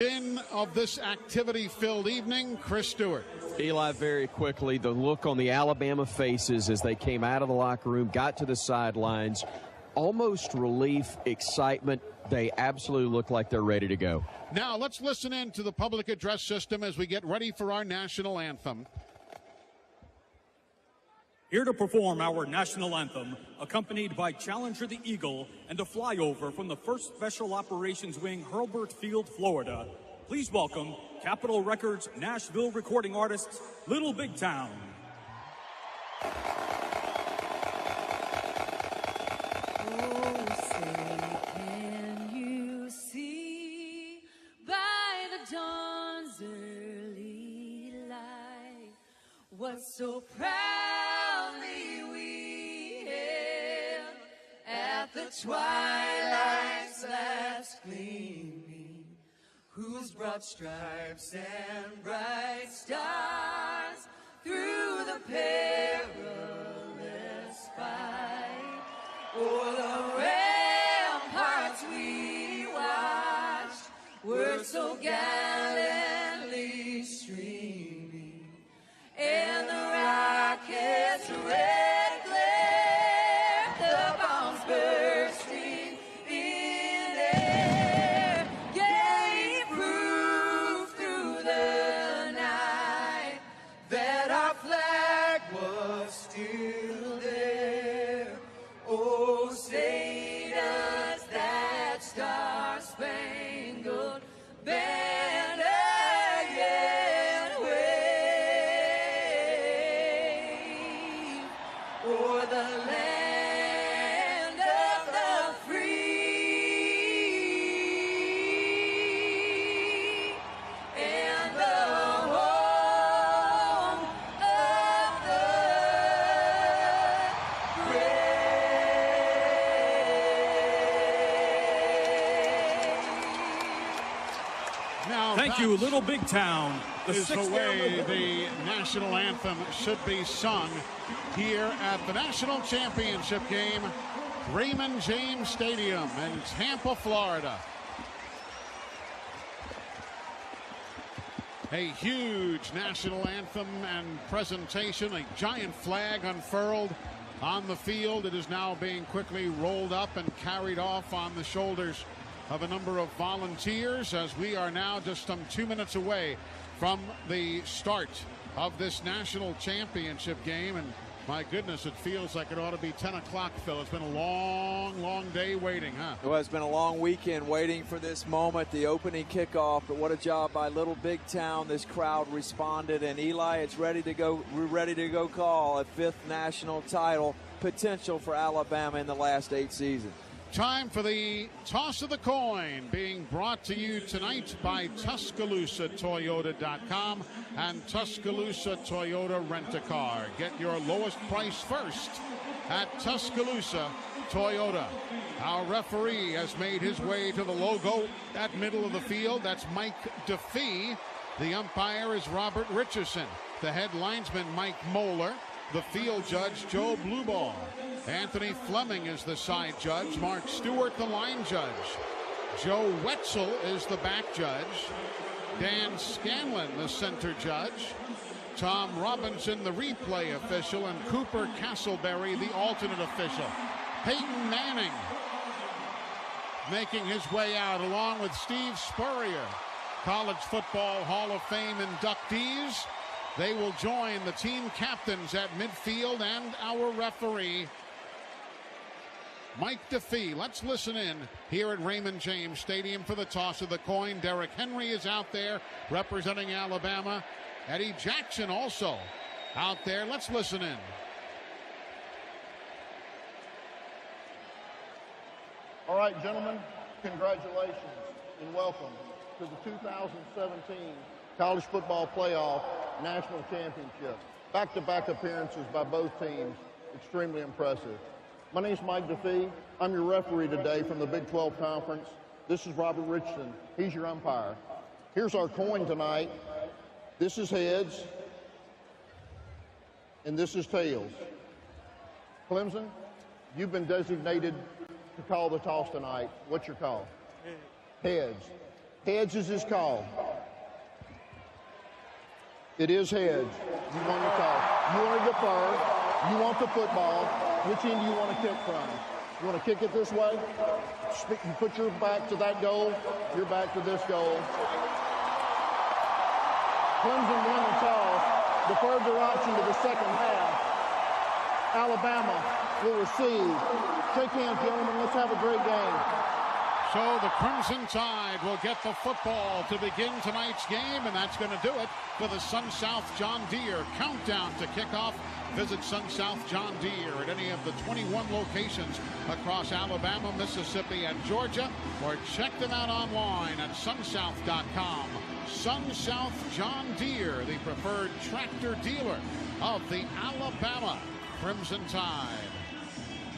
In of this activity-filled evening, Chris Stewart. Eli, very quickly, the look on the Alabama faces as they came out of the locker room, got to the sidelines, almost relief, excitement. They absolutely look like they're ready to go. Now let's listen in to the public address system as we get ready for our national anthem. Here to perform our national anthem, accompanied by Challenger the Eagle and a flyover from the 1st Special Operations Wing, Hurlburt Field, Florida, please welcome Capitol Records Nashville recording artists, Little Big Town. Oh, say, can you see by the dawn's early light what so proudly we hailed at the twilight's last gleaming, whose broad stripes and bright stars through the perilous fight o'er the ramparts we watched were so gallantly streaming, and the rockets' red glare, the bombs bursting in air, gave proof through the night that our flag was still there. Oh, say does that star-spangled banner yet wave o'er the land of the free and the home of the Now Thank you, Little Big Town. is the sixth way airman- the national anthem should be sung here at the national championship game, Raymond James Stadium in Tampa, Florida. A huge national anthem and presentation, a giant flag unfurled on the field. It is now being quickly rolled up and carried off on the shoulders of a number of volunteers as we are now just some 2 minutes away from the start of this national championship game. And my goodness, it feels like it ought to be 10 o'clock, Phil. It's been a long, long day waiting, huh? Well, it's been a long weekend waiting for this moment, the opening kickoff, but what a job by Little Big Town. This crowd responded, and Eli, it's ready to go. We're ready to go call a 5th national title potential for Alabama in the last 8 seasons. Time for the toss of the coin, being brought to you tonight by TuscaloosaToyota.com and Tuscaloosa Toyota Rent-A-Car. Get your lowest price first at Tuscaloosa Toyota. Our referee has made his way to the logo at middle of the field. That's Mike DeFee. The umpire is Robert Richardson. The head linesman, Mike Moeller. The field judge, Joe Blueball. Anthony Fleming is the side judge. Mark Stewart, the line judge. Joe Wetzel is the back judge. Dan Scanlon, the center judge. Tom Robinson, the replay official. And Cooper Castleberry, the alternate official. Peyton Manning making his way out along with Steve Spurrier. College Football Hall of Fame inductees. They will join the team captains at midfield and our referee, Mike DeFee. Let's listen in here at Raymond James Stadium for the toss of the coin. Derrick Henry is out there representing Alabama. Eddie Jackson also out there. Let's listen in. All right, gentlemen, congratulations and welcome to the 2017 College Football Playoff National Championship. Back-to-back appearances by both teams, extremely impressive. My name's Mike DeFee. I'm your referee today from the Big 12 Conference. This is Robert Richardson. He's your umpire. Here's our coin tonight. This is heads, and this is tails. Clemson, you've been designated to call the toss tonight. What's your call? Heads. Heads is his call. It is heads. You want your call. You want to defer. You want the football. Which end do you want to kick from? You want to kick it this way? You put your back to that goal, your back to this goal. Clemson won the toss, deferred their option to the second half. Alabama will receive. Shake hands, gentlemen. Let's have a great game. So the Crimson Tide will get the football to begin tonight's game, and that's going to do it for the Sun South John Deere countdown to kickoff. Visit Sun South John Deere at any of the 21 locations across Alabama, Mississippi, and Georgia, or check them out online at sunsouth.com. Sun South John Deere, the preferred tractor dealer of the Alabama Crimson Tide.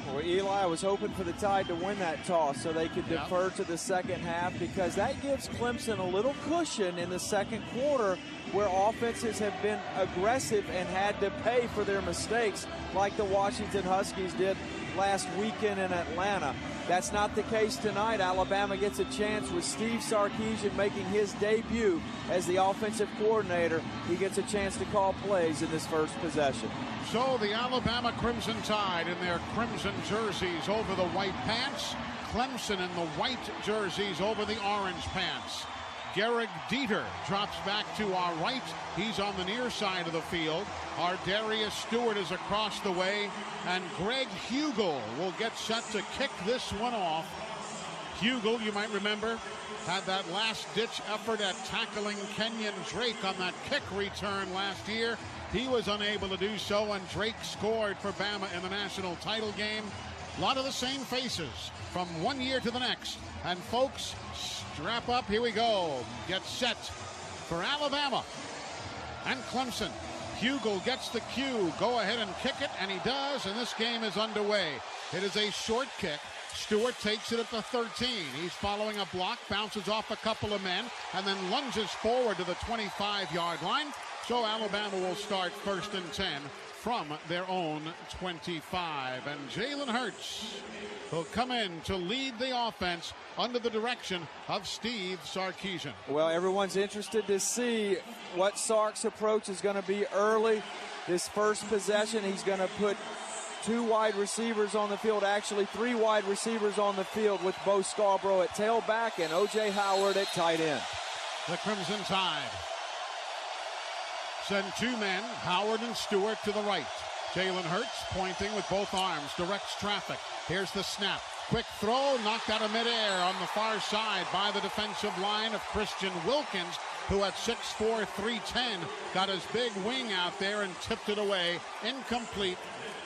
Well, Eli was hoping for the Tide to win that toss so they could defer to the second half, because that gives Clemson a little cushion in the second quarter where offenses have been aggressive and had to pay for their mistakes like the Washington Huskies did last weekend in Atlanta. That's not the case tonight. Alabama gets a chance with Steve Sarkisian making his debut as the offensive coordinator. He gets a chance to call plays in this first possession. So the Alabama Crimson Tide in their crimson jerseys over the white pants. Clemson in the white jerseys over the orange pants. Garrick Dieter drops back to our right. He's on the near side of the field. Our Darius Stewart is across the way. And Greg Hugel will get set to kick this one off. Hugel, you might remember, had that last-ditch effort at tackling Kenyon Drake on that kick return last year. He was unable to do so, and Drake scored for Bama in the national title game. A lot of the same faces from one year to the next. And folks, strap up, here we go. Get set for Alabama and Clemson. Hugel gets the cue. Go ahead and kick it, and he does, and this game is underway. It is a short kick. Stewart takes it at the 13. He's following a block, bounces off a couple of men, and then lunges forward to the 25-yard line. So Alabama will start 1st and 10 from their own 25. And Jalen Hurts will come in to lead the offense under the direction of Steve Sarkisian. Well, everyone's interested to see what Sark's approach is going to be early. This first possession, he's going to put 2 wide receivers on the field, actually 3 wide receivers on the field, with Bo Scarborough at tailback and O.J. Howard at tight end. The Crimson Tide send 2 men, Howard and Stewart, to the right. Jalen Hurts pointing with both arms, directs traffic. Here's the snap. Quick throw, knocked out of midair on the far side by the defensive line of Christian Wilkins, who at 6'4", 310, got his big wing out there and tipped it away. Incomplete.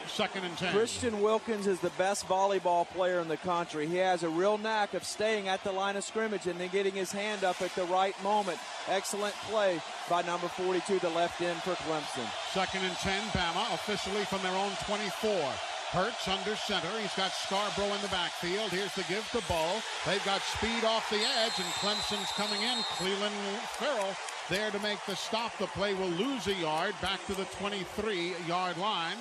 2nd and 10. Christian Wilkins is the best volleyball player in the country. He has a real knack of staying at the line of scrimmage and then getting his hand up at the right moment. Excellent play by number 42, the left end for Clemson. 2nd and 10, Bama, officially from their own 24. Hurts under center. He's got Scarborough in the backfield. Here's the give to Bo. They've got speed off the edge, and Clemson's coming in. Cleland Farrell there to make the stop. The play will lose a yard back to the 23-yard line.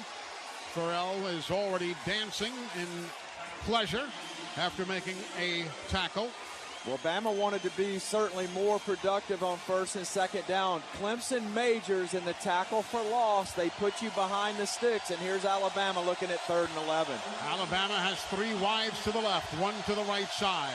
Farrell is already dancing in pleasure after making a tackle. Well, Bama wanted to be certainly more productive on 1st and 2nd down. Clemson majors in the tackle for loss. They put you behind the sticks, and here's Alabama looking at 3rd and 11. Alabama has 3 wides to the left, 1 to the right side.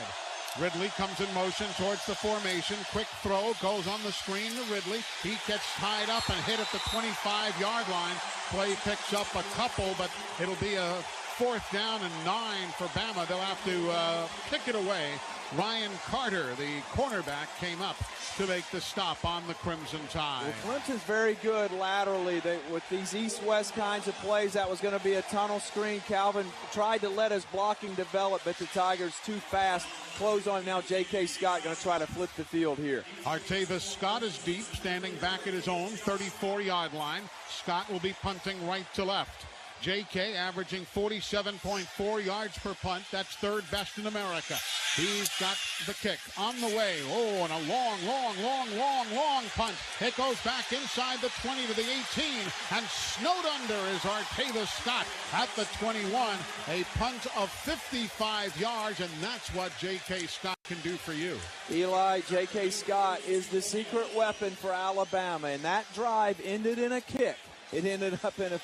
Ridley comes in motion towards the formation. Quick throw goes on the screen to Ridley. He gets tied up and hit at the 25-yard line. Play picks up a couple, but it'll be a 4th down and 9 for Bama. They'll have to kick it away. Ryan Carter, the cornerback, came up to make the stop on the Crimson Tide. Well, Clemson's very good laterally. With these east-west kinds of plays, that was going to be a tunnel screen. Calvin tried to let his blocking develop, but the Tigers too fast. Close on now. J.K. Scott going to try to flip the field here. Artavis Scott is deep, standing back at his own 34-yard line. Scott will be punting right to left. J.K. averaging 47.4 yards per punt. That's 3rd best in America. He's got the kick on the way. Oh, and a long punt. It goes back inside the 20 to the 18, and snowed under is Artavis Scott at the 21. A punt of 55 yards, and that's what J.K. Scott can do for you. Eli, J.K. Scott is the secret weapon for Alabama, and that drive ended in a kick. It ended up in a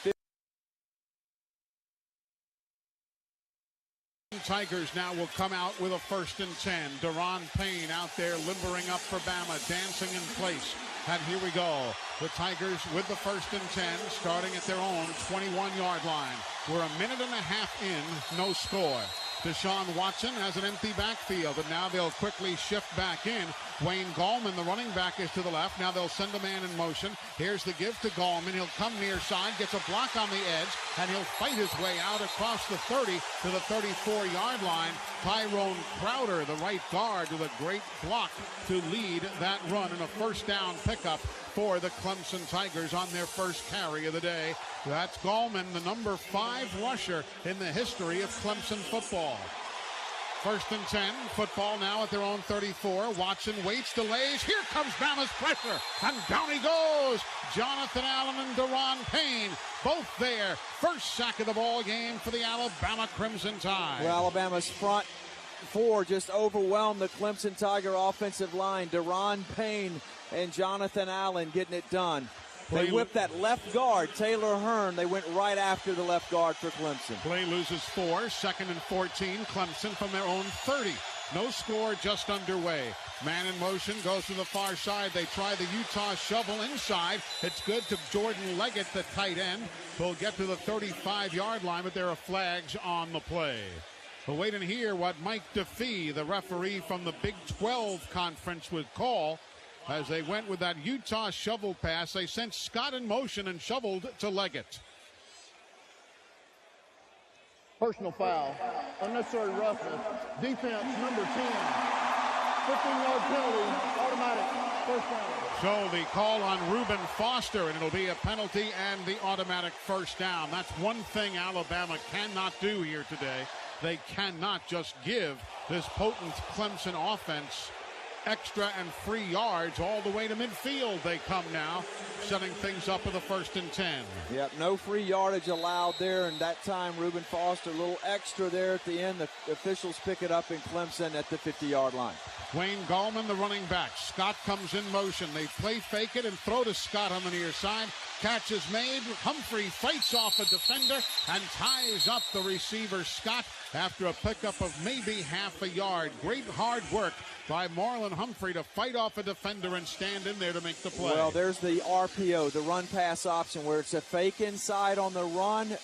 Tigers now will come out with a 1st and 10. Deron Payne out there limbering up for Bama, dancing in place. And here we go. The Tigers with the 1st and 10, starting at their own 21-yard line. We're a minute and a half in, no score. Deshaun Watson has an empty backfield, and now they'll quickly shift back in. Wayne Gallman, the running back, is to the left. Now they'll send a man in motion. Here's the give to Gallman. He'll come near side, gets a block on the edge, and he'll fight his way out across the 30 to the 34-yard line. Tyrone Crowder, the right guard, with a great block to lead that run in a 1st down pickup for the Clemson Tigers on their first carry of the day. That's Gallman, the number 5 rusher in the history of Clemson football. 1st and 10, football now at their own 34. Watson waits, delays. Here comes Bama's pressure, and down he goes. Jonathan Allen and Deron Payne, both there. First sack of the ball game for the Alabama Crimson Tide. Well, Alabama's front 4 just overwhelmed the Clemson Tiger offensive line. Deron Payne and Jonathan Allen getting it done. They whipped that left guard, Taylor Hearn. They went right after the left guard for Clemson. Play loses 4, 2nd and 14. Clemson from their own 30. No score, just underway. Man in motion, goes to the far side. They try the Utah shovel inside. It's good to Jordan Leggett, the tight end. He'll get to the 35-yard line, but there are flags on the play. We'll wait and hear what Mike DeFee, the referee from the Big 12 conference, would call. As they went with that Utah shovel pass, they sent Scott in motion and shoveled to Leggett. Personal foul, unnecessary roughness, defense number 10, 15-yard penalty, automatic 1st down. So the call on Reuben Foster, and it'll be a penalty and the automatic 1st down. That's one thing Alabama cannot do here today. They cannot just give this potent Clemson offense extra and free yards all the way to midfield. They come now, setting things up with a 1st and 10. Yep, no free yardage allowed there, and that time Reuben Foster, a little extra there at the end. The officials pick it up in Clemson at the 50-yard line. Wayne Gallman, the running back. Scott comes in motion. They play fake it and throw to Scott on the near side. Catch is made. Humphrey fights off a defender and ties up the receiver Scott after a pickup of maybe half a yard. Great hard work by Marlon Humphrey to fight off a defender and stand in there to make the play. Well, there's the RPO, the run pass option, where it's a fake inside on the run.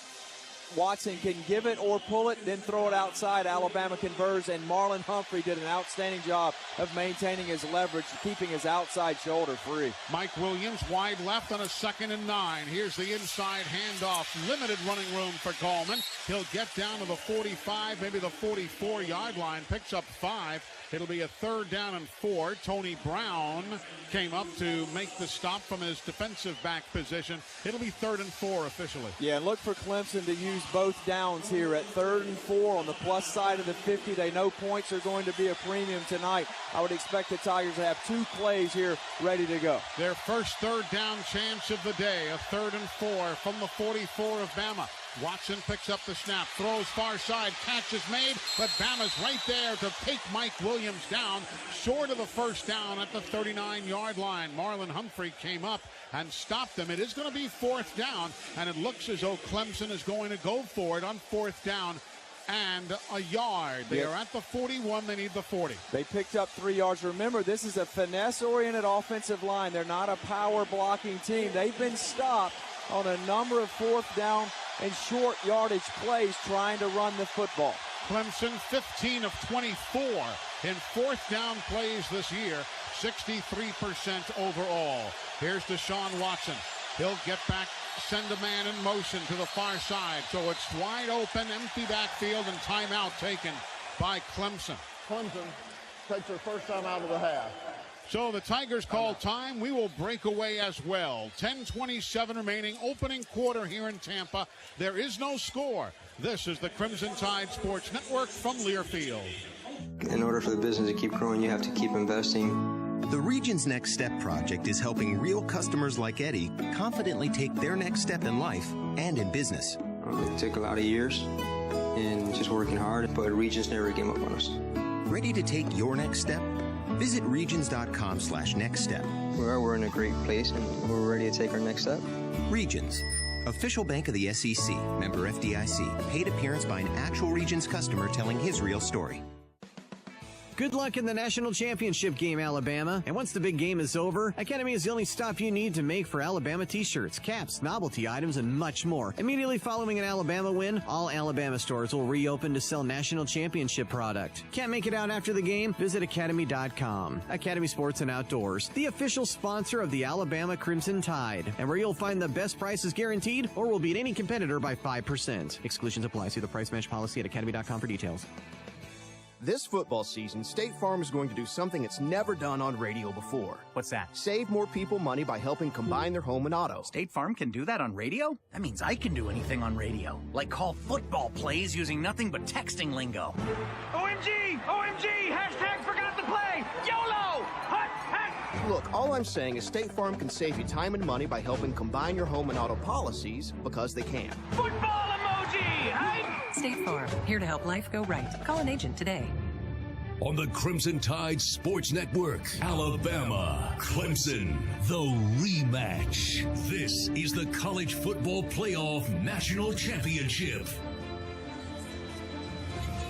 Watson can give it or pull it, then throw it outside. Alabama converts, and Marlon Humphrey did an outstanding job of maintaining his leverage, keeping his outside shoulder free. Mike Williams wide left on a 2nd and 9. Here's the inside handoff. Limited running room for Gallman. He'll get down to the 45, maybe the 44-yard line. Picks up 5. It'll be a 3rd down and 4. Tony Brown came up to make the stop from his defensive back position. It'll be 3rd and 4 officially. Yeah, look for Clemson to use both downs here at 3rd and 4 on the plus side of the 50. They know points are going to be a premium tonight. I would expect the Tigers to have 2 plays here ready to go. Their first 3rd down chance of the day, a 3rd and 4 from the 44 of Bama. Watson picks up the snap, throws far side, catch is made, but Bama's right there to take Mike Williams down, short of the 1st down at the 39-yard line. Marlon Humphrey came up and stopped them. It is going to be 4th down, and it looks as though Clemson is going to go for it on 4th down and a yard. They are at the 41. They need the 40. They picked up 3 yards. Remember, this is a finesse-oriented offensive line. They're not a power blocking team. They've been stopped on a number of 4th down and short yardage plays trying to run the football. Clemson 15 of 24 in 4th down plays this year, 63% overall. Here's Deshaun Watson. He'll get back, send a man in motion to the far side. So it's wide open, empty backfield, and timeout taken by Clemson. Clemson takes their first time out of the half. So the Tigers call time. We will break away as well. 10:27 remaining, opening quarter here in Tampa. There is no score. This is the Crimson Tide Sports Network from Learfield. In order for the business to keep growing, you have to keep investing. The Regions Next Step project is helping real customers like Eddie confidently take their next step in life and in business. It took a lot of years and just working hard, but Regions never gave up on us. Ready to take your next step? Visit regions.com/nextstep. We're in a great place and we're ready to take our next step. Regions, official bank of the SEC, member FDIC, paid appearance by an actual Regions customer telling his real story. Good luck in the national championship game, Alabama. And once the big game is over, Academy is the only stop you need to make for Alabama t-shirts, caps, novelty items, and much more. Immediately following an Alabama win, all Alabama stores will reopen to sell national championship product. Can't make it out after the game? Visit academy.com. Academy Sports and Outdoors, the official sponsor of the Alabama Crimson Tide, and where you'll find the best prices guaranteed or will beat any competitor by 5%. Exclusions apply. See the price match policy at academy.com for details. This football season, State Farm is going to do something it's never done on radio before. What's that? Save more people money by helping combine their home and auto. State Farm can do that on radio? That means I can do anything on radio, like call football plays using nothing but texting lingo. OMG! OMG! Hashtag forgot to play! YOLO! Hut, hut! Look, all I'm saying is State Farm can save you time and money by helping combine your home and auto policies because they can. Football emoji! Hey! State Farm, here to help life go right. Call an agent today. On the Crimson Tide Sports Network, Alabama, Clemson, the rematch. This is the College Football Playoff National Championship.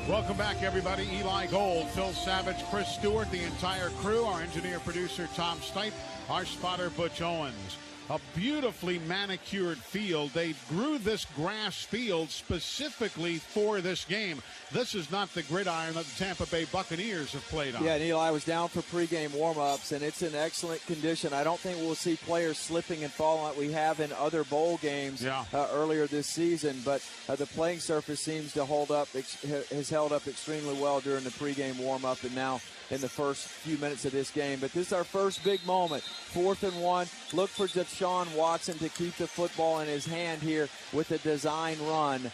Welcome back, everybody. Eli Gold, Phil Savage, Chris Stewart, the entire crew, our engineer-producer Tom Stipe, our spotter Butch Owens. A beautifully manicured field. They grew this grass field specifically for this game. This is not the gridiron that the Tampa Bay Buccaneers have played on. Yeah, and Eli was down for pregame warm-ups, and it's in excellent condition. I don't think we'll see players slipping and falling like we have in other bowl games earlier this season, but the playing surface seems to has held up extremely well during the pregame warm-up and now in the first few minutes of this game. But this is our first big moment. 4th and 1. Look for Deshaun Watson to keep the football in his hand here with a design run,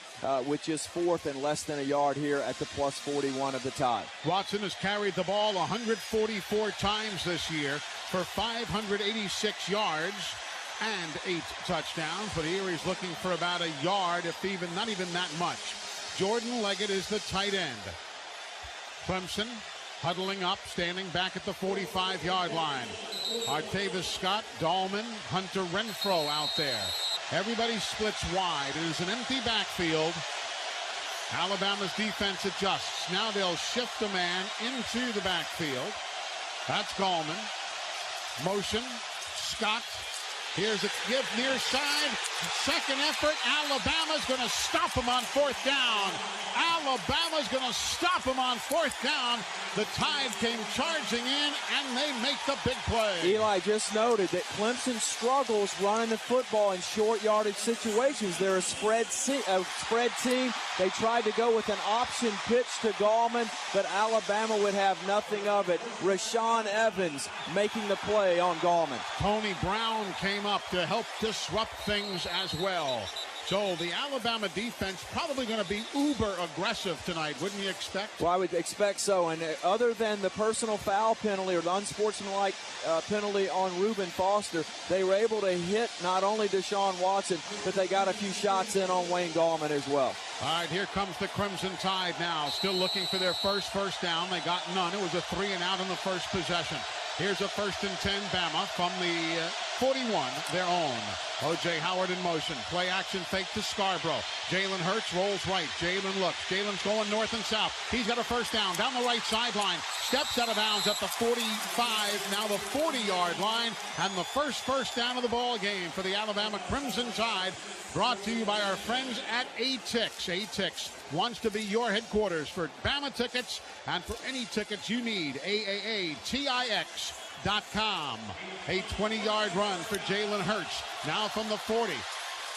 which is 4th and less than a yard here at the plus 41 of the Tide. Watson has carried the ball 144 times this year for 586 yards and 8 touchdowns. But here he's looking for about a yard, if even not even that much. Jordan Leggett is the tight end. Clemson huddling up, standing back at the 45-yard line. Artavis Scott, Dahlman, Hunter Renfro out there. Everybody splits wide. It is an empty backfield. Alabama's defense adjusts. Now they'll shift the man into the backfield. That's Gallman. Motion. Scott. Here's a give near side. Second effort. Alabama's going to stop him on 4th down. Alabama's going to stop him on 4th down. The Tide came charging in, and they make the big play. Eli just noted that Clemson struggles running the football in short yardage situations. They're a spread team. They tried to go with an option pitch to Gallman, but Alabama would have nothing of it. Rashaan Evans making the play on Gallman. Tony Brown came up to help disrupt things as well. So the Alabama defense probably going to be uber aggressive tonight, wouldn't you expect? Well, I would expect so. And other than the personal foul penalty or the unsportsmanlike penalty on Reuben Foster, they were able to hit not only Deshaun Watson, but they got a few shots in on Wayne Gallman as well. All right, here comes the Crimson Tide now. Still looking for their first down. They got none. It was a 3-and-out on the first possession. Here's a 1st and 10 Bama from the 41, their own. O.J. Howard in motion. Play action fake to Scarborough. Jalen Hurts rolls right. Jalen looks. Jalen's going north and south. He's got a 1st down down the right sideline. Steps out of bounds at the 45, now the 40-yard line. And the first down of the ball game for the Alabama Crimson Tide. Brought to you by our friends at ATIX. ATIX wants to be your headquarters for Bama tickets and for any tickets you need. AAATIX.com. A 20-yard run for Jalen Hurts. Now from the 40.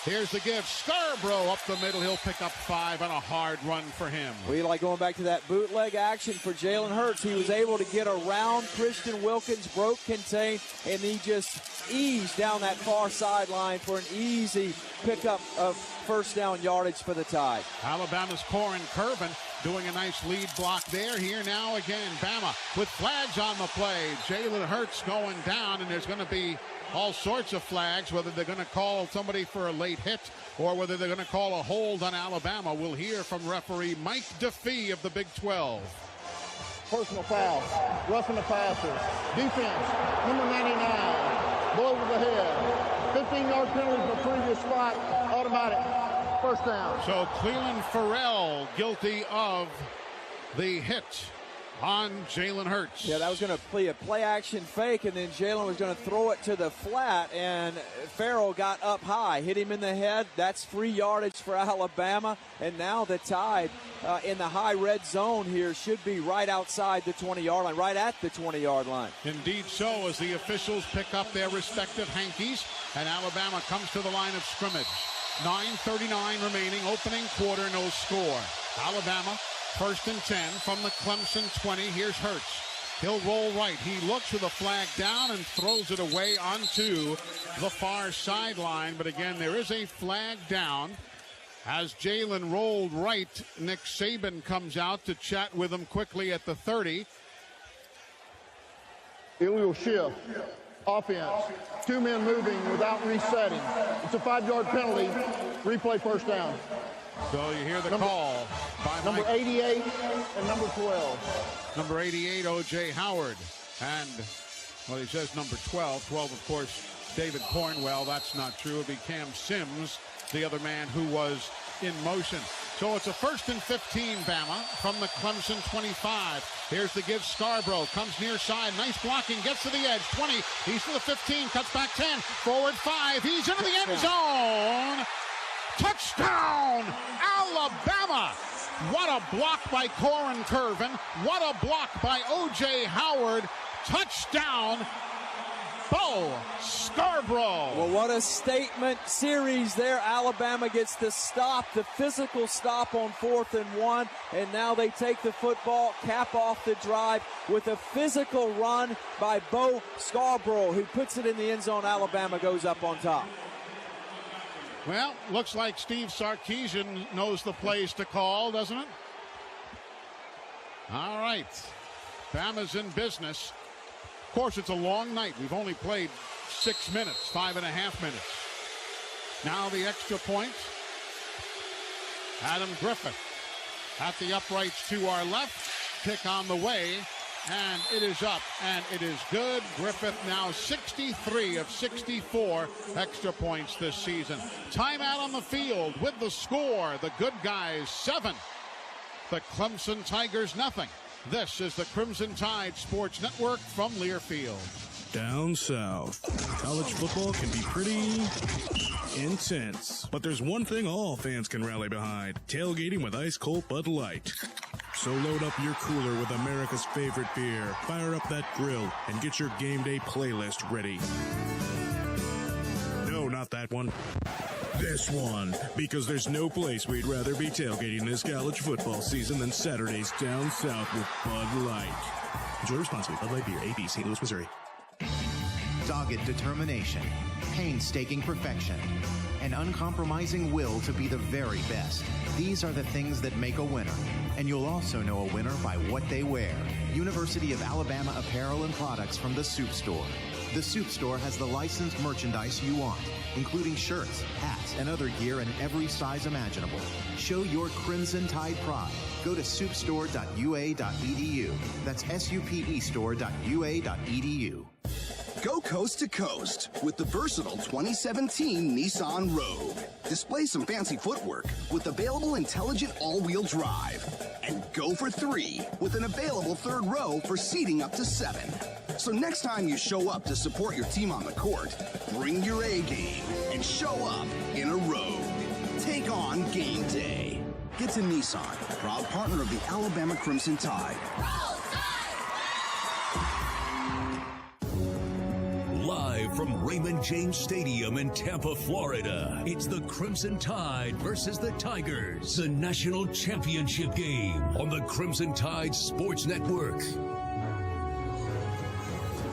Here's the give. Scarborough up the middle. He'll pick up 5 on a hard run for him. We like going back to that bootleg action for Jalen Hurts. He was able to get around Christian Wilkins, broke contain, and he just eased down that far sideline for an easy pickup of 1st down yardage for the Tide. Alabama's Corin Curvin doing a nice lead block there. Here now again, Bama with flags on the play. Jalen Hurts going down, and there's going to be all sorts of flags, whether they're going to call somebody for a late hit or whether they're going to call a hold on Alabama. We'll hear from referee Mike DeFee of the Big 12. Personal foul, roughing the passer, defense, number 99, blow over the head, 15-yard penalty for previous spot, automatic, first down. So Cleveland Farrell guilty of the hit on Jalen Hurts. Yeah, that was going to be a play-action fake, and then Jalen was going to throw it to the flat, and Farrell got up high, hit him in the head. That's free yardage for Alabama, and now the Tide in the high red zone here should be right outside the 20-yard line, right at the 20-yard line. Indeed so, as the officials pick up their respective hankies, and Alabama comes to the line of scrimmage. 9:39 remaining, opening quarter, no score. Alabama, 1st and 10 from the Clemson 20. Here's Hurts. He'll roll right. He looks with a flag down and throws it away onto the far sideline. But again, there is a flag down. As Jalen rolled right, Nick Saban comes out to chat with him quickly at the 30. It will shift. Offense. 2 men moving without resetting. It's a 5-yard penalty. Replay first down. So you hear the call by number Mike. 88 and number 12. Number 88, O.J. Howard. And, well, he says number 12. 12, of course, David Cornwell. That's not true. It'll be Cam Sims, the other man who was in motion. So it's a 1st and 15, Bama, from the Clemson 25. Here's the give. Scarborough comes near side. Nice blocking. Gets to the edge. 20. He's to the 15. Cuts back 10. Forward 5. He's into the end zone. Touchdown, Alabama. What a block by Corin Curvin. What a block by O.J. Howard. Touchdown, Bo Scarborough. Well, what a statement series there. Alabama gets the stop, the physical stop on 4th and 1, and now they take the football, cap off the drive with a physical run by Bo Scarborough, who puts it in the end zone. Alabama goes up on top. Well, looks like Steve Sarkisian knows the plays to call, doesn't it? All right. Bama's in business. Of course, it's a long night. We've only played 6 minutes, 5.5 minutes. Now the extra point. Adam Griffith at the uprights to our left. Kick on the way. And it is up, and it is good. Griffith now 63 of 64 extra points this season. Timeout on the field with the score. The good guys 7. The Clemson Tigers nothing. This is the Crimson Tide Sports Network from Learfield. Down south, college football can be pretty intense. But there's one thing all fans can rally behind: tailgating with ice-cold Bud Light. So load up your cooler with America's favorite beer, fire up that grill, and get your game day playlist ready. No, not that one. This one. Because there's no place we'd rather be tailgating this college football season than Saturdays down south with Bud Light. Enjoy responsibly. Bud Light Beer, AB, St. Louis, Missouri. Dogged determination, painstaking perfection, an uncompromising will to be the very best. These are the things that make a winner. And you'll also know a winner by what they wear. University of Alabama apparel and products from the Soup Store. The Soup Store has the licensed merchandise you want, including shirts, hats, and other gear in every size imaginable. Show your Crimson Tide pride. Go to soupstore.ua.edu. That's supestore.ua.edu. Go coast to coast with the versatile 2017 Nissan Rogue. Display some fancy footwork with available intelligent all-wheel drive. And go for 3 with an available third row for seating up to 7. So next time you show up to support your team on the court, bring your A game and show up in a Rogue. Take on game day. Get to Nissan, proud partner of the Alabama Crimson Tide. Live from Raymond James Stadium in Tampa, Florida, it's the Crimson Tide versus the Tigers, the national championship game on the Crimson Tide Sports Network.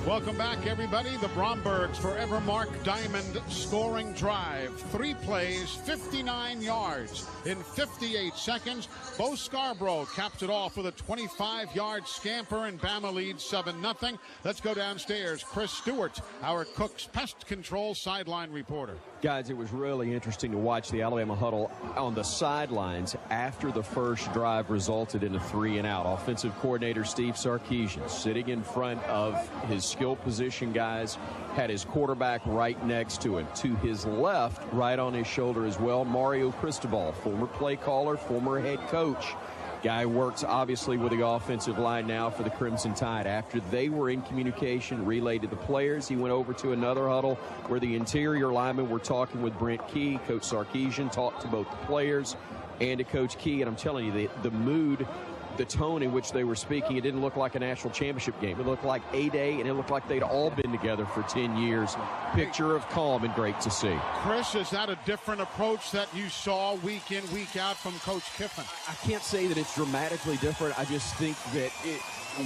Welcome back, everybody. The Brombergs forever mark diamond scoring drive. 3 plays, 59 yards in 58 seconds. Bo Scarborough caps it off with a 25-yard scamper, and Bama leads 7-0. Let's go downstairs. Chris Stewart, our Cook's Pest Control sideline reporter. Guys, it was really interesting to watch the Alabama huddle on the sidelines after the first drive resulted in a 3-and-out. Offensive coordinator Steve Sarkisian sitting in front of his skill position guys, had his quarterback right next to him. To his left, right on his shoulder as well, Mario Cristobal, former play caller, former head coach. Guy works obviously with the offensive line now for the Crimson Tide. After they were in communication, relayed to the players, he went over to another huddle where the interior linemen were talking with Brent Key. Coach Sarkisian talked to both the players and to Coach Key, and I'm telling you, the mood, the tone in which they were speaking, it didn't look like a national championship game. It looked like A-Day, and it looked like they'd all been together for 10 years. Picture of calm and great to see. Chris, is that a different approach that you saw week in, week out from Coach Kiffin? I can't say that it's dramatically different. I just think that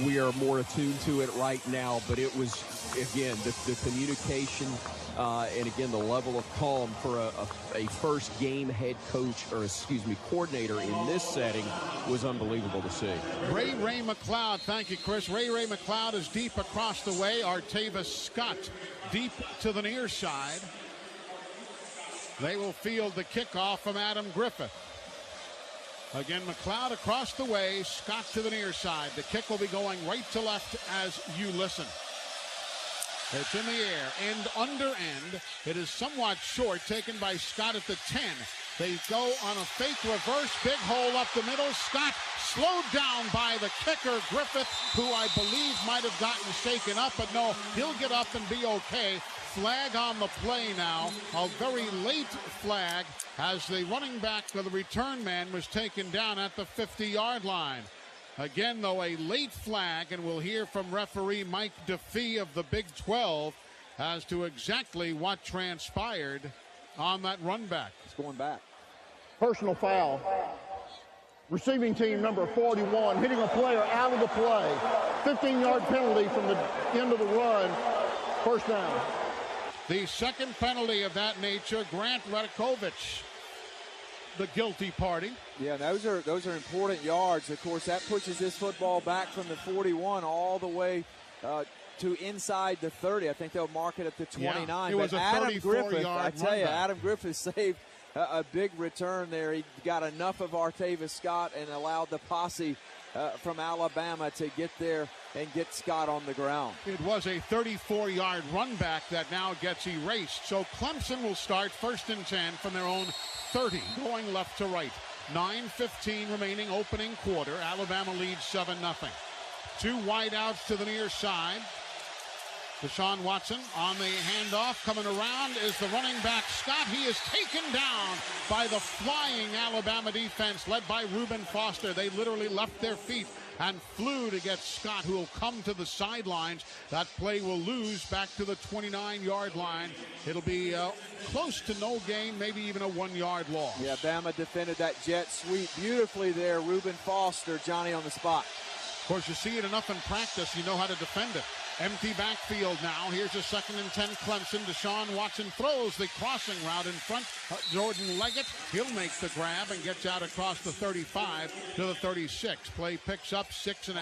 we are more attuned to it right now, but it was, again, the communication and, again, the level of calm for a first game head coach, or excuse me, coordinator in this setting was unbelievable to see. Ray McLeod, thank you, Chris. Ray McLeod is deep across the way. Artavis Scott deep to the near side. They will field the kickoff from Adam Griffith. Again, McLeod across the way, Scott to the near side. The kick will be going right to left as you listen. It's in the air, end under end. It is somewhat short, taken by Scott at the 10. They go on a fake reverse, big hole up the middle. Scott slowed down by the kicker, Griffith, who I believe might have gotten shaken up, but no, he'll get up and be okay. Flag on the play now, a very late flag, as the running back of the return man was taken down at the 50-yard line. Again, though, a late flag, and we'll hear from referee Mike DeFee of the Big 12 as to exactly what transpired on that run back. It's going back. Personal foul. Receiving team number 41 hitting a player out of the play. 15-yard penalty from the end of the run. First down. The second penalty of that nature, Grant Radakovich, the guilty party. Yeah, those are important yards. Of course, that pushes this football back from the 41 all the way to inside the 30. I think they'll mark it at the 29. Yeah, it was but a Adam Griffith, I tell you, Adam Griffith saved a big return there. He got enough of Artavis Scott and allowed the posse from Alabama to get there and get Scott on the ground. It was a 34-yard run back that now gets erased. So Clemson will start 1st and 10 from their own 30, going left to right. 9:15 remaining opening quarter. Alabama leads 7-0. 2 wideouts to the near side. Deshaun Watson on the handoff. Coming around is the running back, Scott. He is taken down by the flying Alabama defense led by Reuben Foster. They literally left their feet and flew to get Scott, who will come to the sidelines. That play will lose back to the 29-yard line. It'll be close to no gain, maybe even a 1-yard loss. Yeah, Bama defended that jet sweep beautifully there. Reuben Foster, Johnny on the spot. Of course, you see it enough in practice, you know how to defend it. Empty backfield now. Here's a 2nd and 10 Clemson. Deshaun Watson throws the crossing route in front. Jordan Leggett, he'll make the grab and gets out across the 35 to the 36. Play picks up 6.5.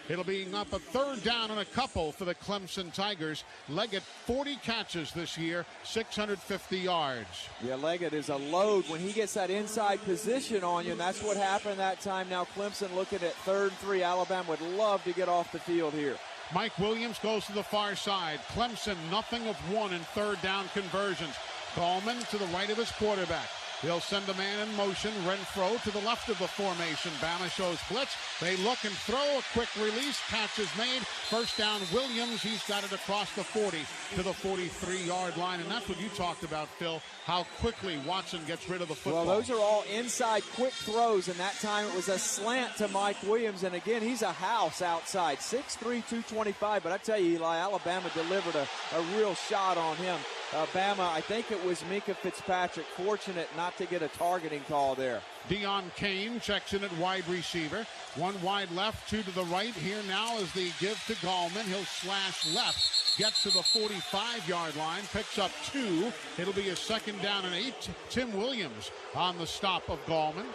It'll be up a 3rd down and a couple for the Clemson Tigers. Leggett, 40 catches this year, 650 yards. Yeah, Leggett is a load when he gets that inside position on you, and that's what happened that time. Now Clemson looking at 3rd and 3. Alabama would love to get off the field here. Mike Williams goes to the far side. Clemson, nothing of 1 in 3rd down conversions. Coleman to the right of his quarterback. He'll send a man in motion. Renfro to the left of the formation. Bama shows blitz. They look and throw. A quick release. Catch is made. 1st down, Williams. He's got it across the 40 to the 43-yard line. And that's what you talked about, Phil, how quickly Watson gets rid of the football. Well, those are all inside quick throws, and that time it was a slant to Mike Williams. And again, he's a house outside. 6'3", 225. But I tell you, Eli, Alabama delivered a real shot on him. Bama, I think it was Mika Fitzpatrick, fortunate not to get a targeting call there. Deon Cain checks in at wide receiver. One wide left, two to the right. Here now is the give to Gallman. He'll slash left, gets to the 45-yard line, picks up 2. It'll be a 2nd down and 8. Tim Williams on the stop of Gallman.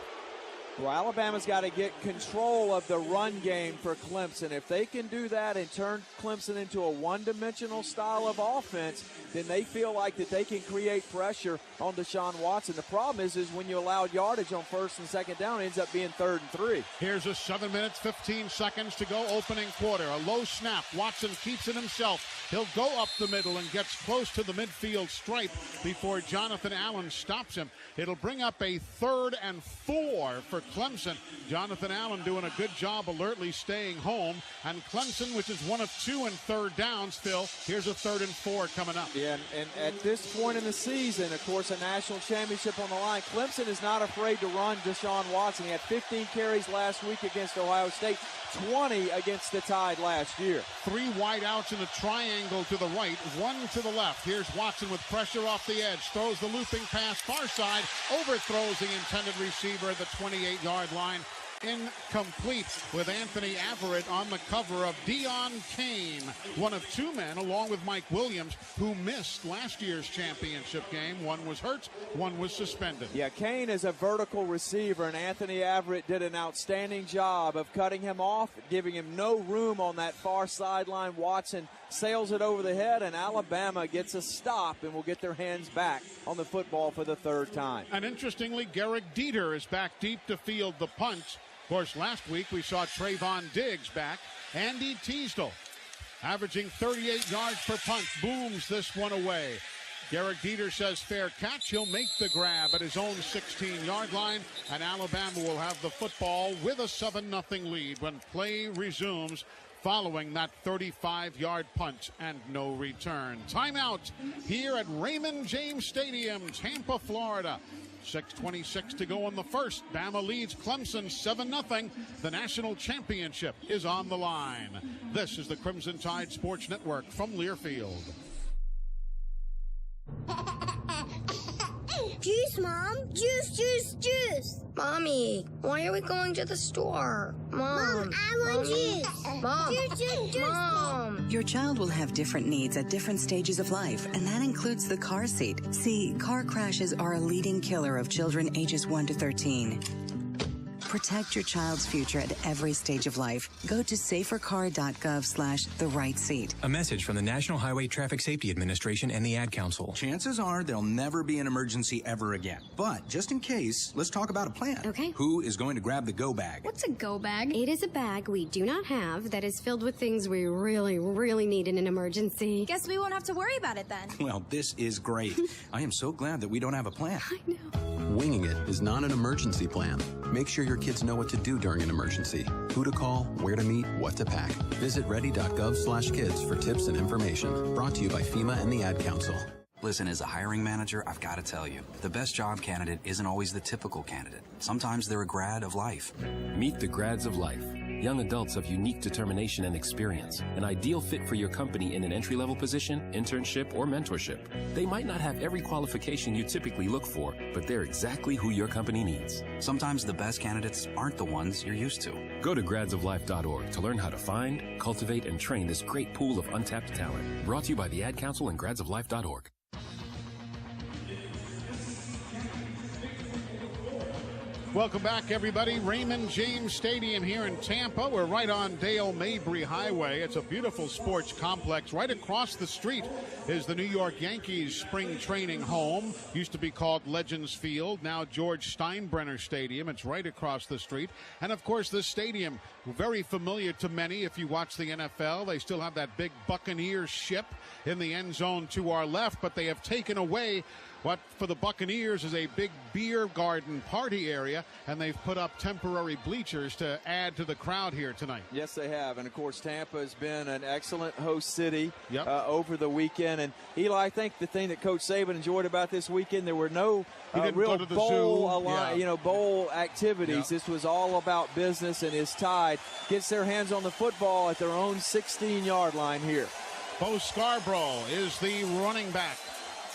Well, Alabama's got to get control of the run game for Clemson. If they can do that and turn Clemson into a one-dimensional style of offense, then they feel like that they can create pressure on Deshaun Watson. The problem is when you allow yardage on 1st and 2nd down, it ends up being 3rd and 3. Here's a 7 minutes, 15 seconds to go, opening quarter. A low snap. Watson keeps it himself. He'll go up the middle and gets close to the midfield stripe before Jonathan Allen stops him. It'll bring up a 3rd and 4 for Clemson. Jonathan Allen doing a good job alertly staying home. And Clemson, which is 1 of 2 in 3rd downs, Phil, here's a 3rd and 4 coming up. Yeah, and at this point in the season, of course, a national championship on the line, Clemson is not afraid to run Deshaun Watson. He had 15 carries last week against Ohio State, 20 against the Tide last year. 3 wide outs in a triangle to the right, 1 to the left. Here's Watson with pressure off the edge, throws the looping pass far side, overthrows the intended receiver at the 28-yard line. Incomplete, with Anthony Averett on the cover of Deon Cain, one of 2 men, along with Mike Williams, who missed last year's championship game. One was hurt, one was suspended. Yeah, Cain is a vertical receiver, and Anthony Averett did an outstanding job of cutting him off, giving him no room on that far sideline. Watson sails it over the head, and Alabama gets a stop and will get their hands back on the football for the 3rd time. And interestingly, Garrick Dieter is back deep to field the punt. Of course, last week we saw Trayvon Diggs back. Andy Teasdale, averaging 38 yards per punt, booms this one away. Garrick Dieter says fair catch. He'll make the grab at his own 16-yard line, and Alabama will have the football with a 7-0 lead when play resumes following that 35-yard punt and no return. Timeout here at Raymond James Stadium, Tampa, Florida. 6:26 to go in the first. Bama leads Clemson 7-0. The national championship is on the line. This is the Crimson Tide Sports Network from Learfield. Juice, Mom. Juice, juice, juice. Mommy, why are we going to the store? Mom, I want juice. Mom, juice, juice, juice. Mom. Your child will have different needs at different stages of life, and that includes the car seat. See, car crashes are a leading killer of children ages 1 to 13. Protect your child's future at every stage of life. Go to safercar.gov/the-right-seat. A message from the National Highway Traffic Safety Administration and the Ad Council. Chances are there'll never be an emergency ever again. But just in case, let's talk about a plan. Okay. Who is going to grab the go bag? What's a go bag? It is a bag we do not have that is filled with things we really, really need in an emergency. Guess we won't have to worry about it then. Well, this is great. I am so glad that we don't have a plan. I know. Winging it is not an emergency plan. Make sure your kids know what to do during an emergency, who to call, where to meet, what to pack. Visit ready.gov/kids for tips and information. Brought to you by FEMA and the Ad Council. Listen, as a hiring manager, I've got to tell you, the best job candidate isn't always the typical candidate. Sometimes they're a grad of life. Meet the grads of life. Young adults of unique determination and experience. An ideal fit for your company in an entry-level position, internship, or mentorship. They might not have every qualification you typically look for, but they're exactly who your company needs. Sometimes the best candidates aren't the ones you're used to. Go to gradsoflife.org to learn how to find, cultivate, and train this great pool of untapped talent. Brought to you by the Ad Council and gradsoflife.org. Welcome back, everybody. Raymond James Stadium here in Tampa. We're right on Dale Mabry Highway. It's a beautiful sports complex. Right across the street is the New York Yankees spring training home. Used to be called Legends Field, now George Steinbrenner Stadium. It's right across the street. And, of course, this stadium, very familiar to many if you watch the NFL. They still have that big Buccaneers ship in the end zone to our left, but they have taken away what for the Buccaneers is a big beer garden party area, and they've put up temporary bleachers to add to the crowd here tonight. Yes, they have. And, of course, Tampa has been an excellent host city over the weekend. And, Eli, I think the thing that Coach Saban enjoyed about this weekend, there were no real bowl activities. Yeah. This was all about business, and his Tide gets their hands on the football at their own 16-yard line here. Bo Scarborough is the running back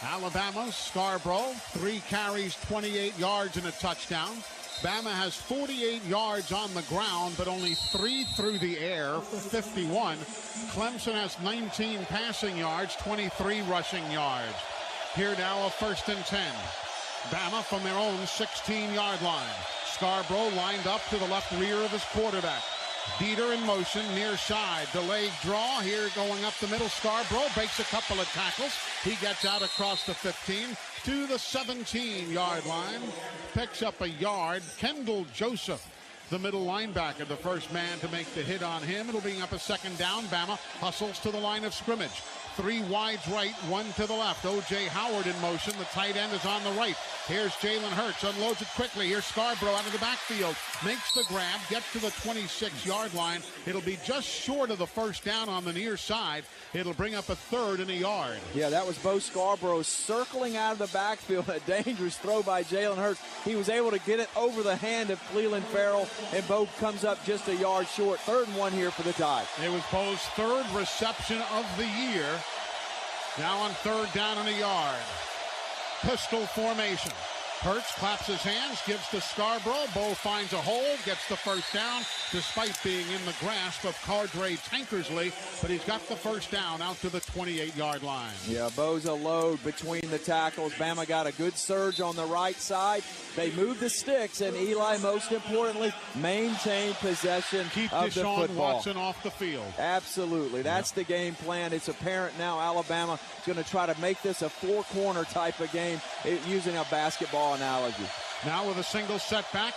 Alabama, Scarborough, 3 carries, 28 yards and a touchdown. Bama has 48 yards on the ground, but only 3 through the air for 51. Clemson has 19 passing yards, 23 rushing yards. Here now a 1st and 10. Bama from their own 16-yard line. Scarborough lined up to the left rear of his quarterback. Dieter in motion, near side. Delayed draw here going up the middle. Scarborough breaks a couple of tackles. He gets out across the 15 to the 17-yard line. Picks up a yard. Kendall Joseph, the middle linebacker, the first man to make the hit on him. It'll bring up a 2nd down. Bama hustles to the line of scrimmage. 3 wides right, 1 to the left. O.J. Howard in motion. The tight end is on the right. Here's Jalen Hurts. Unloads it quickly. Here's Scarborough out of the backfield. Makes the grab. Gets to the 26-yard line. It'll be just short of the 1st down on the near side. It'll bring up a 3rd and a yard. Yeah, that was Bo Scarborough circling out of the backfield. A dangerous throw by Jalen Hurts. He was able to get it over the hand of Cleveland Farrell, and Bo comes up just a yard short. 3rd and 1 here for the Tide. It was Bo's 3rd reception of the year. Now on 3rd down and a yard. Pistol formation. Hurts claps his hands, gives to Scarborough. Bo finds a hole, gets the 1st down, despite being in the grasp of Cardre Tankersley. But he's got the 1st down out to the 28-yard line. Yeah, Bo's a load between the tackles. Bama got a good surge on the right side. They moved the sticks, and Eli, most importantly, maintained possession of the football. Keep Deshaun Watson off the field. Absolutely. That's the game plan. It's apparent now Alabama is going to try to make this a 4-corner type of game using a basketball analogy. Now with a single setback,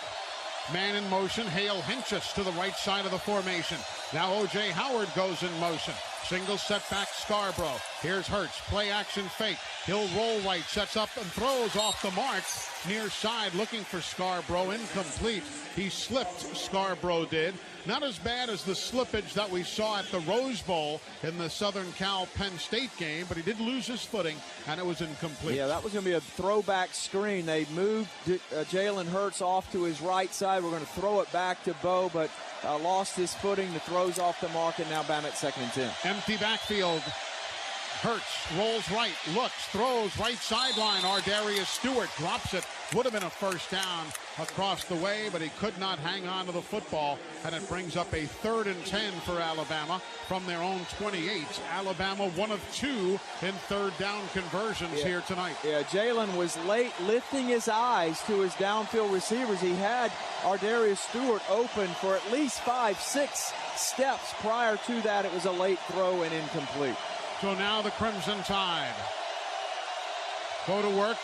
man in motion, Hale Hinchis to the right side of the formation. Now O.J. Howard goes in motion. Single setback, Scarborough. Here's Hurts, play action fake. He'll roll right, sets up and throws off the mark. Near side looking for Scarborough, incomplete. He slipped, Scarborough did. Not as bad as the slippage that we saw at the Rose Bowl in the Southern Cal Penn State game, but he did lose his footing, and it was incomplete. Yeah, that was going to be a throwback screen. They moved Jalen Hurts off to his right side. We're going to throw it back to Bo, but lost his footing. The throw's off the mark, and now Bama at 2nd and 10. Empty backfield. Hurts rolls right, looks, throws, right sideline. Ardarius Stewart drops it. Would have been a 1st down across the way, but he could not hang on to the football, and it brings up a 3rd and 10 for Alabama from their own 28. Alabama 1 of 2 in 3rd down conversions here tonight. Yeah, Jalen was late lifting his eyes to his downfield receivers. He had Ardarius Stewart open for at least 5-6 steps. Prior to that, it was a late throw and incomplete. So now the Crimson Tide go to work.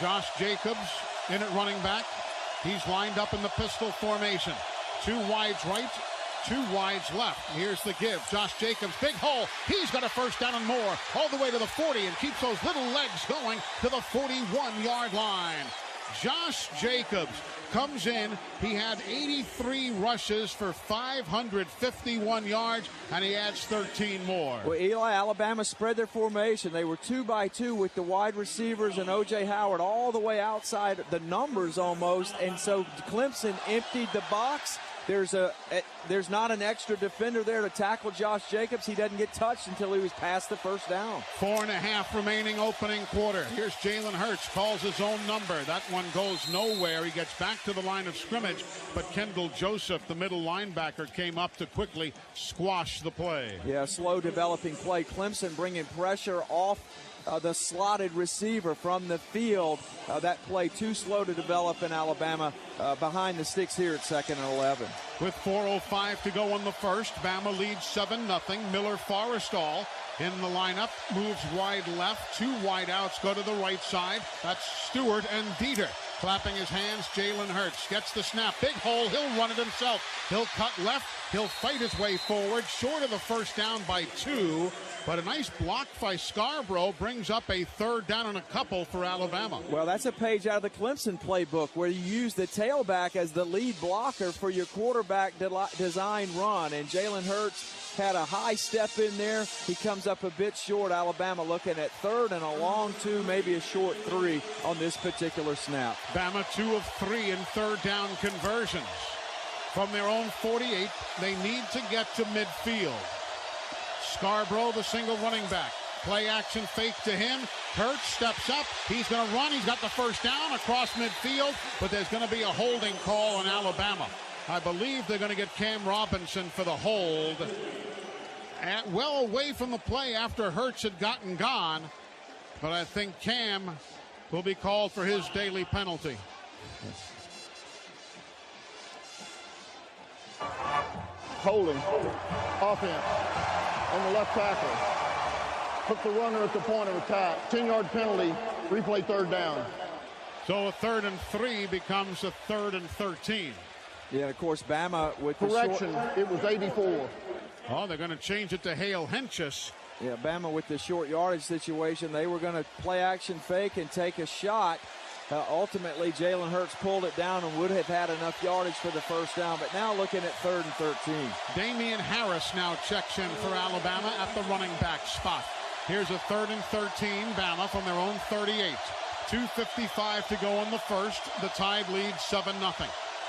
Josh Jacobs in at running back. He's lined up in the pistol formation. 2 wides right, 2 wides left. Here's the give. Josh Jacobs, big hole. He's got a 1st down and more. All the way to the 40 and keeps those little legs going to the 41-yard line. Josh Jacobs comes in. He had 83 rushes for 551 yards, and he adds 13 more. Well, Eli, Alabama spread their formation. They were 2-by-2 with the wide receivers and O.J. Howard all the way outside the numbers almost, and so Clemson emptied the box. There's not an extra defender there to tackle Josh Jacobs. He doesn't get touched until he was past the 1st down. 4.5 remaining opening quarter. Here's Jalen Hurts, calls his own number. That one goes nowhere. He gets back to the line of scrimmage, but Kendall Joseph, the middle linebacker, came up to quickly squash the play. Yeah, slow developing play. Clemson bringing pressure off the slotted receiver from the field. That play too slow to develop in Alabama. Behind the sticks here at 2nd and 11. With 4:05 to go on the 1st, Bama leads 7-0. Miller Forrestall in the lineup, moves wide left. 2 wide outs go to the right side. That's Stewart and Dieter. Clapping his hands, Jalen Hurts gets the snap. Big hole, he'll run it himself. He'll cut left, he'll fight his way forward. Short of the 1st down by 2, but a nice block by Scarborough brings up a 3rd down and a couple for Alabama. Well, that's a page out of the Clemson playbook where you use the tailback as the lead blocker for your quarterback design run, and Jalen Hurts had a high step in there. He comes up a bit short. Alabama looking at 3rd and a long 2, maybe a short 3 on this particular snap. Bama 2 of 3 in 3rd down conversions. From their own 48, they need to get to midfield. Scarborough, the single running back. Play action fake to him. Hurts steps up. He's going to run. He's got the first down across midfield, but there's going to be a holding call on Alabama. I believe they're going to get Cam Robinson for the hold. Well away from the play after Hurts had gotten gone, but I think Cam will be called for his daily penalty. Holding. Offense on the left tackle. Put the runner at the point of attack. 10-yard penalty. Replay third down. So a 3rd and 3 becomes a 3rd and 13. Yeah, and of course, Bama with correction. It was 84. Oh, they're going to change it to Hale Henches. Yeah, Bama with the short yardage situation. They were going to play action fake and take a shot. Ultimately, Jalen Hurts pulled it down and would have had enough yardage for the first down, but now looking at 3rd and 13. Damian Harris now checks in for Alabama at the running back spot. Here's a 3rd and 13, Bama from their own 38. 2:55 to go in the first. The Tide leads 7-0.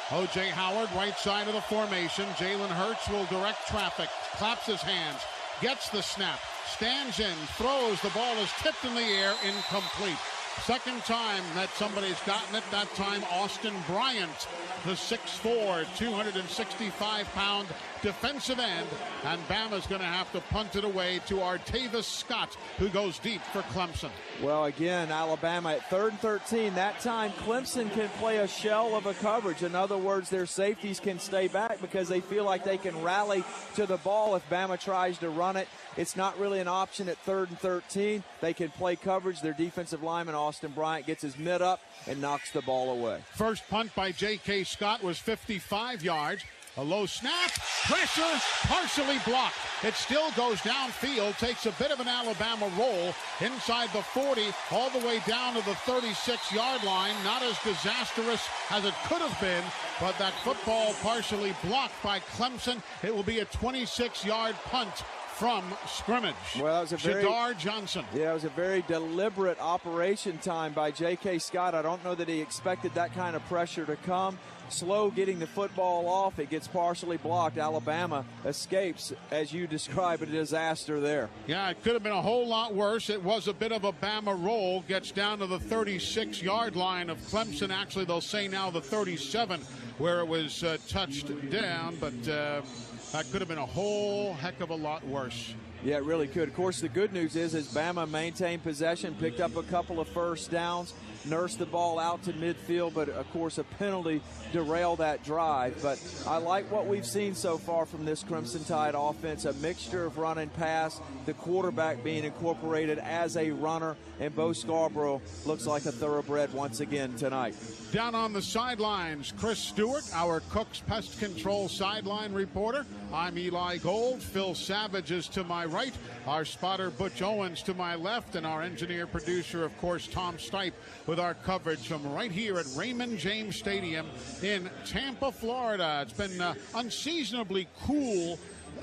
O.J. Howard, right side of the formation. Jalen Hurts will direct traffic, claps his hands, gets the snap, stands in, throws. The ball is tipped in the air, incomplete. Second time that somebody's gotten it, that time Austin Bryant, the 6'4", 265-pound defensive end, and Bama's going to have to punt it away to Artavis Scott, who goes deep for Clemson. Well, again, Alabama at 3rd and 13. That time, Clemson can play a shell of a coverage. In other words, their safeties can stay back because they feel like they can rally to the ball if Bama tries to run it. It's not really an option at 3rd and 13. They can play coverage. Their defensive lineman, Austin Bryant, gets his mid up and knocks the ball away. First punt by J.K. Scott was 55 yards. A low snap, pressure, partially blocked. It still goes downfield, takes a bit of an Alabama roll inside the 40, all the way down to the 36-yard line. Not as disastrous as it could have been, but that football partially blocked by Clemson. It will be a 26-yard punt from scrimmage. Well, it was a Shadar Johnson. Yeah, it was a very deliberate operation time by J.K. Scott. I don't know that he expected that kind of pressure to come. Slow getting the football off. It gets partially blocked. Alabama escapes, as you describe, a disaster there. Yeah, it could have been a whole lot worse. It was a bit of a Bama roll. Gets down to the 36-yard line of Clemson. Actually, they'll say now the 37, where it was touched down, but that could have been a whole heck of a lot worse. Yeah, it really could. Of course, the good news is Bama maintained possession, picked up a couple of first downs, nursed the ball out to midfield, but of course a penalty derailed that drive. But I like what we've seen so far from this Crimson Tide offense, a mixture of run and pass, the quarterback being incorporated as a runner, and Bo Scarborough looks like a thoroughbred once again tonight. Down on the sidelines, Chris Stewart, our Cook's Pest Control sideline reporter. I'm Eli Gold. Phil Savage is to my right. Our spotter, Butch Owens, to my left. And our engineer-producer, of course, Tom Stipe, with our coverage from right here at Raymond James Stadium in Tampa, Florida. It's been unseasonably cool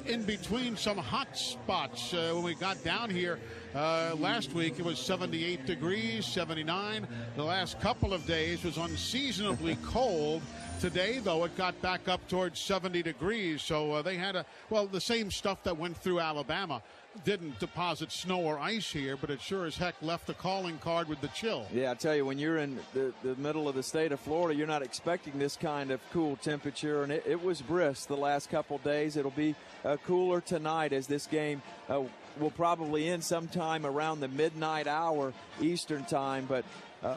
in between some hot spots. When we got down here last week, it was 78 degrees, 79. The last couple of days was unseasonably cold. Today, though, it got back up towards 70 degrees. So they had the same stuff that went through Alabama didn't deposit snow or ice here, but it sure as heck left a calling card with the chill. Yeah, I tell you, when you're in the middle of the state of Florida, you're not expecting this kind of cool temperature, and it was brisk the last couple days. It'll be cooler tonight as this game will probably end sometime around the midnight hour Eastern time, but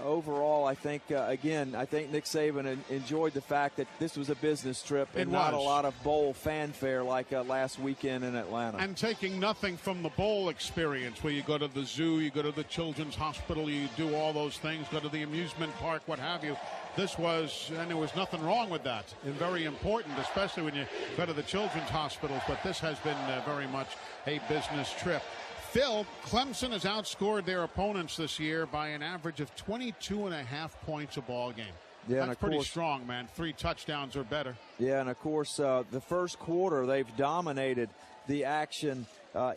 overall, I think, I think Nick Saban enjoyed the fact that this was a business trip and not a lot of bowl fanfare like last weekend in Atlanta. And taking nothing from the bowl experience, where you go to the zoo, you go to the children's hospital, you do all those things, go to the amusement park, what have you. This was, and there was nothing wrong with that, and very important, especially when you go to the children's hospitals, but this has been very much a business trip. Phil, Clemson has outscored their opponents this year by an average of 22.5 points a ball game. Yeah, that's pretty strong, man. 3 touchdowns or better. Yeah, and of course, the first quarter, they've dominated the action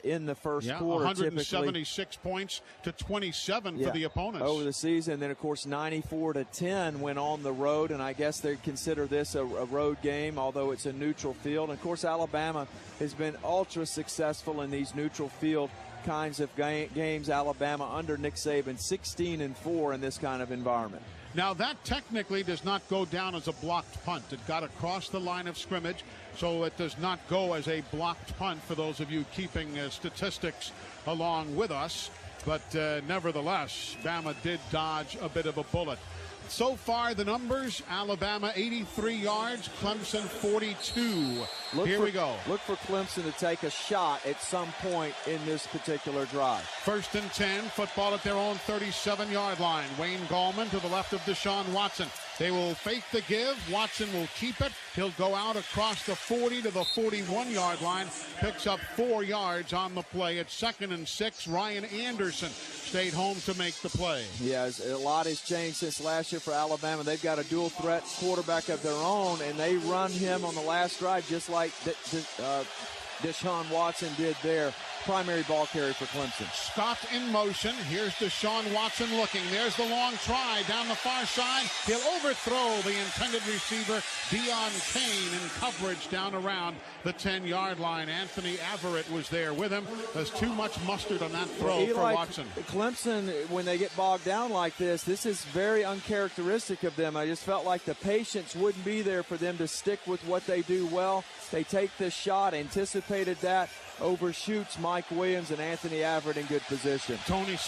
in the first quarter. 176 points to 27 for the opponents over the season. And then, of course, 94-10 went on the road, and I guess they consider this a road game, although it's a neutral field. And, of course, Alabama has been ultra successful in these neutral field kinds of games. Alabama under Nick Saban, 16-4 in this kind of environment. Now, that technically does not go down as a blocked punt. It got across the line of scrimmage, so it does not go as a blocked punt for those of you keeping statistics along with us. But nevertheless, Bama did dodge a bit of a bullet. So far, the numbers: Alabama 83 yards, Clemson 42. Here we go. Look for Clemson to take a shot at some point in this particular drive. 1st and 10, football at their own 37-yard line. Wayne Gallman to the left of Deshaun Watson. They will fake the give. Watson will keep it. He'll go out across the 40 to the 41-yard line. Picks up 4 yards on the play. It's 2nd and 6. Ryan Anderson stayed home to make the play. Yeah, a lot has changed since last year for Alabama. They've got a dual threat quarterback of their own, and they run him on the last drive just like Deshaun Watson did there. Primary ball carry for Clemson. Scott in motion. Here's Deshaun Watson looking. There's the long try down the far side. He'll overthrow the intended receiver, Deion Kane, in coverage down around the 10-yard line. Anthony Averett was there with him. There's too much mustard on that throw for Watson. Clemson, when they get bogged down like this is very uncharacteristic of them. I just felt like the patience wouldn't be there for them to stick with what they do well. They take this shot, anticipated that, overshoots Mike Williams and Anthony Averett in good position. Tony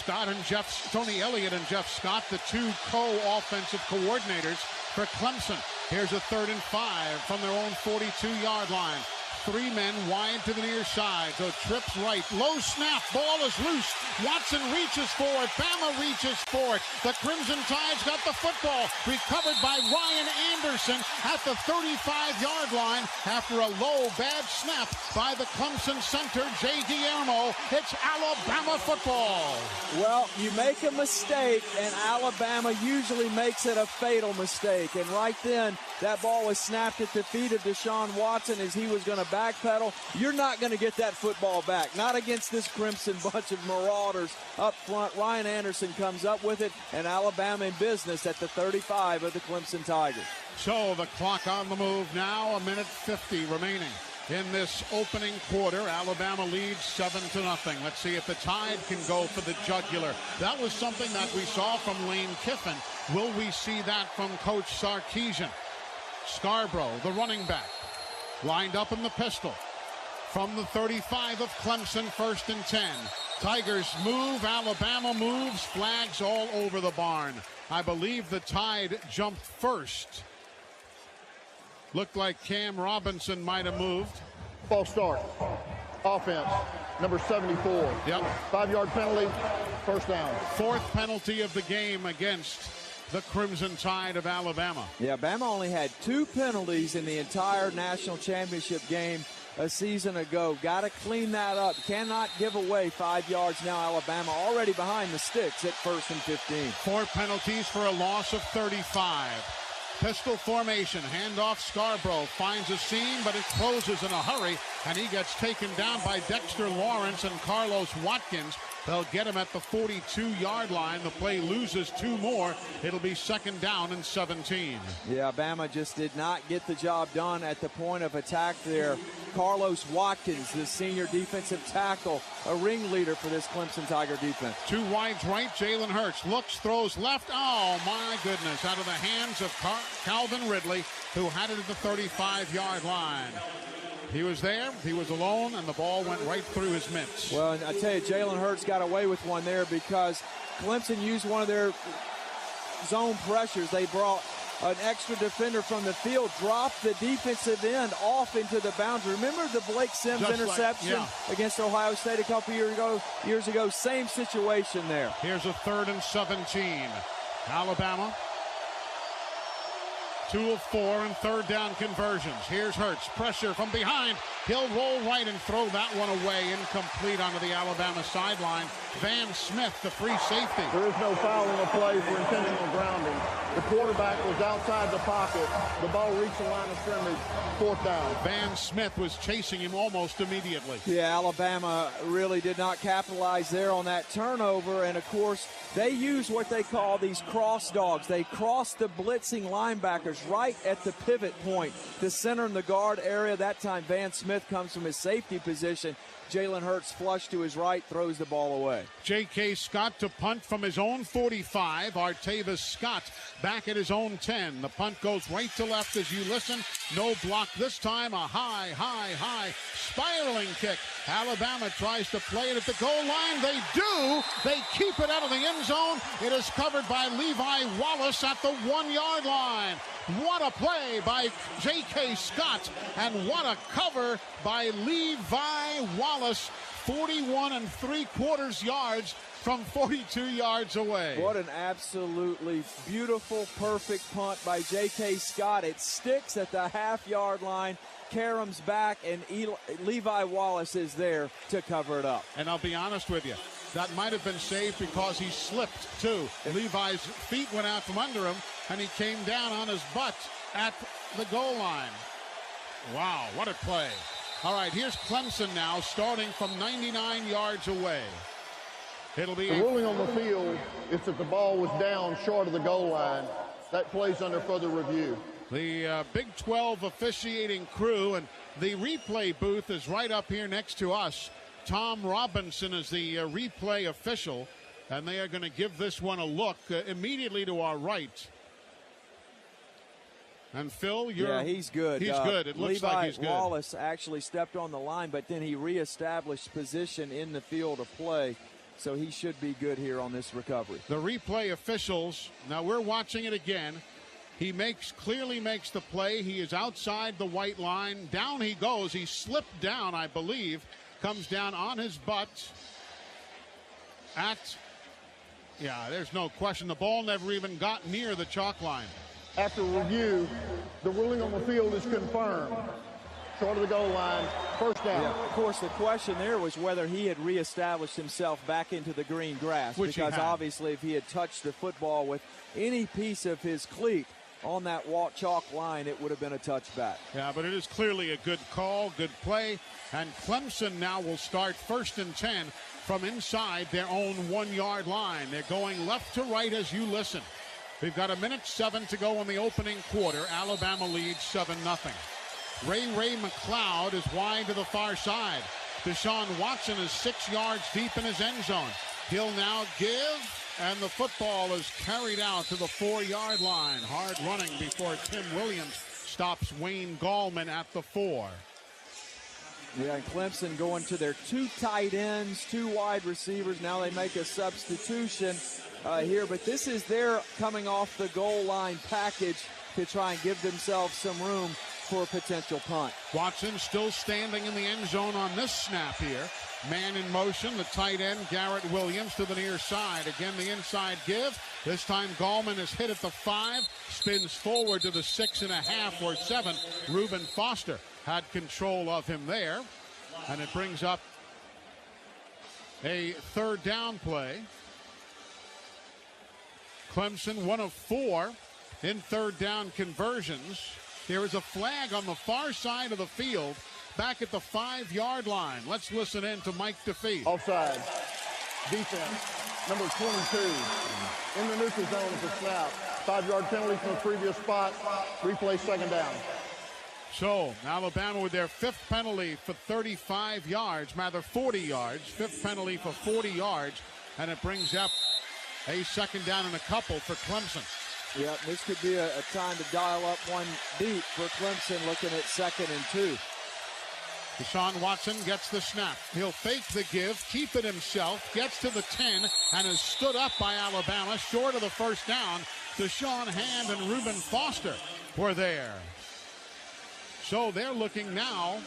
Elliott and Jeff Scott, the two co-offensive coordinators for Clemson. Here's a 3rd and 5 from their own 42-yard line. 3 men wide to the near side. So trips right. Low snap. Ball is loose. Watson reaches for it. Bama reaches for it. The Crimson Tide's got the football. Recovered by Ryan Anderson at the 35-yard line after a low, bad snap by the Clemson center, Jay Guillermo. It's Alabama football. Well, you make a mistake, and Alabama usually makes it a fatal mistake. And right then, that ball was snapped at the feet of Deshaun Watson as he was going to backpedal. You're not going to get that football back. Not against this Crimson bunch of marauders up front. Ryan Anderson comes up with it, and Alabama in business at the 35 of the Clemson Tigers. So the clock on the move now, 1:50 remaining in this opening quarter. Alabama leads 7-0. Let's see if the Tide can go for the jugular. That was something that we saw from Lane Kiffin. Will we see that from Coach Sarkisian? Scarborough, the running back, lined up in the pistol. From the 35 of Clemson, 1st and 10. Tigers move, Alabama moves, flags all over the barn. I believe the Tide jumped first. Looked like Cam Robinson might have moved. False start. Offense, number 74. Yep. 5-yard penalty, 1st down. 4th penalty of the game against the Crimson Tide of Alabama. Yeah, Bama only had 2 penalties in the entire national championship game a season ago. Got to clean that up. Cannot give away 5 yards now. Alabama already behind the sticks at 1st and 15. 4 penalties for a loss of 35. Pistol formation, handoff. Scarborough finds a seam, but it closes in a hurry, and he gets taken down by Dexter Lawrence and Carlos Watkins. They'll get him at the 42-yard line. The play loses 2 more. It'll be 2nd down and 17. Yeah, Bama just did not get the job done at the point of attack there. Carlos Watkins, the senior defensive tackle, a ringleader for this Clemson Tiger defense. 2 wides right. Jalen Hurts looks, throws left. Oh, my goodness. Out of the hands of Calvin Ridley, who had it at the 35-yard line. He was there, he was alone, and the ball went right through his mitts. Well, I tell you, Jalen Hurts got away with one there because Clemson used one of their zone pressures. They brought an extra defender from the field, dropped the defensive end off into the boundary. Remember the Blake Sims interception against Ohio State a couple years ago? Same situation there. Here's a 3rd and 17. Alabama. 2 of 4 and 3rd down conversions. Here's Hurts. Pressure from behind. He'll roll right and throw that one away. Incomplete onto the Alabama sideline. Van Smith, the free safety. There is no foul on the play for intentional grounding. The quarterback was outside the pocket. The ball reached the line of scrimmage. 4th down. Van Smith was chasing him almost immediately. Yeah, Alabama really did not capitalize there on that turnover. And, of course, they use what they call these cross dogs. They cross the blitzing linebackers right at the pivot point, the center and the guard area. That time Van Smith comes from his safety position, Jalen Hurts flush to his right, throws the ball away. J.K. Scott to punt from his own 45. Artavis Scott back at his own 10. The punt goes right to left as you listen. No block this time. A high spiraling kick. Alabama tries to play it at the goal line. They do. They keep it out of the end zone. It is covered by Levi Wallace at the 1-yard line. What a play by J.K. Scott, and what a cover by Levi Wallace. 41 3/4 yards from 42 yards away. What an absolutely beautiful, perfect punt by J.K. Scott. It sticks at the half-yard line. Karem's back, and Levi Wallace is there to cover it up. And I'll be honest with you, that might have been saved because he slipped, too. Levi's feet went out from under him, and he came down on his butt at the goal line. Wow, what a play. All right, here's Clemson now, starting from 99 yards away. It'll be the ruling on the field is that the ball was down short of the goal line. That plays under further review. The Big 12 officiating crew, and the replay booth is right up here next to us. Tom Robinson is the replay official, and they are going to give this one a look immediately to our right. And Phil, he's good. He's good. It looks like he's good. Levi Wallace actually stepped on the line, but then he reestablished position in the field of play. So he should be good here on this recovery. The replay officials, now we're watching it again. He clearly makes the play. He is outside the white line. Down he goes. He slipped down, I believe. Comes down on his butt. There's no question. The ball never even got near the chalk line. After review, the ruling on the field is confirmed. Short of the goal line, first down. Yeah, of course, the question there was whether he had reestablished himself back into the green grass. Because obviously if he had touched the football with any piece of his cleat on that chalk line, it would have been a touchback. Yeah, but it is clearly a good call, good play. And Clemson now will start 1st and 10 from inside their own 1-yard line. They're going left to right as you listen. We've got 1:07 to go in the opening quarter. Alabama leads 7-0. Ray McLeod is wide to the far side. Deshaun Watson is 6 yards deep in his end zone. He'll now give, and the football is carried out to the 4-yard line. Hard running before Tim Williams stops Wayne Gallman at the 4. Yeah, and Clemson going to their 2 tight ends, 2 wide receivers. Now they make a substitution here, but this is their coming off the goal line package to try and give themselves some room for a potential punt. Watson still standing in the end zone on this snap here. Man in motion, the tight end, Garrett Williams, to the near side. Again, the inside give. This time, Gallman is hit at the 5, spins forward to the 6.5 or 7. Reuben Foster had control of him there. And it brings up a 3rd down play. Clemson, 1 of 4 in 3rd down conversions. There is a flag on the far side of the field back at the 5-yard line. Let's listen in to Mike DeFee. Offside. Defense, number 22. In the neutral zone at the snap. 5-yard penalty from the previous spot. Replay 2nd down. So, Alabama with their 5th penalty for 35 yards, rather 40 yards. 5th penalty for 40 yards. And it brings up a 2nd down and a couple for Clemson. Yep, this could be a time to dial up one beat for Clemson, looking at 2nd and 2. Deshaun Watson gets the snap. He'll fake the give, keep it himself, gets to the 10, and is stood up by Alabama, short of the 1st down. Deshaun Hand and Reuben Foster were there. So they're looking now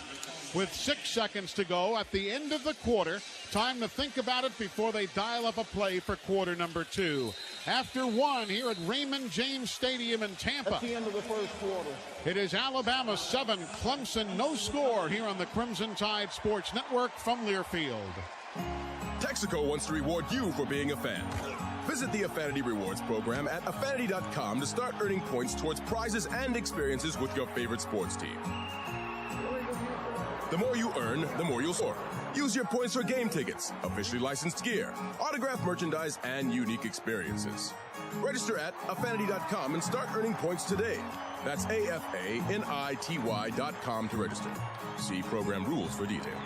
with 6 seconds to go at the end of the quarter. Time to think about it before they dial up a play for quarter number 2. After 1 here at Raymond James Stadium in Tampa. At the end of the 1st quarter. It is Alabama 7, Clemson no score here on the Crimson Tide Sports Network from Learfield. Texaco wants to reward you for being a fan. Visit the Affinity Rewards program at affinity.com to start earning points towards prizes and experiences with your favorite sports team. The more you earn, the more you'll score. Use your points for game tickets, officially licensed gear, autographed merchandise, and unique experiences. Register at affinity.com and start earning points today. That's AFANITY.com to register. See program rules for details.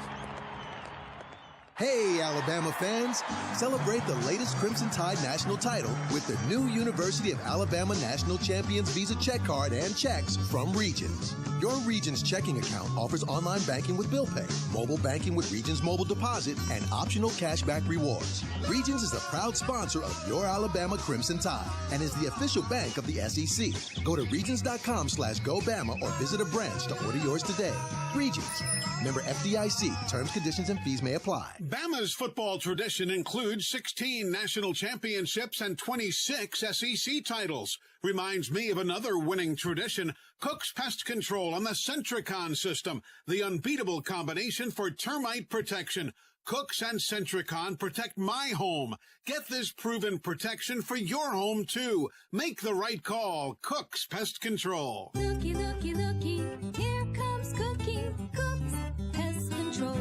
Hey, Alabama fans! Celebrate the latest Crimson Tide national title with the new University of Alabama National Champions Visa check card and checks from Regions. Your Regions checking account offers online banking with bill pay, mobile banking with Regions Mobile Deposit, and optional cashback rewards. Regions is the proud sponsor of your Alabama Crimson Tide and is the official bank of the SEC. Go to regions.com/GoBama or visit a branch to order yours today. Regions. Member FDIC. Terms, conditions, and fees may apply. Bama's football tradition includes 16 national championships and 26 SEC titles. Reminds me of another winning tradition, Cook's Pest Control on the Centricon system, the unbeatable combination for termite protection. Cook's and Centricon protect my home. Get this proven protection for your home, too. Make the right call. Cook's Pest Control. Looky, looky, looky. Here comes Cookie. Cook's Pest Control.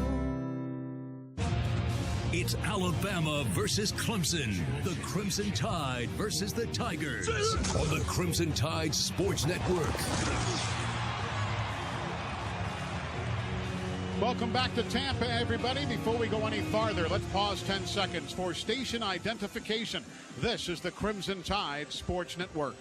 It's Alabama versus Clemson. The Crimson Tide versus the Tigers. On the Crimson Tide Sports Network. Welcome back to Tampa, everybody. Before we go any farther, let's pause 10 seconds for station identification. This is the Crimson Tide Sports Network.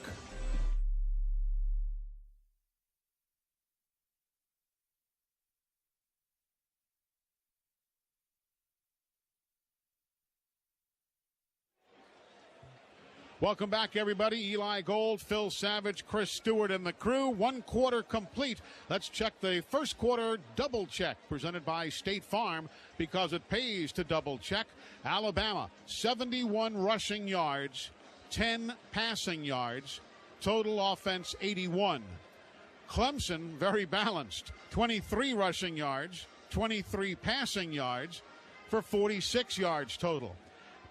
Welcome back, everybody. Eli Gold, Phil Savage, Chris Stewart, and the crew. 1 quarter complete. Let's check the first quarter double check presented by State Farm because it pays to double check. Alabama, 71 rushing yards, 10 passing yards, total offense 81. Clemson, very balanced, 23 rushing yards, 23 passing yards for 46 yards total.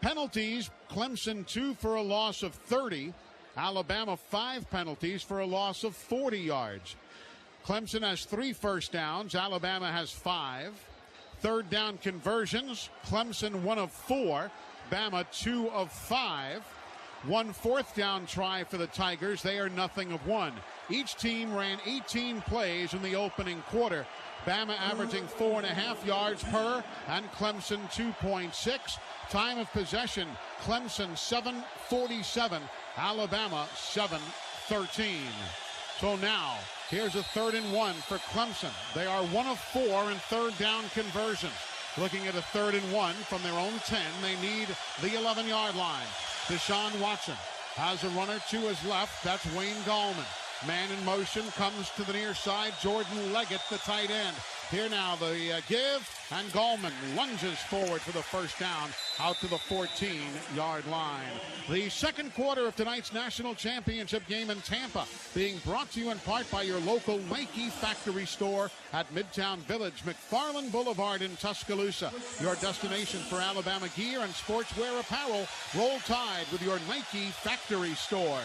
Penalties, Clemson 2 for a loss of 30. Alabama 5 penalties for a loss of 40 yards. Clemson has 3 first downs. Alabama has 5. Third down conversions, Clemson 1 of 4. Bama 2 of 5. 1 fourth down try for the Tigers. They are nothing of 1. Each team ran 18 plays in the opening quarter. Bama averaging 4.5 yards per and Clemson 2.6. Time of possession, Clemson 7:47, Alabama 7:13. So now, here's a 3rd and 1 for Clemson. They are 1 of 4 in third down conversions. Looking at a 3rd and 1 from their own 10. They need the 11-yard line. Deshaun Watson has a runner to his left. That's Wayne Gallman. Man in motion, comes to the near side. Jordan Leggett, the tight end. Here now the give, and Gallman lunges forward for the first down out to the 14-yard line. The second quarter of tonight's national championship game in Tampa being brought to you in part by your local Nike factory store at Midtown Village, McFarland Boulevard in Tuscaloosa. Your destination for Alabama gear and sportswear apparel. Roll Tide with your Nike factory store.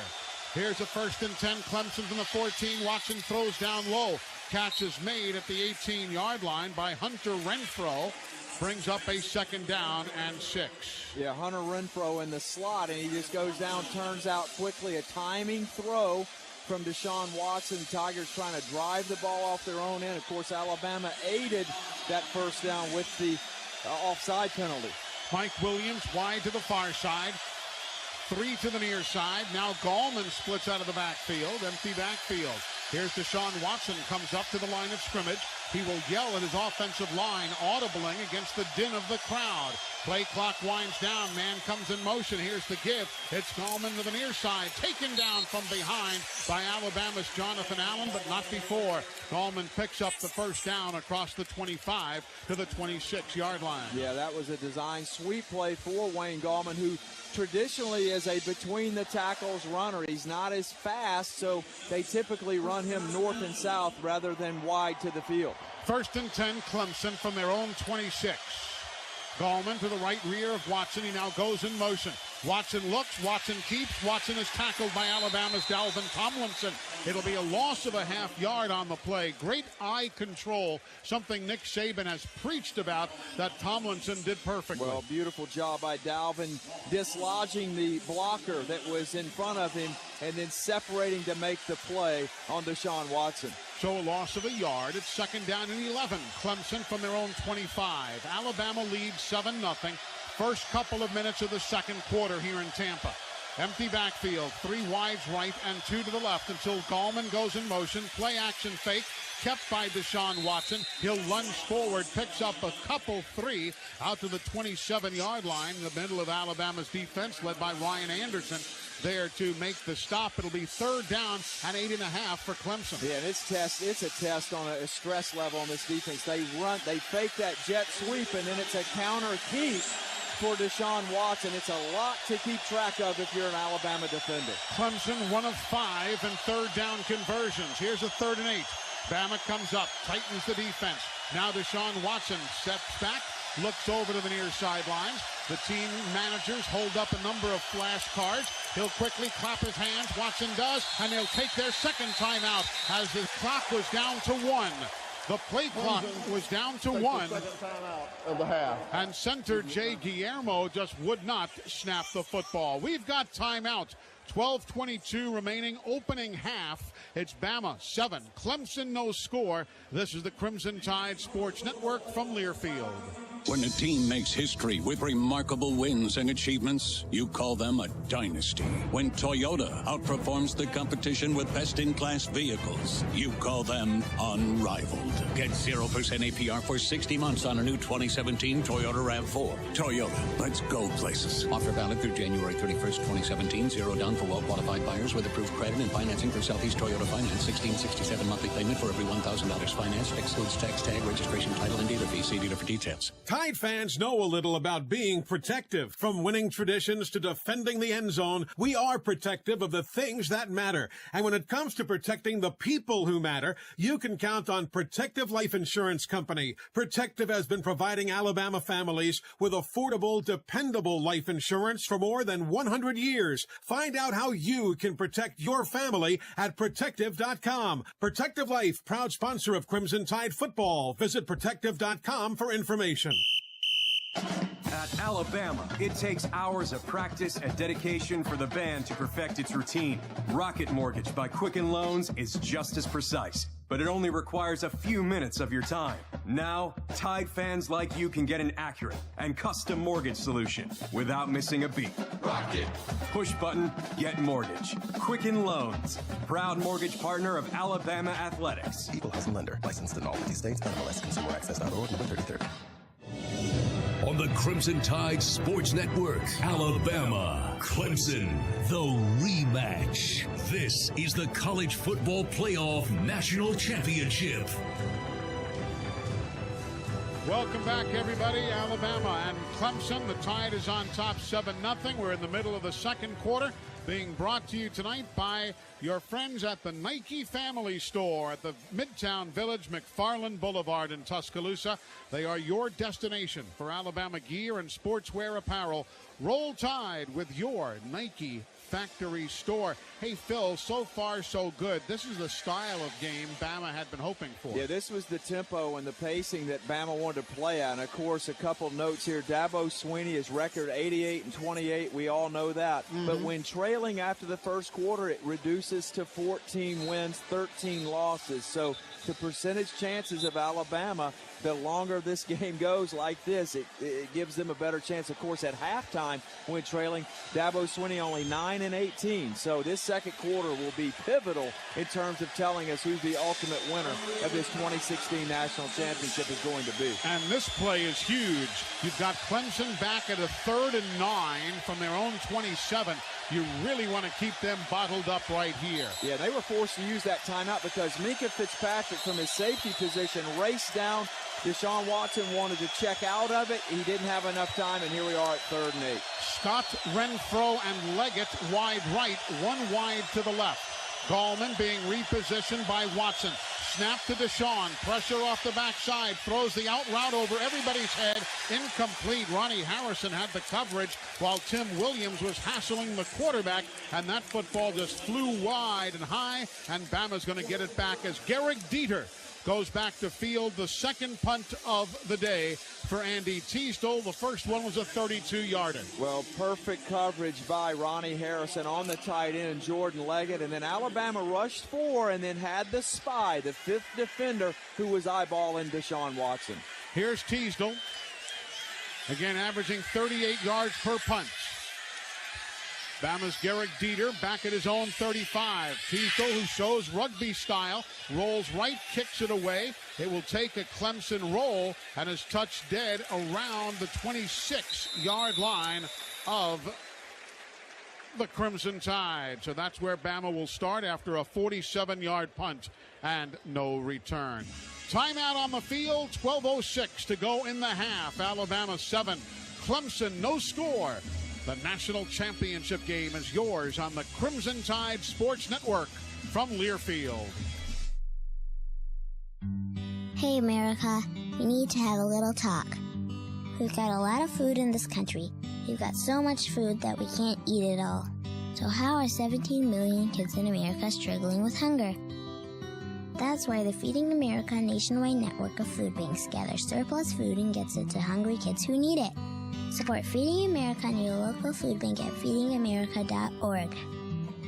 Here's a 1st and 10, Clemson from the 14. Watson throws down low. Catch is made at the 18-yard line by Hunter Renfrow. Brings up a 2nd down and 6. Yeah, Hunter Renfrow in the slot, and he just goes down, turns out quickly. A timing throw from Deshaun Watson. Tigers trying to drive the ball off their own end. Of course, Alabama aided that first down with the offside penalty. Mike Williams wide to the far side. 3 to the near side. Now Gallman splits out of the backfield. Empty backfield. Here's Deshaun Watson, comes up to the line of scrimmage. He will yell at his offensive line, audibling against the din of the crowd. Play clock winds down. Man comes in motion. Here's the give. It's Gallman to the near side. Taken down from behind by Alabama's Jonathan Allen, but not before. Gallman picks up the first down across the 25 to the 26-yard line. Yeah, that was a design sweep play for Wayne Gallman, who traditionally is a between the tackles runner. He's not as fast, so they typically run him north and south rather than wide to the field. 1st and 10, Clemson from their own 26. Gallman to the right rear of Watson. He now goes in motion. Watson looks, Watson keeps. Watson is tackled by Alabama's Dalvin Tomlinson. It'll be a loss of a half yard on the play. Great eye control, something Nick Saban has preached about that Tomlinson did perfectly. Well, beautiful job by Dalvin dislodging the blocker that was in front of him and then separating to make the play on Deshaun Watson. So a loss of a yard. It's 2nd down and 11. Clemson from their own 25. Alabama leads 7-0. First couple of minutes of the second quarter here in Tampa. Empty backfield, 3 wides right and 2 to the left until Gallman goes in motion. Play action fake, kept by Deshaun Watson. He'll lunge forward, picks up a couple 3 out to the 27-yard line. The middle of Alabama's defense, led by Ryan Anderson, there to make the stop. It'll be 3rd down and 8.5 for Clemson. Yeah, and it's a test on a stress level on this defense. They fake that jet sweep, and then it's a counter keep for Deshaun Watson. It's a lot to keep track of if you're an Alabama defender. Clemson 1 of 5 in 3rd down conversions. Here's a 3rd and 8. Bama comes up, tightens the defense. Now Deshaun Watson steps back, looks over to the near sidelines. The team managers hold up a number of flashcards. He'll quickly clap his hands. Watson does, and they'll take their second timeout as the clock was down to 1. The play clock was down to 1. Second timeout of the half. And center Jay Guillermo just would not snap the football. We've got timeout. 12:22 remaining, opening half. It's Bama 7, Clemson no score. This is the Crimson Tide Sports Network from Learfield. When a team makes history with remarkable wins and achievements, you call them a dynasty. When Toyota outperforms the competition with best-in-class vehicles, you call them unrivaled. Get 0% APR for 60 months on a new 2017 Toyota RAV4. Toyota, let's go places. Offer valid through January 31st, 2017. 0 down for well-qualified buyers with approved credit and financing for Southeast Toyota Finance. $1,667 monthly payment for every $1,000 financed. Excludes tax, tag, registration, title, and dealer fee. See dealer for details. Tide fans know a little about being protective. From winning traditions to defending the end zone, we are protective of the things that matter. And when it comes to protecting the people who matter, you can count on Protective Life Insurance Company. Protective has been providing Alabama families with affordable, dependable life insurance for more than 100 years. Find out how you can protect your family at Protective.com. Protective Life, proud sponsor of Crimson Tide football. Visit Protective.com for information. At Alabama, it takes hours of practice and dedication for the band to perfect its routine. Rocket Mortgage by Quicken Loans is just as precise, but it only requires a few minutes of your time. Now, Tide fans like you can get an accurate and custom mortgage solution without missing a beat. Rocket. Push button, get mortgage. Quicken Loans, proud mortgage partner of Alabama Athletics. Equal housing lender, licensed in all 50 states, NMLS ConsumerAccess.org, November 33rd. On the Crimson Tide Sports Network, Alabama, Clemson, the rematch. This is the College Football Playoff National Championship. Welcome back, everybody. Alabama and Clemson. The Tide is on top 7-0. We're in the middle of the second quarter. Being brought to you tonight by your friends at the Nike Family Store at the Midtown Village, McFarland Boulevard in Tuscaloosa. They are your destination for Alabama gear and sportswear apparel. Roll Tide with your Nike Factory Store. Hey, Phil, so far so good. This is the style of game Bama had been hoping for. Yeah, this was the tempo and the pacing that Bama wanted to play at. And, of course, a couple notes here. Dabo Swinney, his record 88-28. We all know that. Mm-hmm. But when trailing after the first quarter, it reduces to 14 wins, 13 losses. So the percentage chances of Alabama, the longer this game goes like this, it gives them a better chance. Of course, at halftime, when trailing, Dabo Swinney only 9-18. So this second quarter will be pivotal in terms of telling us who the ultimate winner of this 2016 National Championship is going to be. And this play is huge. You've got Clemson back at a 3rd and 9 from their own 27. You really want to keep them bottled up right here. Yeah, they were forced to use that timeout because Minkah Fitzpatrick from his safety position raced down. Deshaun Watson wanted to check out of it. He didn't have enough time, and here we are at 3rd and 8. Scott, Renfro, and Leggett wide right, one wide to the left. Gallman being repositioned by Watson. Snap to Deshaun. Pressure off the backside. Throws the out route over everybody's head. Incomplete. Ronnie Harrison had the coverage while Tim Williams was hassling the quarterback. And that football just flew wide and high. And Bama's going to get it back as Garrick Dieter goes back to field the second punt of the day for Andy Teasdale. The first one was a 32-yarder. Well, perfect coverage by Ronnie Harrison on the tight end, Jordan Leggett, and then Alabama rushed 4 and then had the spy, the 5th defender, who was eyeballing Deshaun Watson. Here's Teasdale, again averaging 38 yards per punt. Bama's Garrick Dieter back at his own 35. Teasdale, who shows rugby style, rolls right, kicks it away. It will take a Clemson roll and is touched dead around the 26-yard line of the Crimson Tide. So that's where Bama will start after a 47-yard punt and no return. Timeout on the field, 12:06 to go in the half. Alabama 7, Clemson no score. The national championship game is yours on the Crimson Tide Sports Network from Learfield. Hey, America, we need to have a little talk. We've got a lot of food in this country. We've got so much food that we can't eat it all. So how are 17 million kids in America struggling with hunger? That's why the Feeding America nationwide network of food banks gathers surplus food and gets it to hungry kids who need it. Support Feeding America and your local food bank at feedingamerica.org.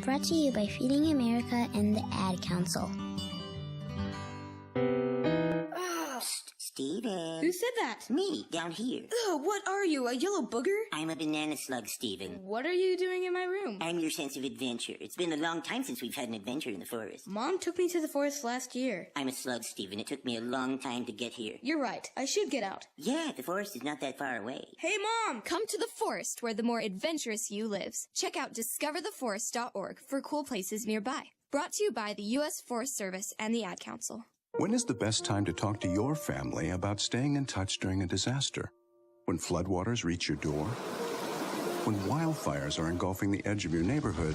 Brought to you by Feeding America and the Ad Council. Steven. Who said that? Me, down here. Ugh, what are you, a yellow booger? I'm a banana slug, Steven. What are you doing in my room? I'm your sense of adventure. It's been a long time since we've had an adventure in the forest. Mom took me to the forest last year. I'm a slug, Steven. It took me a long time to get here. You're right. I should get out. Yeah, the forest is not that far away. Hey, Mom! Come to the forest where the more adventurous you lives. Check out discovertheforest.org for cool places nearby. Brought to you by the U.S. Forest Service and the Ad Council. When is the best time to talk to your family about staying in touch during a disaster? When floodwaters reach your door? When wildfires are engulfing the edge of your neighborhood?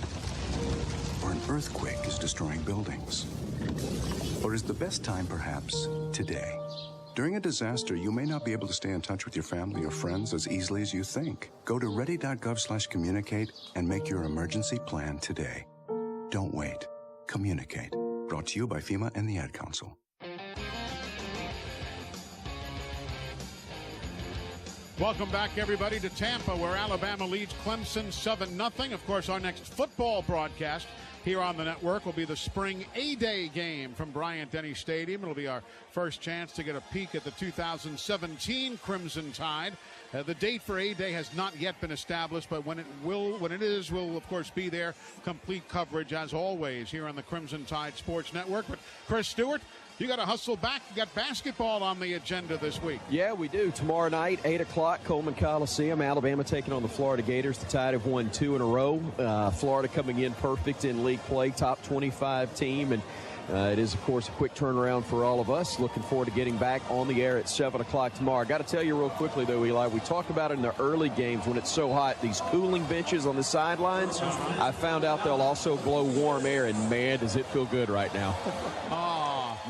Or an earthquake is destroying buildings? Or is the best time perhaps today? During a disaster, you may not be able to stay in touch with your family or friends as easily as you think. Go to ready.gov/communicate and make your emergency plan today. Don't wait. Communicate. Brought to you by FEMA and the Ad Council. Welcome back, everybody, to Tampa, where Alabama leads Clemson 7-0. Of course, our next football broadcast here on the network will be the spring A-Day game from Bryant-Denny Stadium. It'll be our first chance to get a peek at the 2017 Crimson Tide. The date for A-Day has not yet been established, but when it is, we'll, of course, be there. Complete coverage, as always, here on the Crimson Tide Sports Network. But, Chris Stewart, you got to hustle back. You got basketball on the agenda this week. Yeah, we do. Tomorrow night, 8 o'clock, Coleman Coliseum. Alabama taking on the Florida Gators. The Tide have won 2 in a row. Florida coming in perfect in league play, top 25 team. And it is, of course, a quick turnaround for all of us. Looking forward to getting back on the air at 7 o'clock tomorrow. I got to tell you real quickly, though, Eli, we talked about it in the early games when it's so hot, these cooling benches on the sidelines. I found out they'll also blow warm air, and, man, does it feel good right now.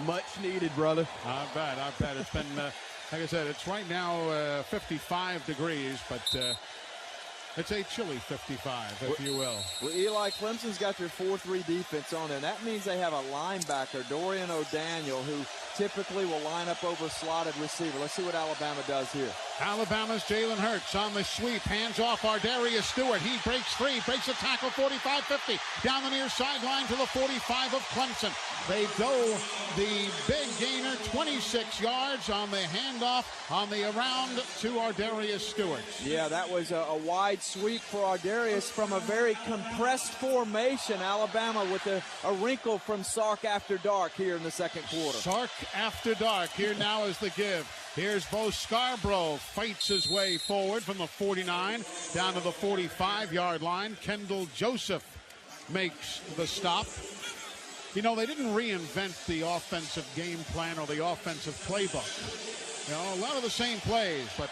Much needed, brother. I bet. It's been, like I said, it's right now 55 degrees, but it's a chilly 55, if you will. Well, Eli, Clemson's got their 4-3 defense on there. That means they have a linebacker, Dorian O'Daniel, who typically will line up over a slotted receiver. Let's see what Alabama does here. Alabama's Jalen Hurts on the sweep. Hands off Ardarius Stewart. He breaks free, breaks a tackle, 45-50. Down the near sideline to the 45 of Clemson. They go the big gainer, 26 yards on the handoff on the around to Ardarius Stewart. Yeah, that was a wide sweep for Ardarius from a very compressed formation. Alabama with a wrinkle from Sark after dark here in the second quarter. Sark after dark. Here now is the give. Here's Bo Scarborough, fights his way forward from the 49 down to the 45-yard line. Kendall Joseph makes the stop. You know, they didn't reinvent the offensive game plan or the offensive playbook. You know, a lot of the same plays, but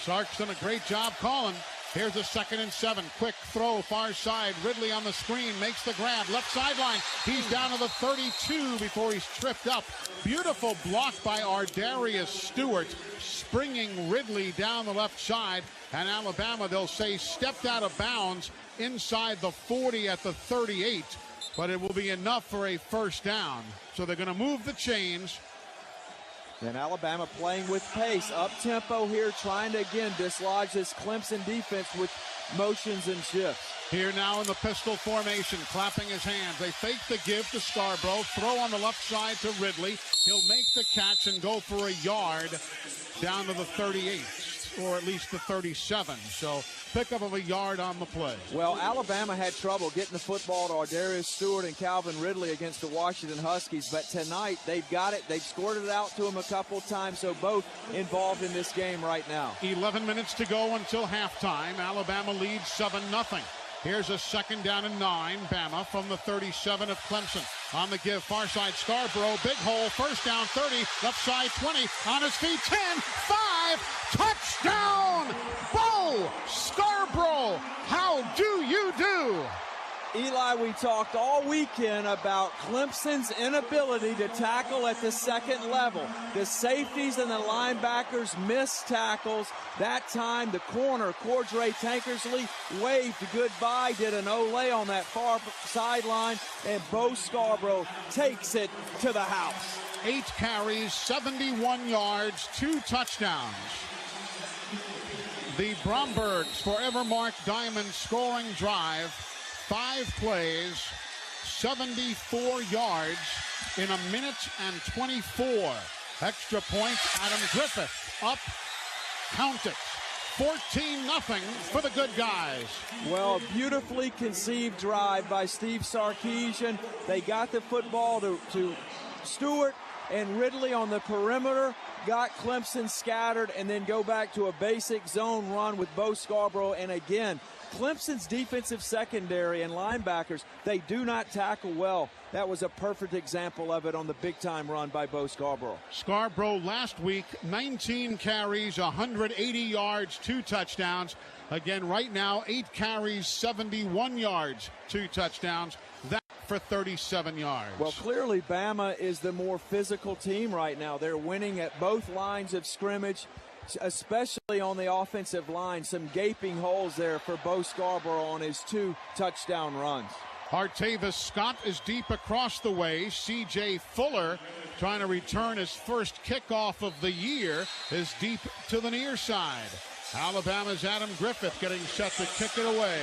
Sark's done a great job calling. Here's a 2nd and 7. Quick throw, far side. Ridley on the screen, makes the grab. Left sideline. He's down to the 32 before he's tripped up. Beautiful block by Ardarius Stewart, springing Ridley down the left side. And Alabama, they'll say, stepped out of bounds inside the 40 at the 38. But it will be enough for a first down. So they're going to move the chains. And Alabama playing with pace, up-tempo here, trying to, again, dislodge this Clemson defense with motions and shifts. Here now in the pistol formation, clapping his hands. They fake the give to Scarborough, throw on the left side to Ridley. He'll make the catch and go for a yard down to the 38, or at least the 37. So pickup of a yard on the play. Well, Alabama had trouble getting the football to Ardarius Stewart and Calvin Ridley against the Washington Huskies, but tonight they've got it. They've scored it out to them a couple times, so both involved in this game right now. 11 minutes to go until halftime. Alabama leads 7-0. Here's a 2nd down and 9. Bama from the 37 of Clemson. On the give, far side Scarborough, big hole, 1st down 30, left side 20, on his feet 10, 5, touchdown! Bo Scarborough, how do you do? Eli, we talked all weekend about Clemson's inability to tackle at the second level. The safeties and the linebackers missed tackles. That time, the corner, Cordray Tankersley, waved goodbye, did an Olay on that far sideline, and Bo Scarborough takes it to the house. 8 carries, 71 yards, 2 touchdowns. The Brombergs forever mark Diamond scoring drive. 5 plays, 74 yards in a minute and 24. Extra points, Adam Griffith up, count it. 14-0 for the good guys. Well, beautifully conceived drive by Steve Sarkisian. They got the football to Stewart and Ridley on the perimeter, got Clemson scattered, and then go back to a basic zone run with Bo Scarborough. And again, Clemson's defensive secondary and linebackers, they do not tackle well. That was a perfect example of it on the big-time run by Bo Scarborough. Scarborough last week, 19 carries, 180 yards, 2 touchdowns. Again, right now, 8 carries, 71 yards, 2 touchdowns. That for 37 yards. Well, clearly, Bama is the more physical team right now. They're winning at both lines of scrimmage, especially on the offensive line. Some gaping holes there for Bo Scarborough on his 2 touchdown runs. Artavis Scott is deep across the way. C.J. Fuller, trying to return his first kickoff of the year, is deep to the near side. Alabama's Adam Griffith getting set to kick it away.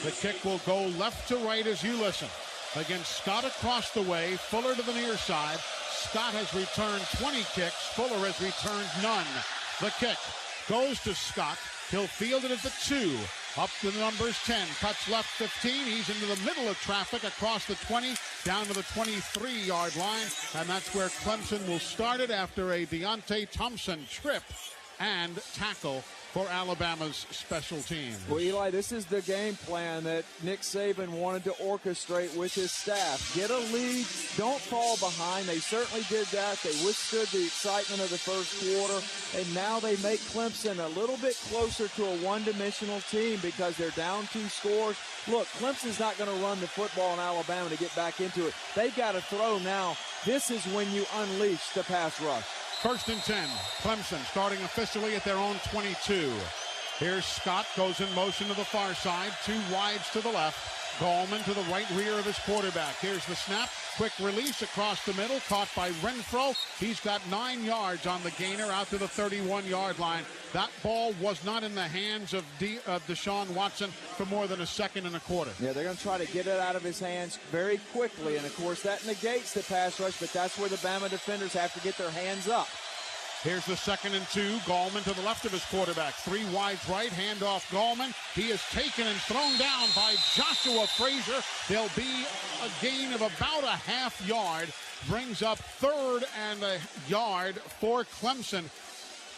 The kick will go left to right as you listen. Again, Scott across the way, Fuller to the near side. Scott has returned 20 kicks. Fuller has returned none. The kick goes to Scott. He'll field it at the 2. Up to the numbers 10. Cuts left 15. He's into the middle of traffic across the 20, down to the 23-yard line. And that's where Clemson will start it after a Deontay Thompson trip and tackle for Alabama's special teams. Well, Eli, this is the game plan that Nick Saban wanted to orchestrate with his staff. Get a lead, don't fall behind. They certainly did that. They withstood the excitement of the first quarter, and now they make Clemson a little bit closer to a one-dimensional team because they're down 2 scores. Look, Clemson's not going to run the football in Alabama to get back into it. They've got to throw now. This is when you unleash the pass rush. 1st and 10. Clemson starting officially at their own 22. Here's Scott, goes in motion to the far side. 2 wides to the left. Gallman to the right rear of his quarterback. Here's the snap. Quick release across the middle. Caught by Renfro. He's got 9 yards on the gainer out to the 31-yard line. That ball was not in the hands of Deshaun Watson for more than a 2.25 seconds. Yeah, they're going to try to get it out of his hands very quickly. And, of course, that negates the pass rush, but that's where the Bama defenders have to get their hands up. Here's the 2nd and 2. Gallman to the left of his quarterback. 3 wides right. Handoff Gallman. He is taken and thrown down by Joshua Frazier. There'll be a gain of about a half yard. Brings up 3rd and a yard for Clemson.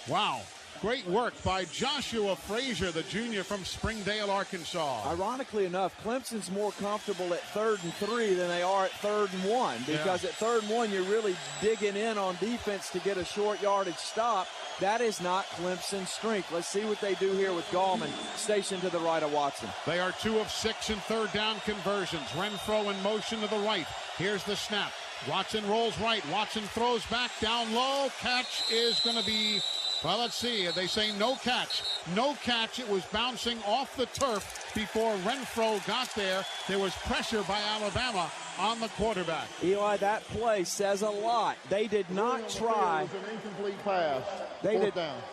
Wow. Great work by Joshua Frazier, the junior from Springdale, Arkansas. Ironically enough, Clemson's more comfortable at 3rd and 3 than they are at 3rd and 1, because at 3rd and 1, you're really digging in on defense to get a short yardage stop. That is not Clemson's strength. Let's see what they do here with Gallman stationed to the right of Watson. They are 2 of 6 in 3rd down conversions. Renfro in motion to the right. Here's the snap. Watson rolls right. Watson throws back down low. Catch is going to be Well, let's see. They say no catch. No catch. It was bouncing off the turf before Renfro got there. There was pressure by Alabama on the quarterback. Eli, that play says a lot. They did not try. It was an incomplete pass.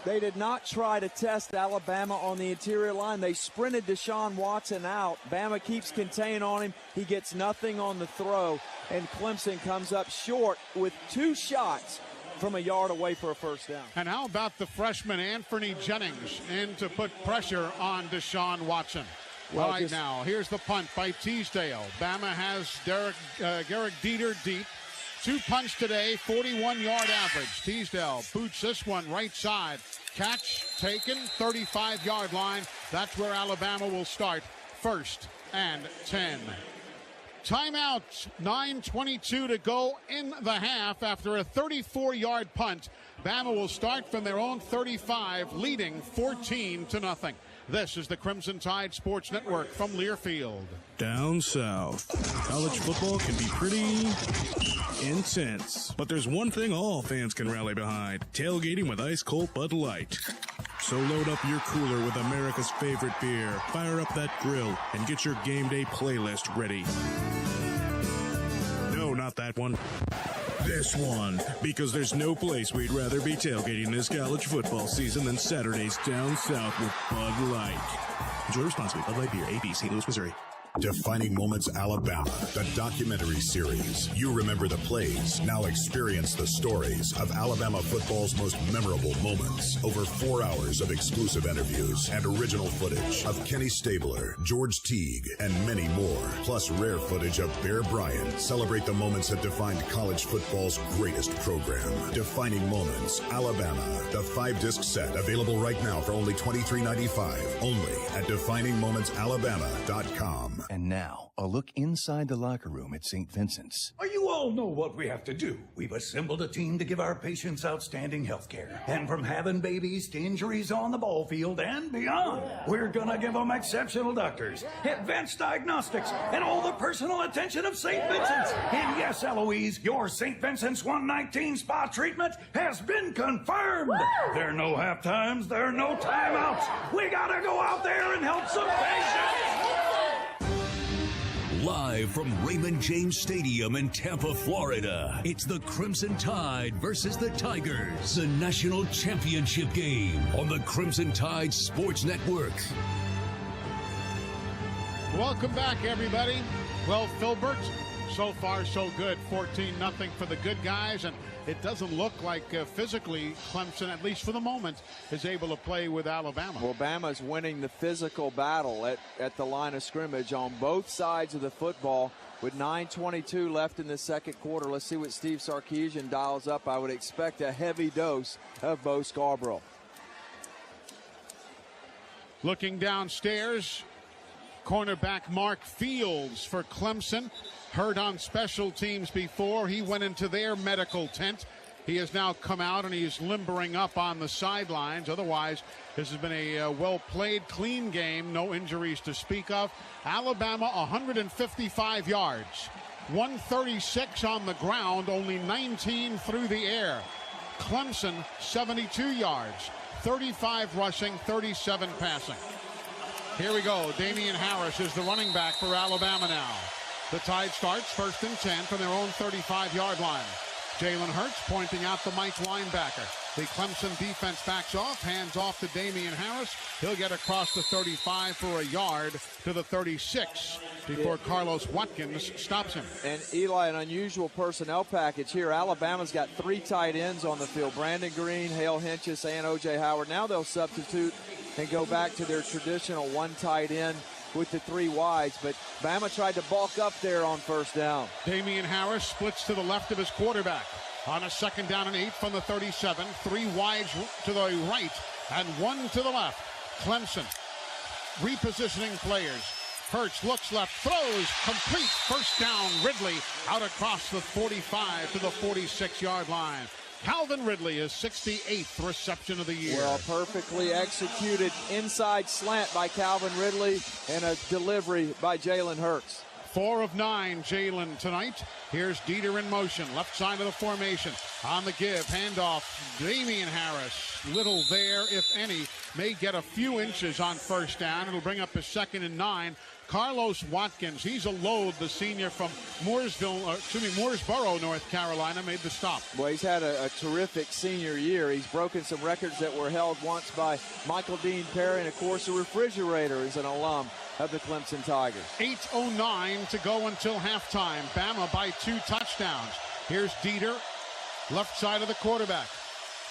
They did not try to test Alabama on the interior line. They sprinted Deshaun Watson out. Bama keeps containing on him. He gets nothing on the throw, and Clemson comes up short with 2 shots from a yard away for a first down. And how about the freshman Anthony Jennings in to put pressure on Deshaun Watson? Well, all right, now here's the punt by Teasdale. Bama has Garrick Dieter deep. 2 punts today, 41-yard average. Teasdale boots this one right side. Catch taken, 35-yard line. That's where Alabama will start. 1st and 10. Timeout, 9:22 to go in the half after a 34-yard punt. Bama will start from their own 35, leading 14-0. This is the Crimson Tide Sports Network from Learfield. Down south, college football can be pretty intense. But there's one thing all fans can rally behind: tailgating with ice-cold Bud Light. So load up your cooler with America's favorite beer, fire up that grill, and get your game day playlist ready. No, not that one. This one. Because there's no place we'd rather be tailgating this college football season than Saturdays down south with Bud Light. Enjoy responsibly. Bud Light Beer, AB, St. Louis, Missouri. Defining Moments Alabama, the documentary series. You remember the plays, now experience the stories of Alabama football's most memorable moments. Over 4 hours of exclusive interviews and original footage of Kenny Stabler, George Teague, and many more. Plus rare footage of Bear Bryant. Celebrate the moments that defined college football's greatest program. Defining Moments Alabama, the 5-disc set available right now for only $23.95. Only at definingmomentsalabama.com. And now, a look inside the locker room at St. Vincent's. You all know what we have to do. We've assembled a team to give our patients outstanding health care. And from having babies to injuries on the ball field and beyond, we're gonna give them exceptional doctors, advanced diagnostics, and all the personal attention of St. Vincent's. And yes, Eloise, your St. Vincent's 119 spa treatment has been confirmed. Woo! There are no half times, there are no timeouts. We gotta go out there and help some patients. Live from Raymond James Stadium in Tampa, Florida, it's the Crimson Tide versus the Tigers, the national championship game on the Crimson Tide Sports Network. Welcome back, everybody. Well, Filbert, so far so good. 14-0 for the good guys, and it doesn't look like physically Clemson, at least for the moment, is able to play with Alabama. Well, Bama's winning the physical battle at the line of scrimmage on both sides of the football with 9:22 left in the second quarter. Let's see what Steve Sarkisian dials up. I would expect a heavy dose of Bo Scarborough. Looking downstairs, cornerback Mark Fields for Clemson. Heard on special teams before. He went into their medical tent. He has now come out and he's limbering up on the sidelines. Otherwise, this has been a well-played, clean game. No injuries to speak of. Alabama, 155 yards. 136 on the ground, only 19 through the air. Clemson, 72 yards. 35 rushing, 37 passing. Here we go. Damian Harris is the running back for Alabama now. The Tide starts 1st and 10 from their own 35-yard line. Jalen Hurts pointing out the Mike linebacker. The Clemson defense backs off, hands off to Damian Harris. He'll get across the 35 for a yard to the 36 before Carlos Watkins stops him. And Eli, an unusual personnel package here. Alabama's got 3 tight ends on the field. Brandon Green, Hale Henches, and O.J. Howard. Now they'll substitute and go back to their traditional 1 tight end with the 3 wides, but Bama tried to bulk up there on 1st down. Damian Harris splits to the left of his quarterback on a 2nd down and 8 from the 37. 3 wides to the right and 1 to the left. Clemson repositioning players. Hurts looks left, throws, complete. 1st down, Ridley out across the 45 to the 46-yard line. Calvin Ridley, his 68th reception of the year. Well, perfectly executed inside slant by Calvin Ridley and a delivery by Jalen Hurts. 4 of 9, Jalen tonight. Here's Dieter in motion, left side of the formation. On the give, handoff, Damian Harris. Little there, if any. May get a few inches on first down. It'll bring up his 2nd and 9. Carlos Watkins, he's a load, the senior from Mooresboro, North Carolina, made the stop. Well, he's had a terrific senior year. He's broken some records that were held once by Michael Dean Perry, and of course the refrigerator is an alum of the Clemson Tigers. 8:09 to go until halftime. Bama by 2 touchdowns. Here's Dieter, left side of the quarterback.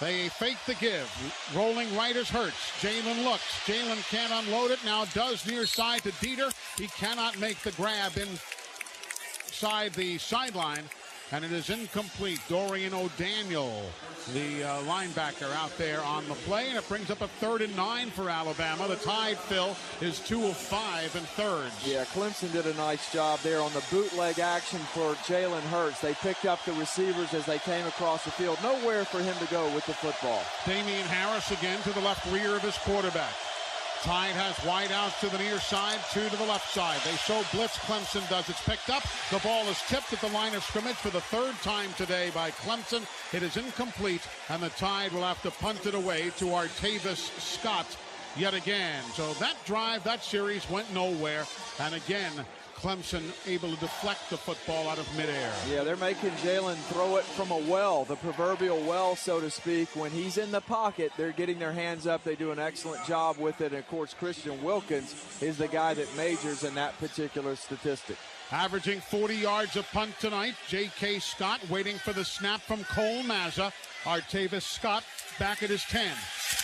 They fake the give. Rolling right is Hurts. Jalen looks. Jalen can't unload it. Now does near side to Dieter. He cannot make the grab inside the sideline. And it is incomplete. Dorian O'Daniel, the linebacker, out there on the play. And it brings up a 3rd and 9 for Alabama. The Tide, Phil, is 2 of 5 in thirds. Yeah, Clemson did a nice job there on the bootleg action for Jalen Hurts. They picked up the receivers as they came across the field. Nowhere for him to go with the football. Damian Harris again to the left rear of his quarterback. Tide has wide outs to the near side, 2 to the left side. They show blitz. Clemson does. It's picked up. The ball is tipped at the line of scrimmage for the 3rd time today by Clemson. It is incomplete, and the Tide will have to punt it away to Artavis Scott yet again. So that drive, that series went nowhere. And again, Clemson able to deflect the football out of midair. Yeah, they're making Jalen throw it from a well, the proverbial well, so to speak. When he's in the pocket, they're getting their hands up. They do an excellent job with it. And, of course, Christian Wilkins is the guy that majors in that particular statistic. Averaging 40 yards a punt tonight. J.K. Scott waiting for the snap from Cole Mazza. Artavis Scott back at his 10.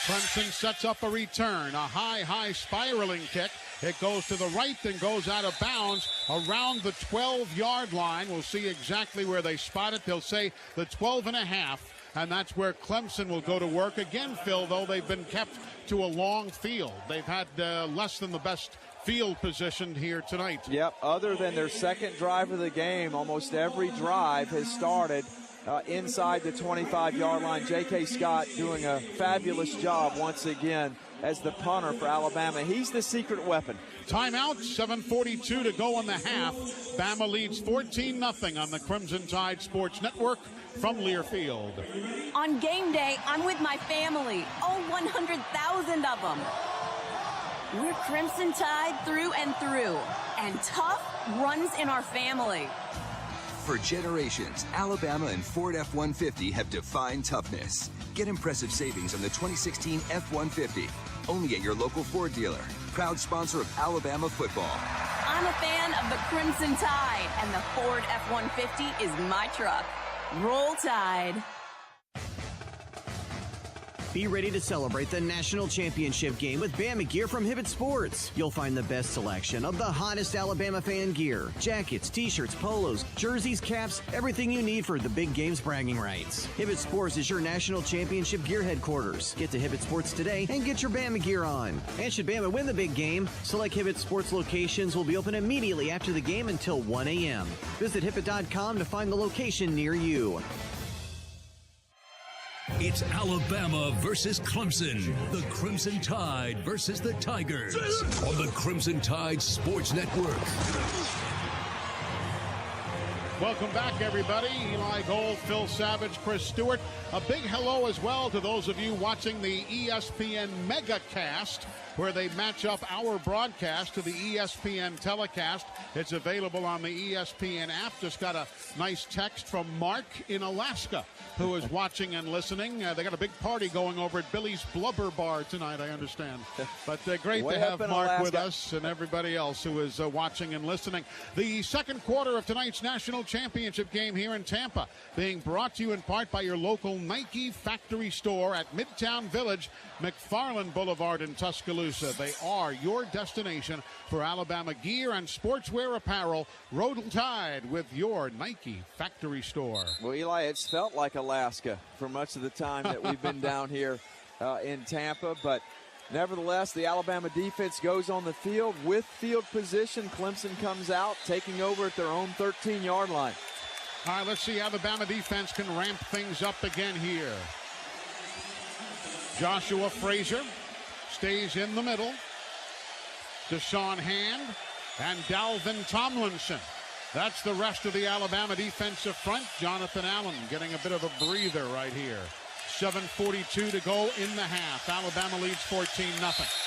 Clemson sets up a return. A high spiraling kick. It goes to the right, then goes out of bounds around the 12-yard line. We'll see exactly where they spot it. They'll say the 12.5, and that's where Clemson will go to work. Again, Phil, though, they've been kept to a long field. They've had less than the best field position here tonight. Yep, other than their 2nd drive of the game, almost every drive has started inside the 25-yard line. J.K. Scott doing a fabulous job once again as the punter for Alabama. He's the secret weapon. Timeout, 7:42 to go in the half. Bama leads 14-0 on the Crimson Tide Sports Network from Learfield. On game day, I'm with my family, all 100,000 of them. We're Crimson Tide through and through, and tough runs in our family. For generations, Alabama and Ford F-150 have defined toughness. Get impressive savings on the 2016 F-150. Only at your local Ford dealer. Proud sponsor of Alabama football. I'm a fan of the Crimson Tide, and the Ford F-150 is my truck. Roll Tide. Be ready to celebrate the national championship game with Bama gear from Hibbett Sports. You'll find the best selection of the hottest Alabama fan gear. Jackets, t-shirts, polos, jerseys, caps, everything you need for the big game's bragging rights. Hibbett Sports is your national championship gear headquarters. Get to Hibbett Sports today and get your Bama gear on. And should Bama win the big game, select Hibbett Sports locations will be open immediately after the game until 1 a.m. Visit Hibbett.com to find the location near you. It's Alabama versus Clemson. The Crimson Tide versus the Tigers. On the Crimson Tide Sports Network. Welcome back, everybody. Eli Gold, Phil Savage, Chris Stewart. A big hello as well to those of you watching the ESPN MegaCast, where they match up our broadcast to the ESPN telecast. It's available on the ESPN app. Just got a nice text from Mark in Alaska, who is watching and listening. They got a big party going over at Billy's Blubber Bar tonight, I understand. But great to have Mark with us and everybody else who is watching and listening. The second quarter of tonight's national championship game here in Tampa, being brought to you in part by your local Nike factory store at Midtown Village, McFarland Boulevard in Tuscaloosa. They are your destination for Alabama gear and sportswear apparel. Roll Tide with your Nike factory store. Well, Eli, it's felt like Alaska for much of the time that we've been down here in Tampa, but nevertheless, the Alabama defense goes on the field with field position. Clemson comes out, taking over at their own 13-yard line. All right, let's see how the Bama defense can ramp things up again here. Joshua Frazier stays in the middle. Deshaun Hand and Dalvin Tomlinson. That's the rest of the Alabama defensive front. Jonathan Allen getting a bit of a breather right here. 7:42 to go in the half. Alabama leads 14-0.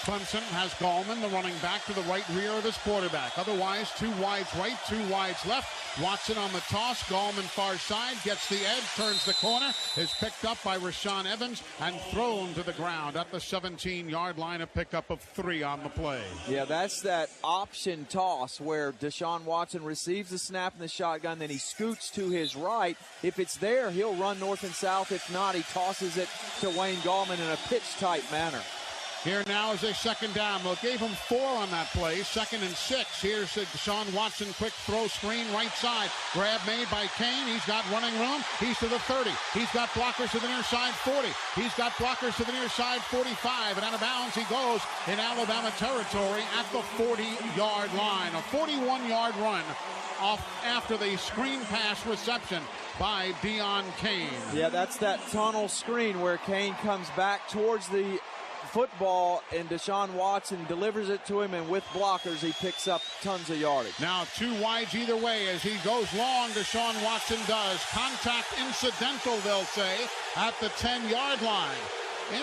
Clemson has Gallman, the running back, to the right rear of his quarterback. Otherwise, 2 wides right, 2 wides left. Watson on the toss. Gallman far side, gets the edge, turns the corner, is picked up by Rashaan Evans and thrown to the ground at the 17-yard line. A pickup of 3 on the play. Yeah, that's that option toss where Deshaun Watson receives the snap in the shotgun, then he scoots to his right. If it's there, he'll run north and south. If not, he tosses it to Wayne Gallman in a pitch-tight manner. Here now is a second down. Well, gave him 4 on that play. 2nd and 6. Here's Deshaun Watson. Quick throw screen right side. Grab made by Kane. He's got running room. He's to the 30. He's got blockers to the near side 40. He's got blockers to the near side 45. And out of bounds he goes in Alabama territory at the 40-yard line. A 41-yard run off after the screen pass reception by Deon Kane. Yeah, that's that tunnel screen where Kane comes back towards the football and Deshaun Watson delivers it to him, and with blockers he picks up tons of yardage. Now 2 wides either way as he goes long. Deshaun Watson does. Contact incidental, they'll say, at the 10-yard line.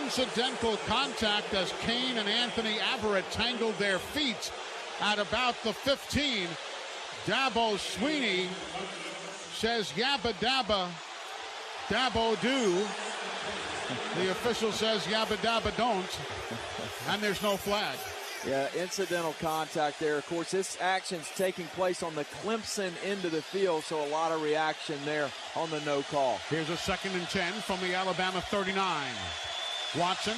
Incidental contact as Kane and Anthony Averett tangled their feet at about the 15. Dabo Sweeney says yabba dabba, Dabo do. The official says yabba dabba don't, and there's no flag. Yeah, incidental contact there. Of course, this action's taking place on the Clemson end of the field, so a lot of reaction there on the no call. Here's a 2nd and 10 from the Alabama 39. Watson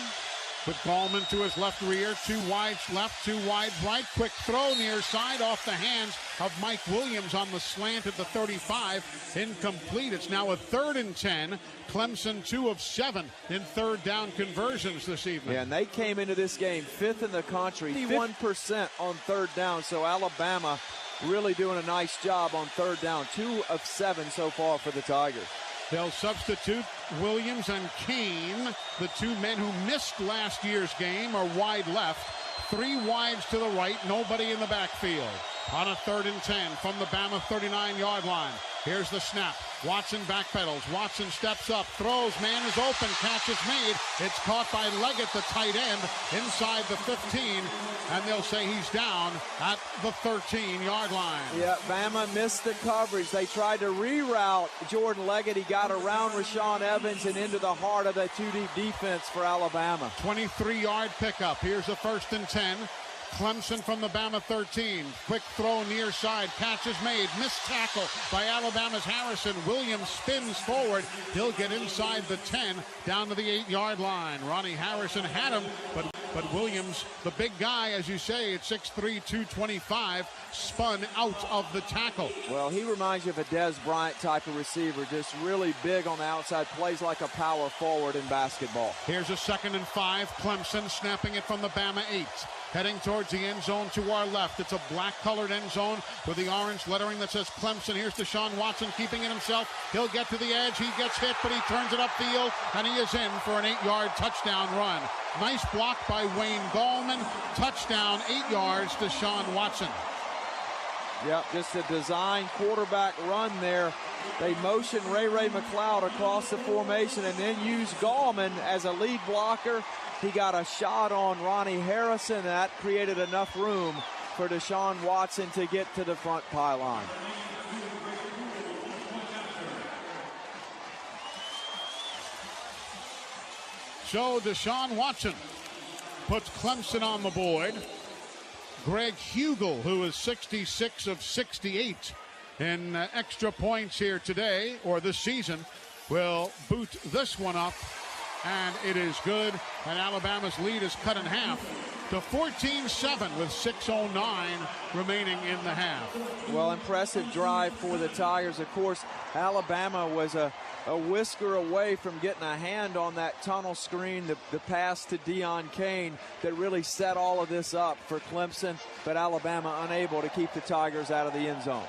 with Gallman to his left rear, 2 wides left, 2 wides right. Quick throw near side off the hands of Mike Williams on the slant at the 35. Incomplete. It's now a 3rd and 10. Clemson 2 of 7 in 3rd down conversions this evening. Yeah, and they came into this game 5th in the country, 51% on 3rd down. So Alabama really doing a nice job on 3rd down. 2 of 7 so far for the Tigers. They'll substitute Williams and Kane. The 2 men who missed last year's game are wide left. 3 wides to the right, nobody in the backfield. On a 3rd and 10 from the Bama 39-yard line. Here's the snap. Watson backpedals. Watson steps up, throws, man is open, catch is made. It's caught by Leggett, the tight end, inside the 15, and they'll say he's down at the 13-yard line. Yeah, Bama missed the coverage. They tried to reroute Jordan Leggett. He got around Rashaan Evans and into the heart of that 2-deep defense for Alabama. 23-yard pickup. Here's a 1st and 10. Clemson from the Bama 13. Quick throw near side. Catch is made. Missed tackle by Alabama's Harrison. Williams spins forward. He'll get inside the 10 down to the 8-yard line. Ronnie Harrison had him, but Williams, the big guy, as you say, at 6'3", 225, spun out of the tackle. Well, he reminds you of a Des Bryant type of receiver, just really big on the outside, plays like a power forward in basketball. Here's a 2nd and 5. Clemson snapping it from the Bama 8. Heading towards the end zone to our left. It's a black-colored end zone with the orange lettering that says Clemson. Here's Deshaun Watson keeping it himself. He'll get to the edge. He gets hit, but he turns it upfield, and he is in for an 8-yard touchdown run. Nice block by Wayne Gallman. Touchdown, 8 yards, Deshaun Watson. Yep, just a design quarterback run there. They motion Ray McLeod across the formation and then use Gallman as a lead blocker. He got a shot on Ronnie Harrison. That created enough room for Deshaun Watson to get to the front pylon. So Deshaun Watson puts Clemson on the board. Greg Hugel, who is 66 of 68 in extra points here today, or this season, will boot this one up, and it is good. And Alabama's lead is cut in half to 14-7 with 6:09 remaining in the half. Well, impressive drive for the Tigers. Of course, Alabama was a whisker away from getting a hand on that tunnel screen, the pass to Deon Kane that really set all of this up for Clemson, but Alabama unable to keep the Tigers out of the end zone.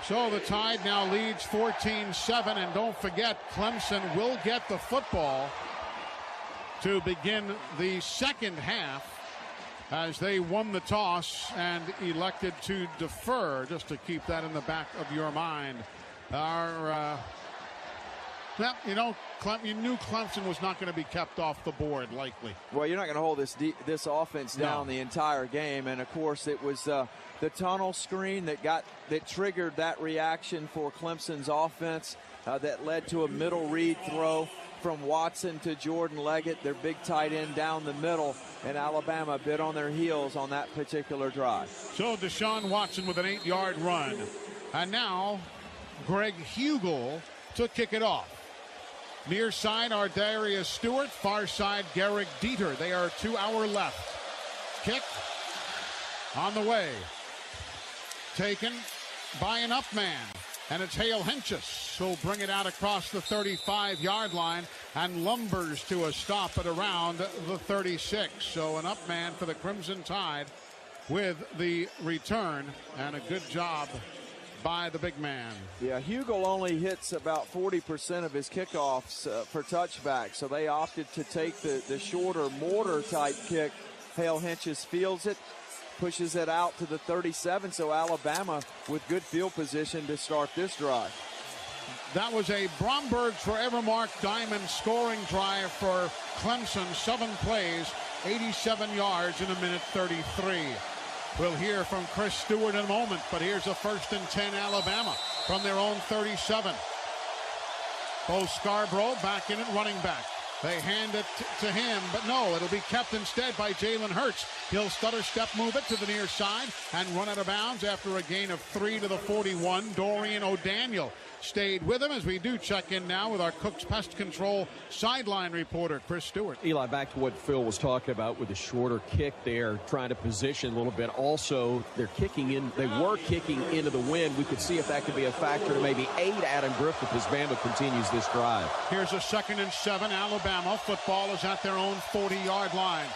So the Tide now leads 14-7, and don't forget, Clemson will get the football to begin the second half as they won the toss and elected to defer, just to keep that in the back of your mind. You knew Clemson was not going to be kept off the board, likely. Well, you're not going to hold this offense down the entire game, and of course it was the tunnel screen that triggered that reaction for Clemson's offense that led to a middle read throw from Watson to Jordan Leggett, their big tight end down the middle, and Alabama bit on their heels on that particular drive. So Deshaun Watson with an 8-yard run, and now Greg Hugel to kick it off. Near side, Ardarius Stewart. Far side, Garrick Dieter. They are to our left. Kick on the way. Taken by an up man. And it's Hale Henches who'll bring it out across the 35-yard line and lumbers to a stop at around the 36. So an up man for the Crimson Tide with the return, and a good job by the big man. Yeah, Hugel only hits about 40% of his kickoffs for touchback, so they opted to take the shorter mortar-type kick. Hale Henches fields it, pushes it out to the 37, so Alabama with good field position to start this drive. That was a Bromberg Forever Mark Diamond scoring drive for Clemson. 7 plays, 87 yards in a minute 33. We'll hear from Chris Stewart in a moment, but here's a 1st and 10 Alabama from their own 37. Bo Scarborough back in at running back. They hand it to him, but no, it'll be kept instead by Jalen Hurts. He'll stutter step move it to the near side and run out of bounds after a gain of 3 to the 41. Dorian O'Daniel stayed with him as we do check in now with our Cook's Pest Control sideline reporter, Chris Stewart. Eli, back to what Phil was talking about with the shorter kick there, trying to position a little bit. Also, they were kicking into the wind. We could see if that could be a factor to maybe aid Adam Griffith as Bama continues this drive. Here's a 2nd and 7. Alabama football is at their own 40-yard line.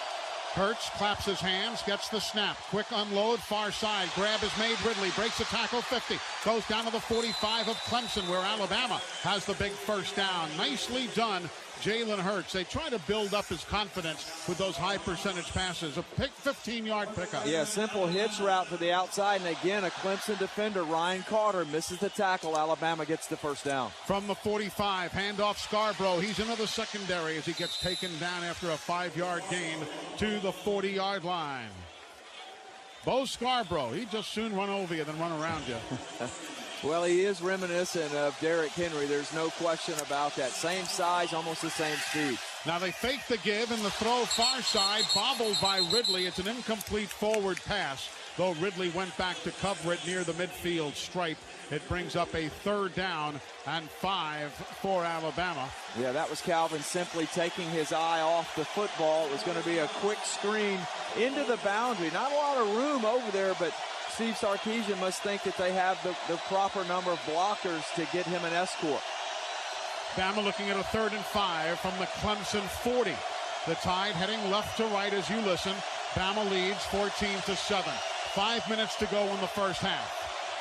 Hurts claps his hands, gets the snap. Quick unload, far side. Grab is made. Ridley breaks a tackle, 50. Goes down to the 45 of Clemson, where Alabama has the big first down. Nicely done, Jalen Hurts. They try to build up his confidence with those high percentage passes. A 15-yard pickup. Yeah, simple hitch route to the outside. And again, a Clemson defender, Ryan Carter, misses the tackle. Alabama gets the first down. From the 45, handoff Scarborough. He's into the secondary as he gets taken down after a 5-yard gain to the 40-yard line. Bo Scarborough, he'd just soon run over you than run around you. Well, he is reminiscent of Derrick Henry. There's no question about that. Same size, almost the same speed. Now they fake the give and the throw far side, bobbled by Ridley. It's an incomplete forward pass, though Ridley went back to cover it near the midfield stripe. It brings up a 3rd down and 5 for Alabama. Yeah, that was Calvin simply taking his eye off the football. It was going to be a quick screen into the boundary. Not a lot of room over there, but Steve Sarkisian must think that they have the proper number of blockers to get him an escort. Bama looking at a 3rd and 5 from the Clemson 40. The Tide heading left to right as you listen. Bama leads 14-7. 5 minutes to go in the first half.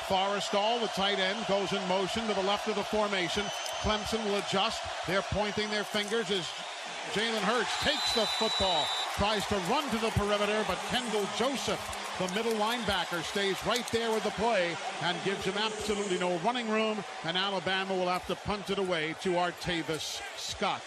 Forrestall, the tight end, goes in motion to the left of the formation. Clemson will adjust. They're pointing their fingers as Jalen Hurts takes the football, tries to run to the perimeter, but Kendall Joseph, the middle linebacker, stays right there with the play and gives him absolutely no running room, and Alabama will have to punt it away to Artavis Scott.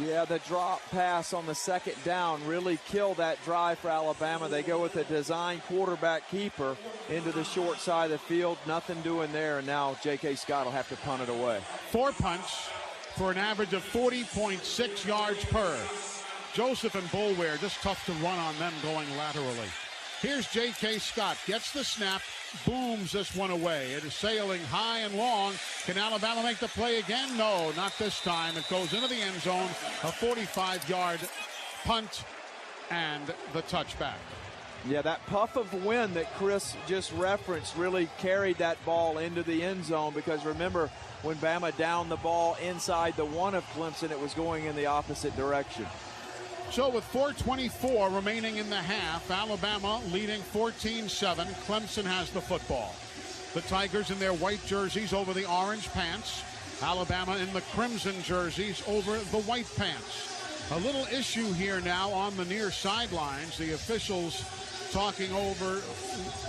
Yeah, the drop pass on the 2nd down really killed that drive for Alabama. They go with a design quarterback keeper into the short side of the field. Nothing doing there, and now J.K. Scott will have to punt it away. 4 punts for an average of 40.6 yards per. Joseph and Boulware, just tough to run on them going laterally. Here's J.K. Scott, gets the snap, booms this one away. It is sailing high and long. Can Alabama make the play again? No, not this time. It goes into the end zone, a 45-yard punt, and the touchback. Yeah, that puff of wind that Chris just referenced really carried that ball into the end zone, because remember, when Bama downed the ball inside the 1 of Clemson, it was going in the opposite direction. So with 4:24 remaining in the half, Alabama leading 14-7. Clemson has the football. The Tigers in their white jerseys over the orange pants. Alabama in the crimson jerseys over the white pants. A little issue here now on the near sidelines. The officials talking over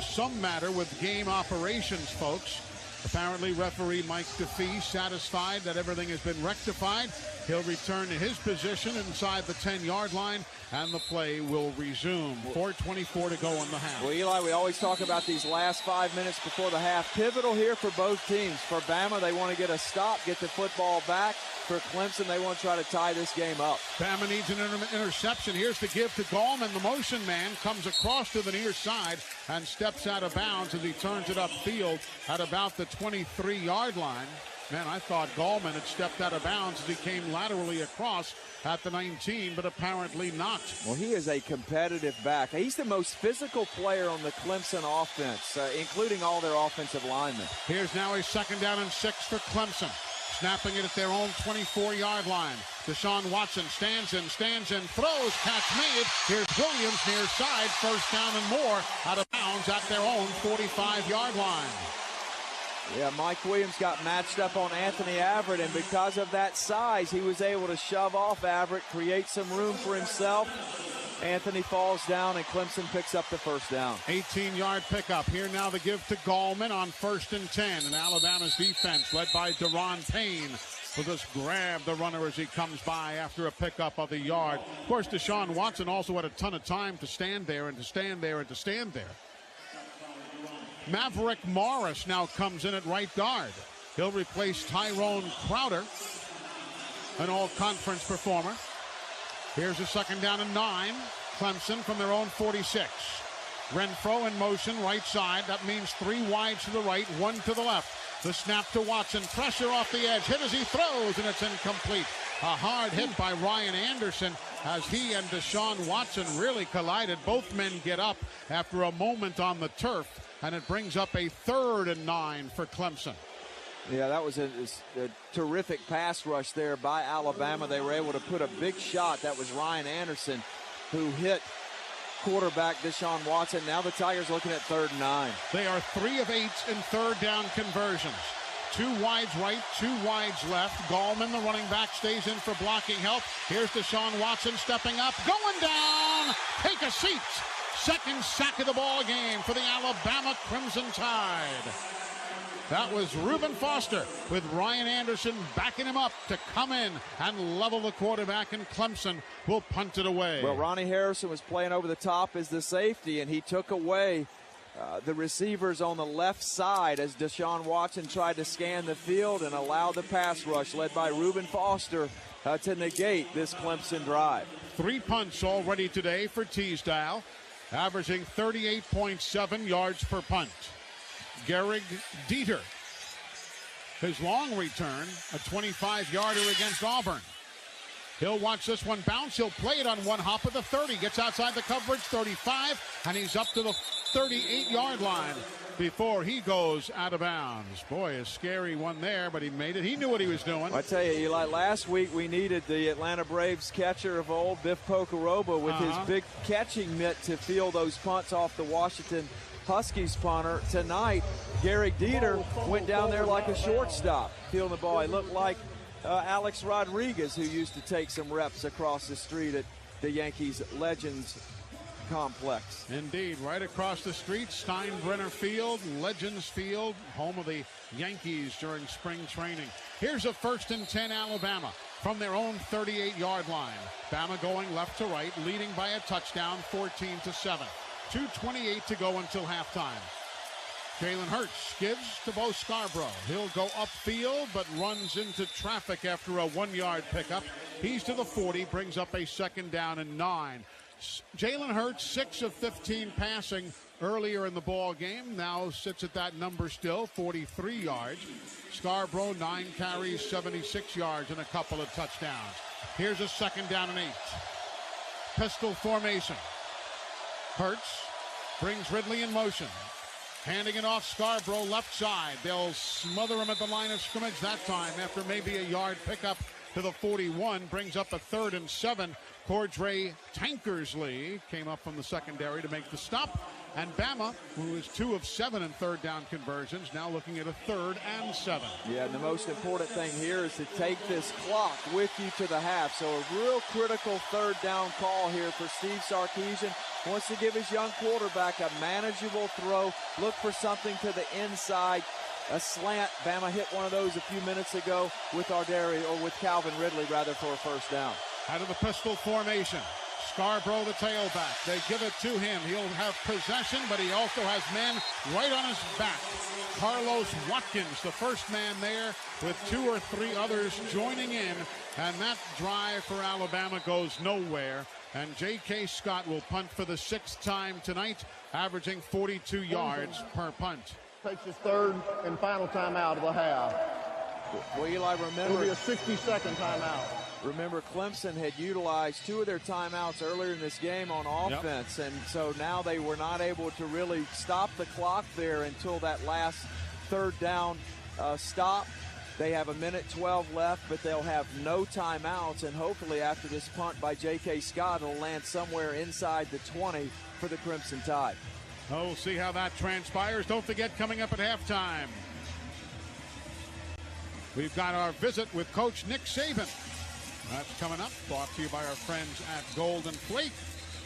some matter with game operations folks. Apparently, referee Mike DeFee satisfied that everything has been rectified. He'll return to his position inside the 10-yard line, and the play will resume. 4:24 to go in the half. Well, Eli, we always talk about these last 5 minutes before the half. Pivotal here for both teams. For Bama, they want to get a stop, get the football back. For Clemson, they want to try to tie this game up. Bama needs an interception. Here's the give to Gallman. The motion man comes across to the near side and steps out of bounds as he turns it upfield at about the 23-yard line. Man, I thought Gallman had stepped out of bounds as he came laterally across at the 19, but apparently not. Well, he is a competitive back. He's the most physical player on the Clemson offense, including all their offensive linemen. Here's now a 2nd down and 6 for Clemson. Snapping it at their own 24-yard line. Deshaun Watson stands and throws. Catch made. Here's Williams near side. 1st down and more out of bounds at their own 45-yard line. Yeah, Mike Williams got matched up on Anthony Averett, and because of that size, he was able to shove off Averett, create some room for himself. Anthony falls down, and Clemson picks up the 1st down. 18-yard pickup. Here now the give to Gallman on 1st and 10. And Alabama's defense, led by Deron Payne, will just grab the runner as he comes by after a pickup of the yard. Of course, Deshaun Watson also had a ton of time to stand there and to stand there and to stand there. Maverick Morris now comes in at right guard. He'll replace Tyrone Crowder, an all-conference performer. Here's a 2nd down and 9. Clemson from their own 46. Renfro in motion, right side. That means 3 wides to the right, 1 to the left. The snap to Watson. Pressure off the edge. Hit as he throws, and it's incomplete. A hard hit by Ryan Anderson as he and Deshaun Watson really collided. Both men get up after a moment on the turf, and it brings up a 3rd and 9 for Clemson. Yeah, that was a terrific pass rush there by Alabama. They were able to put a big shot. That was Ryan Anderson who hit quarterback Deshaun Watson. Now the Tigers looking at 3rd and 9. They are 3 of 8 in 3rd down conversions. 2 wides right, 2 wides left. Gallman, the running back, stays in for blocking help. Here's Deshaun Watson stepping up, going down. Take a seat. 2nd sack of the ball game for the Alabama Crimson Tide. That was Reuben Foster with Ryan Anderson backing him up to come in and level the quarterback, and Clemson will punt it away. Well, Ronnie Harrison was playing over the top as the safety, and he took away the receivers on the left side as Deshaun Watson tried to scan the field and allowed the pass rush led by Reuben Foster to negate this Clemson drive. 3 punts already today for Teasdale, averaging 38.7 yards per punt. Gehrig Dieter, his long return, a 25-yarder against Auburn. He'll watch this one bounce. He'll play it on one hop of the 30. Gets outside the coverage, 35, and he's up to the 38-yard line before he goes out of bounds. Boy, a scary one there, but he made it. He knew what he was doing. I tell you, Eli, last week we needed the Atlanta Braves catcher of old, Biff Pocoroba, with his big catching mitt to field those punts off the Washington Huskies punter. Tonight, Gehrig Dieter went down there like a shortstop, fielding the ball. He looked like Alex Rodriguez, who used to take some reps across the street at the Yankees Legends complex. Indeed, right across the street, Steinbrenner Field, Legends Field, home of the Yankees during spring training. Here's a 1st and 10 Alabama from their own 38-yard line. Bama going left to right, leading by a touchdown, 14-7. 2:28 to go until halftime. Jalen Hurts gives to Bo Scarborough. He'll go upfield, but runs into traffic after a 1-yard pickup. He's to the 40, brings up a 2nd down and 9. Jalen Hurts, 6 of 15 passing earlier in the ball game. Now sits at that number still, 43 yards. Scarborough, 9 carries, 76 yards, and a couple of touchdowns. Here's a 2nd down and 8. Pistol formation. Hurts brings Ridley in motion. Handing it off Scarborough left side. They'll smother him at the line of scrimmage that time after maybe a yard pickup to the 41. Brings up a 3rd and 7. Cordray Tankersley came up from the secondary to make the stop. And Bama, who is 2 of 7 in third down conversions, now looking at a 3rd and 7. Yeah, and the most important thing here is to take this clock with you to the half. So a real critical 3rd down call here for Steve Sarkisian. Wants to give his young quarterback a manageable throw. Look for something to the inside. A slant. Bama hit one of those a few minutes ago with Calvin Ridley rather, for a 1st down. Out of the pistol formation. Scarborough, the tailback. They give it to him. He'll have possession, but he also has men right on his back. Carlos Watkins, the first man there, with 2 or 3 others joining in. And that drive for Alabama goes nowhere. And J.K. Scott will punt for the 6th time tonight, averaging 42 yards per punt. Takes his 3rd and final timeout of the half. Well, Eli, remember, it'll be a 60-second timeout. Remember, Clemson had utilized 2 of their timeouts earlier in this game on offense, and so now they were not able to really stop the clock there until that last 3rd down stop. They have 1:12 left, but they'll have no timeouts, and hopefully after this punt by J.K. Scott, it'll land somewhere inside the 20 for the Crimson Tide. Oh, we'll see how that transpires. Don't forget, coming up at halftime, we've got our visit with Coach Nick Saban. That's coming up, brought to you by our friends at Golden Flake.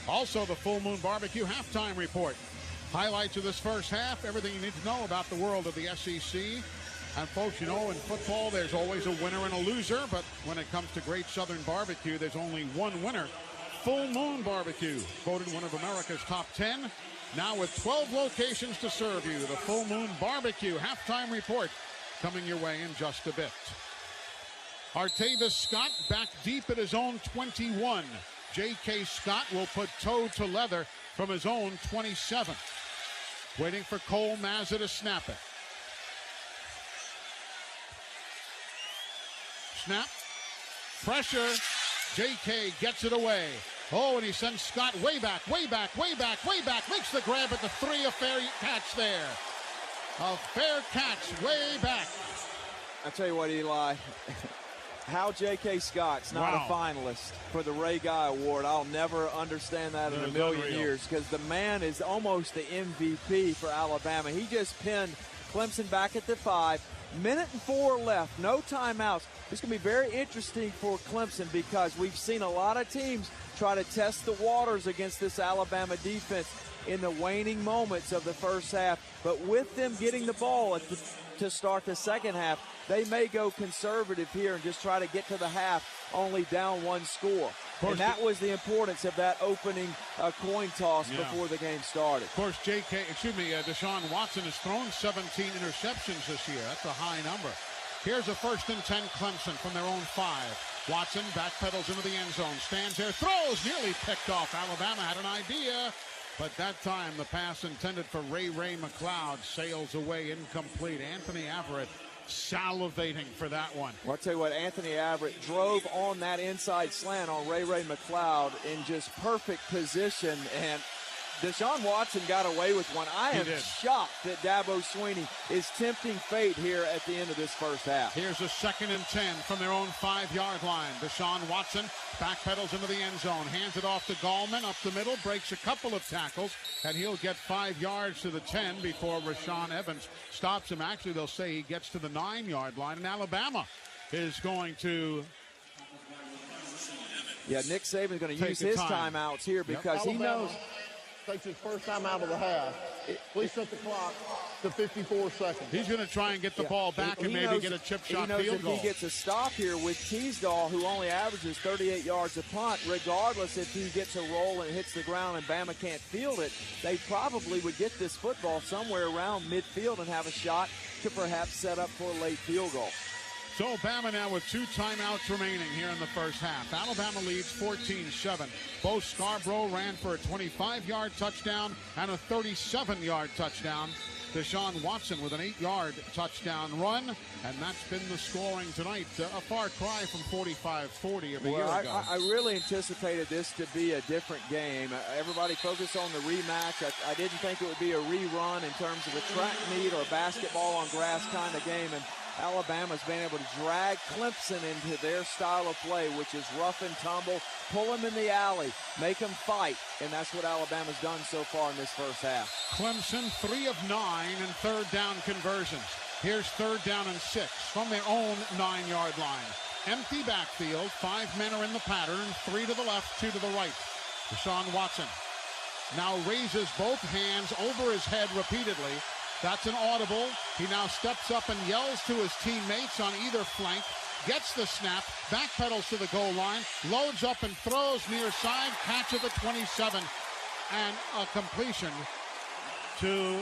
Also, the Full Moon Barbecue halftime report. Highlights of this first half, everything you need to know about the world of the SEC. And folks, you know, in football, there's always a winner and a loser, but when it comes to Great Southern Barbecue, there's only one winner. Full Moon Barbecue, voted one of America's top 10. Now with 12 locations to serve you, the Full Moon Barbecue halftime report coming your way in just a bit. Artavis Scott back deep at his own 21. J.K. Scott will put toe to leather from his own 27. Waiting for Cole Mazza to snap it. Snap. Pressure. J.K. gets it away. Oh, and he sends Scott way back, way back, way back, way back. Makes the grab at the 3. A fair catch there. A fair catch way back. I'll tell you what, Eli. How J.K. Scott's not a finalist for the Ray Guy Award, I'll never understand that in a million years, because the man is almost the MVP for Alabama. He just pinned Clemson back at the 5. 1:04 left, no timeouts. This is going to be very interesting for Clemson because we've seen a lot of teams try to test the waters against this Alabama defense in the waning moments of the first half. But with them getting the ball to start the second half, they may go conservative here and just try to get to the half only down 1 score. And that was the importance of that opening coin toss before the game started. Of course, Deshaun Watson has thrown 17 interceptions this year. That's a high number. Here's a 1st and 10 Clemson from their own 5. Watson backpedals into the end zone, stands there, throws, nearly picked off. Alabama had an idea, but that time the pass intended for Ray McLeod sails away incomplete. Anthony Averett salivating for that one. Well, I'll tell you what, Anthony Averett drove on that inside slant on Ray McLeod in just perfect position, and Deshaun Watson got away with one. I am shocked that Dabo Swinney is tempting fate here at the end of this first half. Here's a 2nd and 10 from their own 5-yard line. Deshaun Watson backpedals into the end zone, hands it off to Gallman up the middle, breaks a couple of tackles, and he'll get 5 yards to the 10 before Rashaan Evans stops him. Actually, they'll say he gets to the 9-yard line, and Alabama is going to... Yeah, Nick Saban's going to use his timeouts here because he knows... Takes his first time out of the half. Please set the clock to 54 seconds. He's going to try and get the ball back and maybe get a chip shot field goal. If he gets a stop here with Teasdale, who only averages 38 yards a punt, regardless if he gets a roll and hits the ground and Bama can't field it, they probably would get this football somewhere around midfield and have a shot to perhaps set up for a late field goal. So Bama now with 2 timeouts remaining here in the first half. Alabama leads 14-7. Bo Scarborough ran for a 25-yard touchdown and a 37-yard touchdown. Deshaun Watson with an 8-yard touchdown run, and that's been the scoring tonight. A far cry from 45-40 of a year ago. I really anticipated this to be a different game. Everybody focused on the rematch. I didn't think it would be a rerun in terms of a track meet or a basketball on grass kind of game. And Alabama's been able to drag Clemson into their style of play, which is rough and tumble, pull them in the alley, make them fight, and that's what Alabama's done so far in this first half. Clemson 3 of 9 in third down conversions. Here's third down and 6 from their own 9-yard line. Empty backfield, 5 men are in the pattern, 3 to the left, 2 to the right. Deshaun Watson now raises both hands over his head repeatedly. That's an audible. He now steps up and yells to his teammates on either flank, gets the snap, backpedals to the goal line, loads up and throws near side, catch at the 27, and a completion to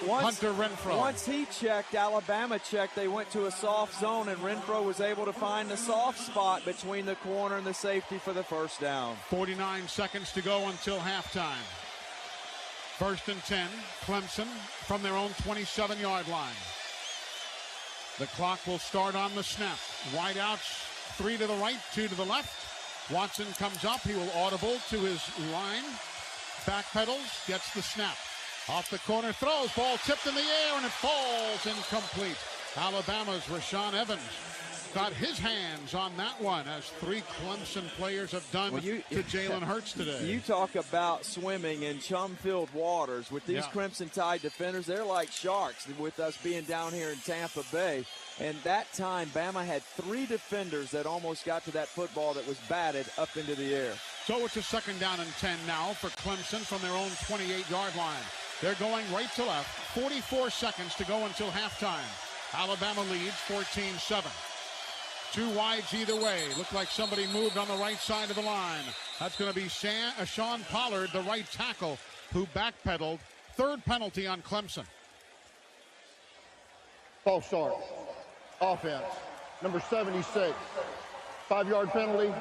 Hunter Renfrow. Once he checked, Alabama checked, they went to a soft zone, and Renfrow was able to find the soft spot between the corner and the safety for the first down. 49 seconds to go until halftime. First and 10, Clemson from their own 27-yard line. The clock will start on the snap. Wideouts, 3 to the right, 2 to the left. Watson comes up. He will audible to his line. Backpedals, gets the snap. Off the corner, throws, ball tipped in the air, and it falls incomplete. Alabama's Rashaan Evans got his hands on that one, as 3 Clemson players have done to Jalen Hurts today. You talk about swimming in chum-filled waters. With these Crimson Tide defenders, they're like sharks with us being down here in Tampa Bay. And that time, Bama had 3 defenders that almost got to that football that was batted up into the air. So it's a second down and 10 now for Clemson from their own 28-yard line. They're going right to left. 44 seconds to go until halftime. Alabama leads 14-7. 2 wides either way. Looked like somebody moved on the right side of the line. That's going to be Sean Pollard, the right tackle, who backpedaled. 3rd penalty on Clemson. False start. Offense. Number 76. 5-yard penalty.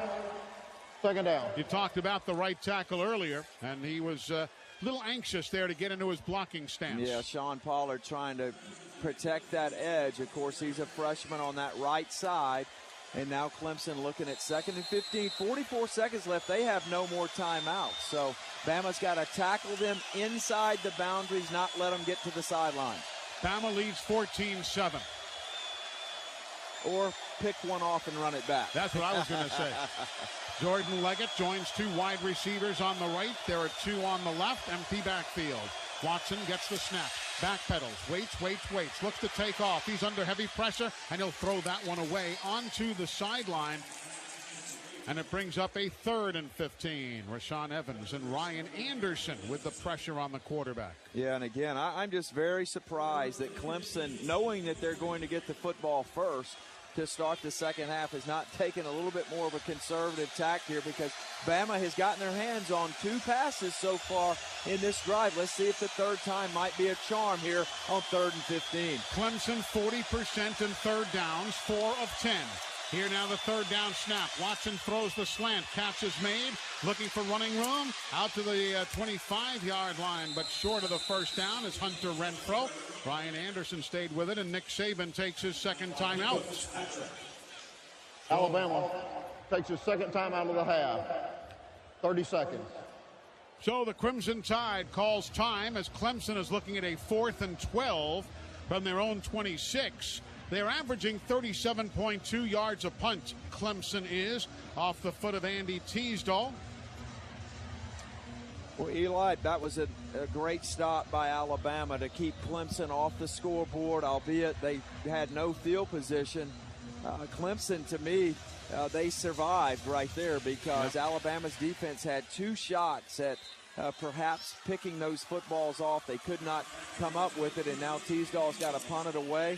Second down. You talked about the right tackle earlier, and he was a little anxious there to get into his blocking stance. Yeah, Sean Pollard trying to protect that edge. Of course, he's a freshman on that right side. And now Clemson looking at 2nd and 15. 44 seconds left. They have no more timeouts. So Bama's got to tackle them inside the boundaries, not let them get to the sideline. Bama leads 14-7. Or pick one off and run it back. That's what I was going to say. Jordan Leggett joins 2 wide receivers on the right. There are 2 on the left. Empty backfield. Watson gets the snap. Backpedals. Waits. Looks to take off. He's under heavy pressure, and he'll throw that one away onto the sideline. And it brings up a 3rd and 15. Rashaan Evans and Ryan Anderson with the pressure on the quarterback. Yeah, and again, I'm just very surprised that Clemson, knowing that they're going to get the football first to start the second half, has not taken a little bit more of a conservative tack here, because Bama has gotten their hands on 2 passes so far in this drive. Let's see if the 3rd time might be a charm here on 3rd and 15. Clemson 40% in 3rd downs, 4 of 10. Here now the 3rd down snap. Watson throws the slant. Catch is made. Looking for running room. Out to the 25-yard line, but short of the first down is Hunter Renfrow. Ryan Anderson stayed with it, and Nick Saban takes his 2nd time out. Alabama takes his 2nd time out of the half. 30 seconds. So the Crimson Tide calls time as Clemson is looking at a 4th and 12 from their own 26. They're averaging 37.2 yards a punt. Clemson is off the foot of Andy Teasdall. Well, Eli, that was a great stop by Alabama to keep Clemson off the scoreboard, albeit they had no field position. Clemson, to me, they survived right there because Alabama's defense had 2 shots at perhaps picking those footballs off. They could not come up with it, and now Teasdall's got to punt it away.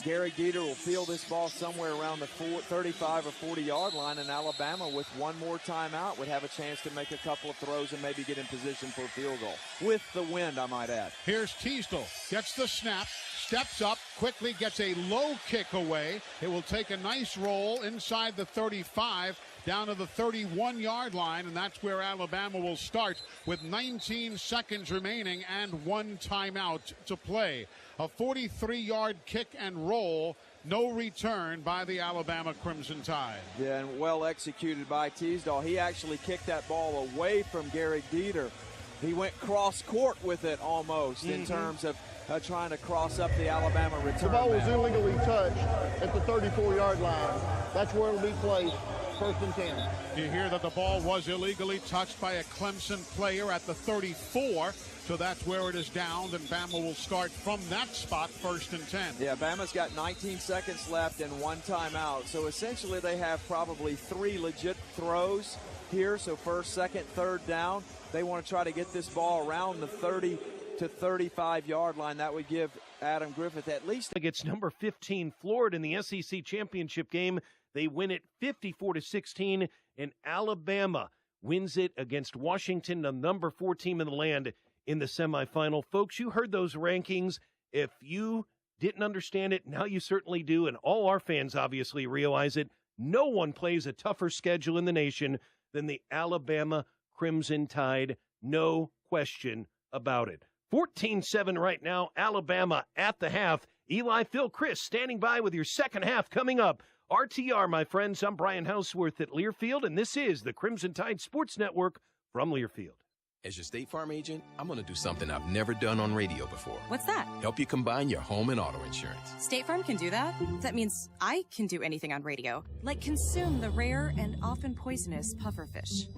Gary Dieter will field this ball somewhere around the 35 or 40-yard line, and Alabama, with 1 more timeout, would have a chance to make a couple of throws and maybe get in position for a field goal. With the wind, I might add. Here's Teasdall. Gets the snap. Steps up. Quickly gets a low kick away. It will take a nice roll inside the 35 down to the 31-yard line, and that's where Alabama will start with 19 seconds remaining and 1 timeout to play. A 43-yard kick and roll, no return by the Alabama Crimson Tide. Yeah, and well executed by Teasdall. He actually kicked that ball away from Gary Dieter. He went cross court with it almost in terms of trying to cross up the Alabama return. The ball was illegally touched at the 34-yard line. That's where it'll be placed, 1st and 10. You hear that the ball was illegally touched by a Clemson player at the 34, so that's where it is downed, and Bama will start from that spot, 1st and 10. Yeah, Bama's got 19 seconds left and 1 timeout, so essentially they have probably 3 legit throws here, so 1st, 2nd, 3rd down. They want to try to get this ball around the 30 to 35-yard line. That would give Adam Griffith at least. Against number 15 Florida in the SEC championship game. They win it 54-16, and Alabama wins it against Washington, the number 4 team in the land, in the semifinal. Folks, you heard those rankings. If you didn't understand it, now you certainly do, and all our fans obviously realize it. No one plays a tougher schedule in the nation than the Alabama Crimson Tide. No question about it. 14-7 right now, Alabama at the half. Eli, Phil, Chris standing by with your second half coming up. RTR, my friends. I'm Brian Houseworth at Learfield, and this is the Crimson Tide Sports Network from Learfield. As your State Farm agent, I'm going to do something I've never done on radio before. What's that? Help you combine your home and auto insurance. State Farm can do that? That means I can do anything on radio, like consume the rare and often poisonous pufferfish.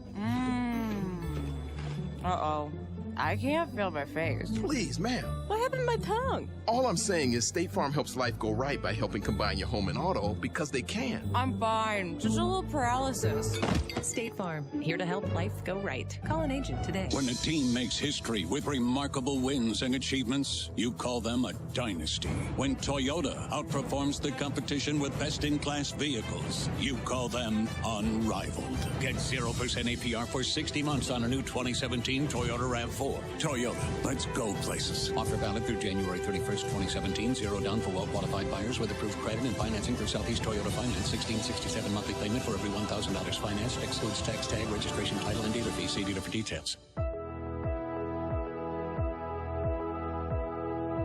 Uh-oh. I can't feel my face. Please, ma'am. What happened to my tongue? All I'm saying is State Farm helps life go right by helping combine your home and auto because they can. I'm fine. Just a little paralysis. State Farm, here to help life go right. Call an agent today. When a team makes history with remarkable wins and achievements, you call them a dynasty. When Toyota outperforms the competition with best-in-class vehicles, you call them unrivaled. Get 0% APR for 60 months on a new 2017 Toyota RAV4. Toyota, let's go places. Offer valid through January 31st, 2017. 0 down for well-qualified buyers with approved credit and financing through Southeast Toyota Finance. $1,667 monthly payment for every $1,000 financed. Excludes tax, tag, registration, title, and dealer fee. See dealer for details.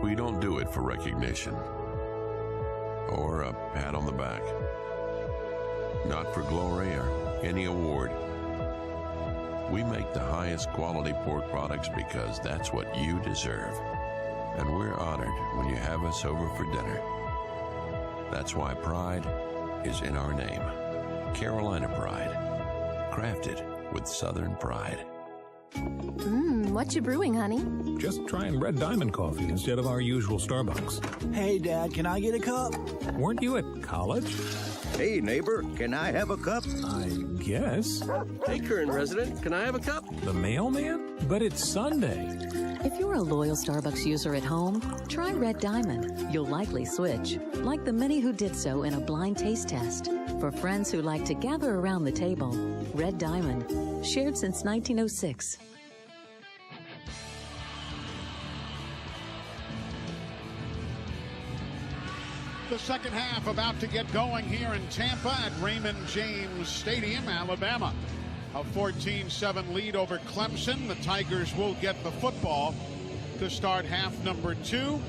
We don't do it for recognition or a pat on the back. Not for glory or any award. We make the highest quality pork products because that's what you deserve. And we're honored when you have us over for dinner. That's why pride is in our name. Carolina Pride. Crafted with Southern pride. What you brewing, honey? Just trying Red Diamond coffee instead of our usual Starbucks. Hey, Dad, can I get a cup? Weren't you at college? Hey, neighbor, can I have a cup? I guess. Hey, current resident, can I have a cup? The mailman? But it's Sunday. If you're a loyal Starbucks user at home, try Red Diamond. You'll likely switch, like the many who did so in a blind taste test. For friends who like to gather around the table, Red Diamond, shared since 1906. The second half about to get going here in Tampa at Raymond James Stadium, Alabama. A 14-7 lead over Clemson. The Tigers will get the football to start half number 2.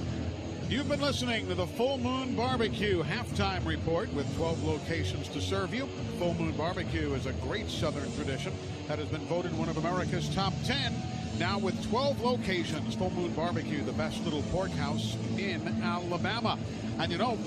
You've been listening to the Full Moon Barbecue halftime report with 12 locations to serve you. Full Moon Barbecue is a great Southern tradition that has been voted one of America's top 10. Now with 12 locations, Full Moon Barbecue, the best little pork house in Alabama. And you know,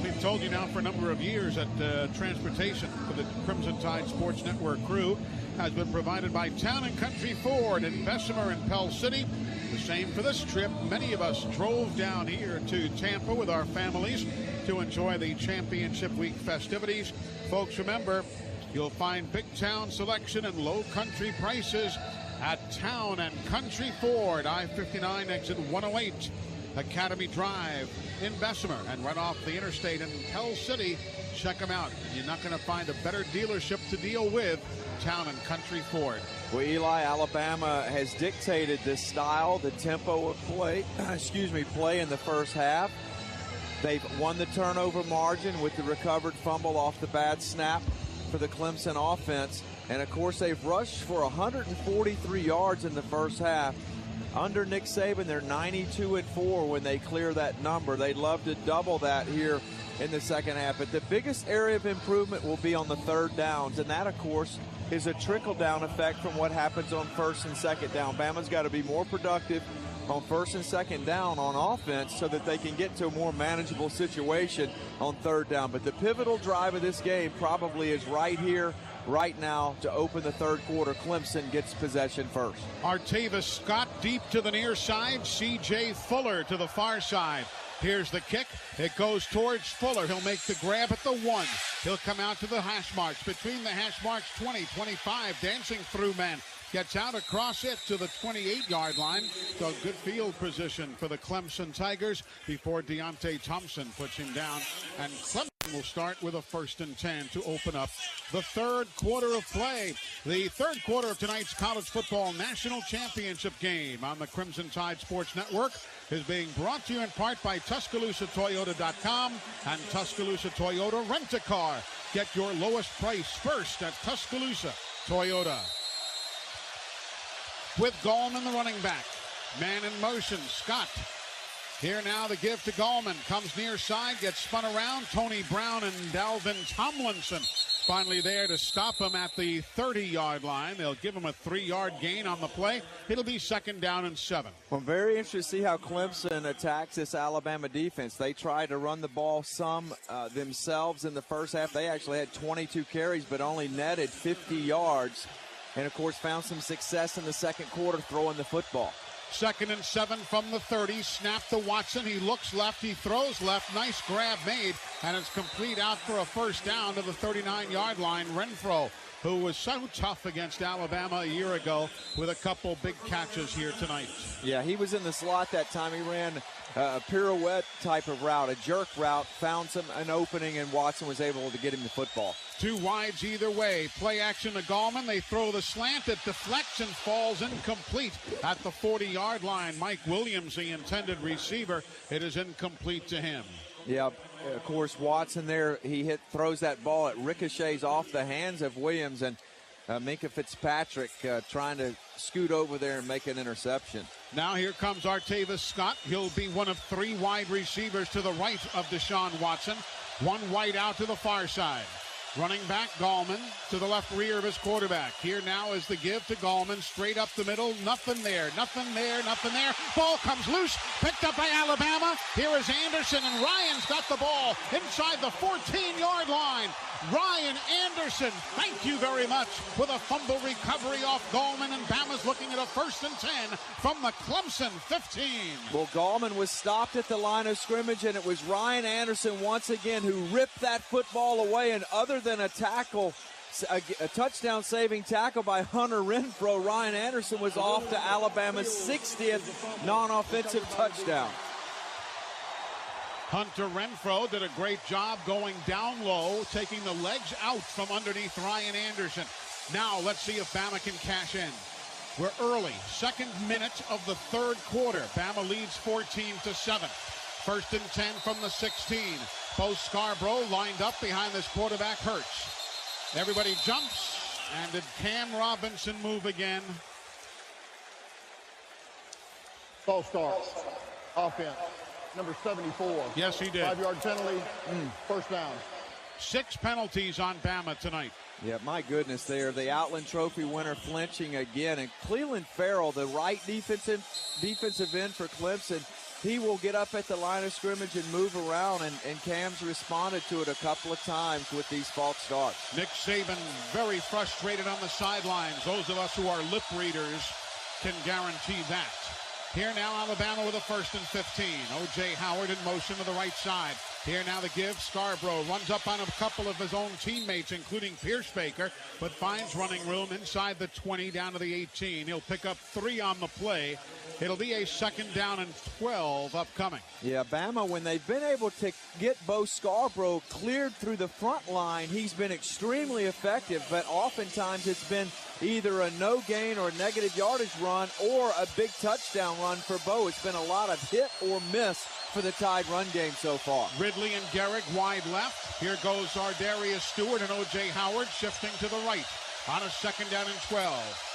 we've told you now for a number of years that transportation for the Crimson Tide Sports Network crew has been provided by Town & Country Ford in Bessemer and Pell City. The same for this trip. Many of us drove down here to Tampa with our families to enjoy the Championship Week festivities. Folks, remember, you'll find big town selection and low country prices at Town & Country Ford, I-59 exit 108. Academy Drive in Bessemer and right off the interstate in Pell City. Check them out. You're not going to find a better dealership to deal with. Town & Country Ford. Well, Eli, Alabama has dictated this style, the tempo of play, play in the first half. They've won the turnover margin with the recovered fumble off the bad snap for the Clemson offense. And, of course, they've rushed for 143 yards in the first half. Under Nick Saban, they're 92-4 when they clear that number. They'd love to double that here in the second half. But the biggest area of improvement will be on the third downs, and that, of course, is a trickle-down effect from what happens on first and second down. Bama's got to be more productive on first and second down on offense so that they can get to a more manageable situation on third down. But the pivotal drive of this game probably is right here, right now, to open the third quarter. Clemson gets possession first. Artavis Scott deep to the near side. C.J. Fuller to the far side. Here's the kick. It goes towards Fuller. He'll make the grab at the 1. He'll come out to the hash marks. Between the hash marks, 20, 25, dancing through men. Gets out across it to the 28-yard line. So good field position for the Clemson Tigers before Deontay Thompson puts him down. And Clemson will start with a 1st and 10 to open up the third quarter of play. The third quarter of tonight's college football national championship game on the Crimson Tide Sports Network is being brought to you in part by TuscaloosaToyota.com and Tuscaloosa Toyota Rent-A-Car. Get your lowest price first at Tuscaloosa Toyota. With Gallman, the running back. Man in motion, Scott. Here now the give to Gallman. Comes near side, gets spun around. Tony Brown and Dalvin Tomlinson finally there to stop him at the 30-yard line. They'll give him a 3-yard gain on the play. It'll be 2nd down and 7. Well, very interested to see how Clemson attacks this Alabama defense. They tried to run the ball some themselves in the first half. They actually had 22 carries but only netted 50 yards. And, of course, found some success in the second quarter throwing the football. 2nd and 7 from the 30. Snap to Watson. He looks left. He throws left. Nice grab made. And it's complete out for a 1st down to the 39-yard line. Renfro, who was so tough against Alabama a year ago with a couple big catches here tonight. Yeah, he was in the slot that time. He ran a pirouette type of route, a jerk route, found an opening, and Watson was able to get him the football. 2 wides either way. Play action to Gallman. They throw the slant. It deflects and falls incomplete at the 40-yard line. Mike Williams, the intended receiver. It is incomplete to him. Yeah, of course, Watson there, he throws that ball. It ricochets off the hands of Williams, and Minka Fitzpatrick trying to scoot over there and make an interception. Now here comes Artavis Scott. He'll be one of 3 wide receivers to the right of Deshaun Watson. 1 wide out to the far side. Running back Gallman to the left rear of his quarterback. Here now is the give to Gallman. Straight up the middle. Nothing there. Nothing there. Nothing there. Ball comes loose. Picked up by Alabama. Here is Anderson, and Ryan's got the ball inside the 14-yard line. Ryan Anderson, thank you very much, with a fumble recovery off Gallman, and Bama's looking at a 1st and 10 from the Clemson 15. Well, Gallman was stopped at the line of scrimmage, and it was Ryan Anderson once again who ripped that football away. And other than a tackle, a touchdown-saving tackle by Hunter Renfro, Ryan Anderson was off to Alabama's 60th non-offensive touchdown. Hunter Renfro did a great job going down low, taking the legs out from underneath Ryan Anderson. Now let's see if Bama can cash in. We're early, 2nd minute of the third quarter. Bama leads 14-7. 1st and 10 from the 16. Bo Scarborough lined up behind this quarterback, Hurts. Everybody jumps, and did Cam Robinson move again? False start. Offense. Number 74. Yes, he did. 5-yard penalty. 1st down. 6 penalties on Bama tonight. Yeah, my goodness there. The Outland Trophy winner flinching again. And Cleveland Farrell, the right defensive end for Clemson, he will get up at the line of scrimmage and move around, and Cam's responded to it a couple of times with these false starts. Nick Saban very frustrated on the sidelines. Those of us who are lip readers can guarantee that. Here now Alabama with a 1st and 15. O.J. Howard in motion to the right side. Here now the give. Scarborough runs up on a couple of his own teammates, including Pierce Baker, but finds running room inside the 20 down to the 18. He'll pick up 3 on the play. It'll be a 2nd down and 12 upcoming. Yeah, Bama, when they've been able to get Bo Scarborough cleared through the front line, he's been extremely effective, but oftentimes it's been either a no gain or negative yardage run or a big touchdown run for Bo. It's been a lot of hit or miss for the Tide run game so far. Ridley and Garrick wide left. Here goes Ardarius Stewart and O.J. Howard shifting to the right on a 2nd down and 12.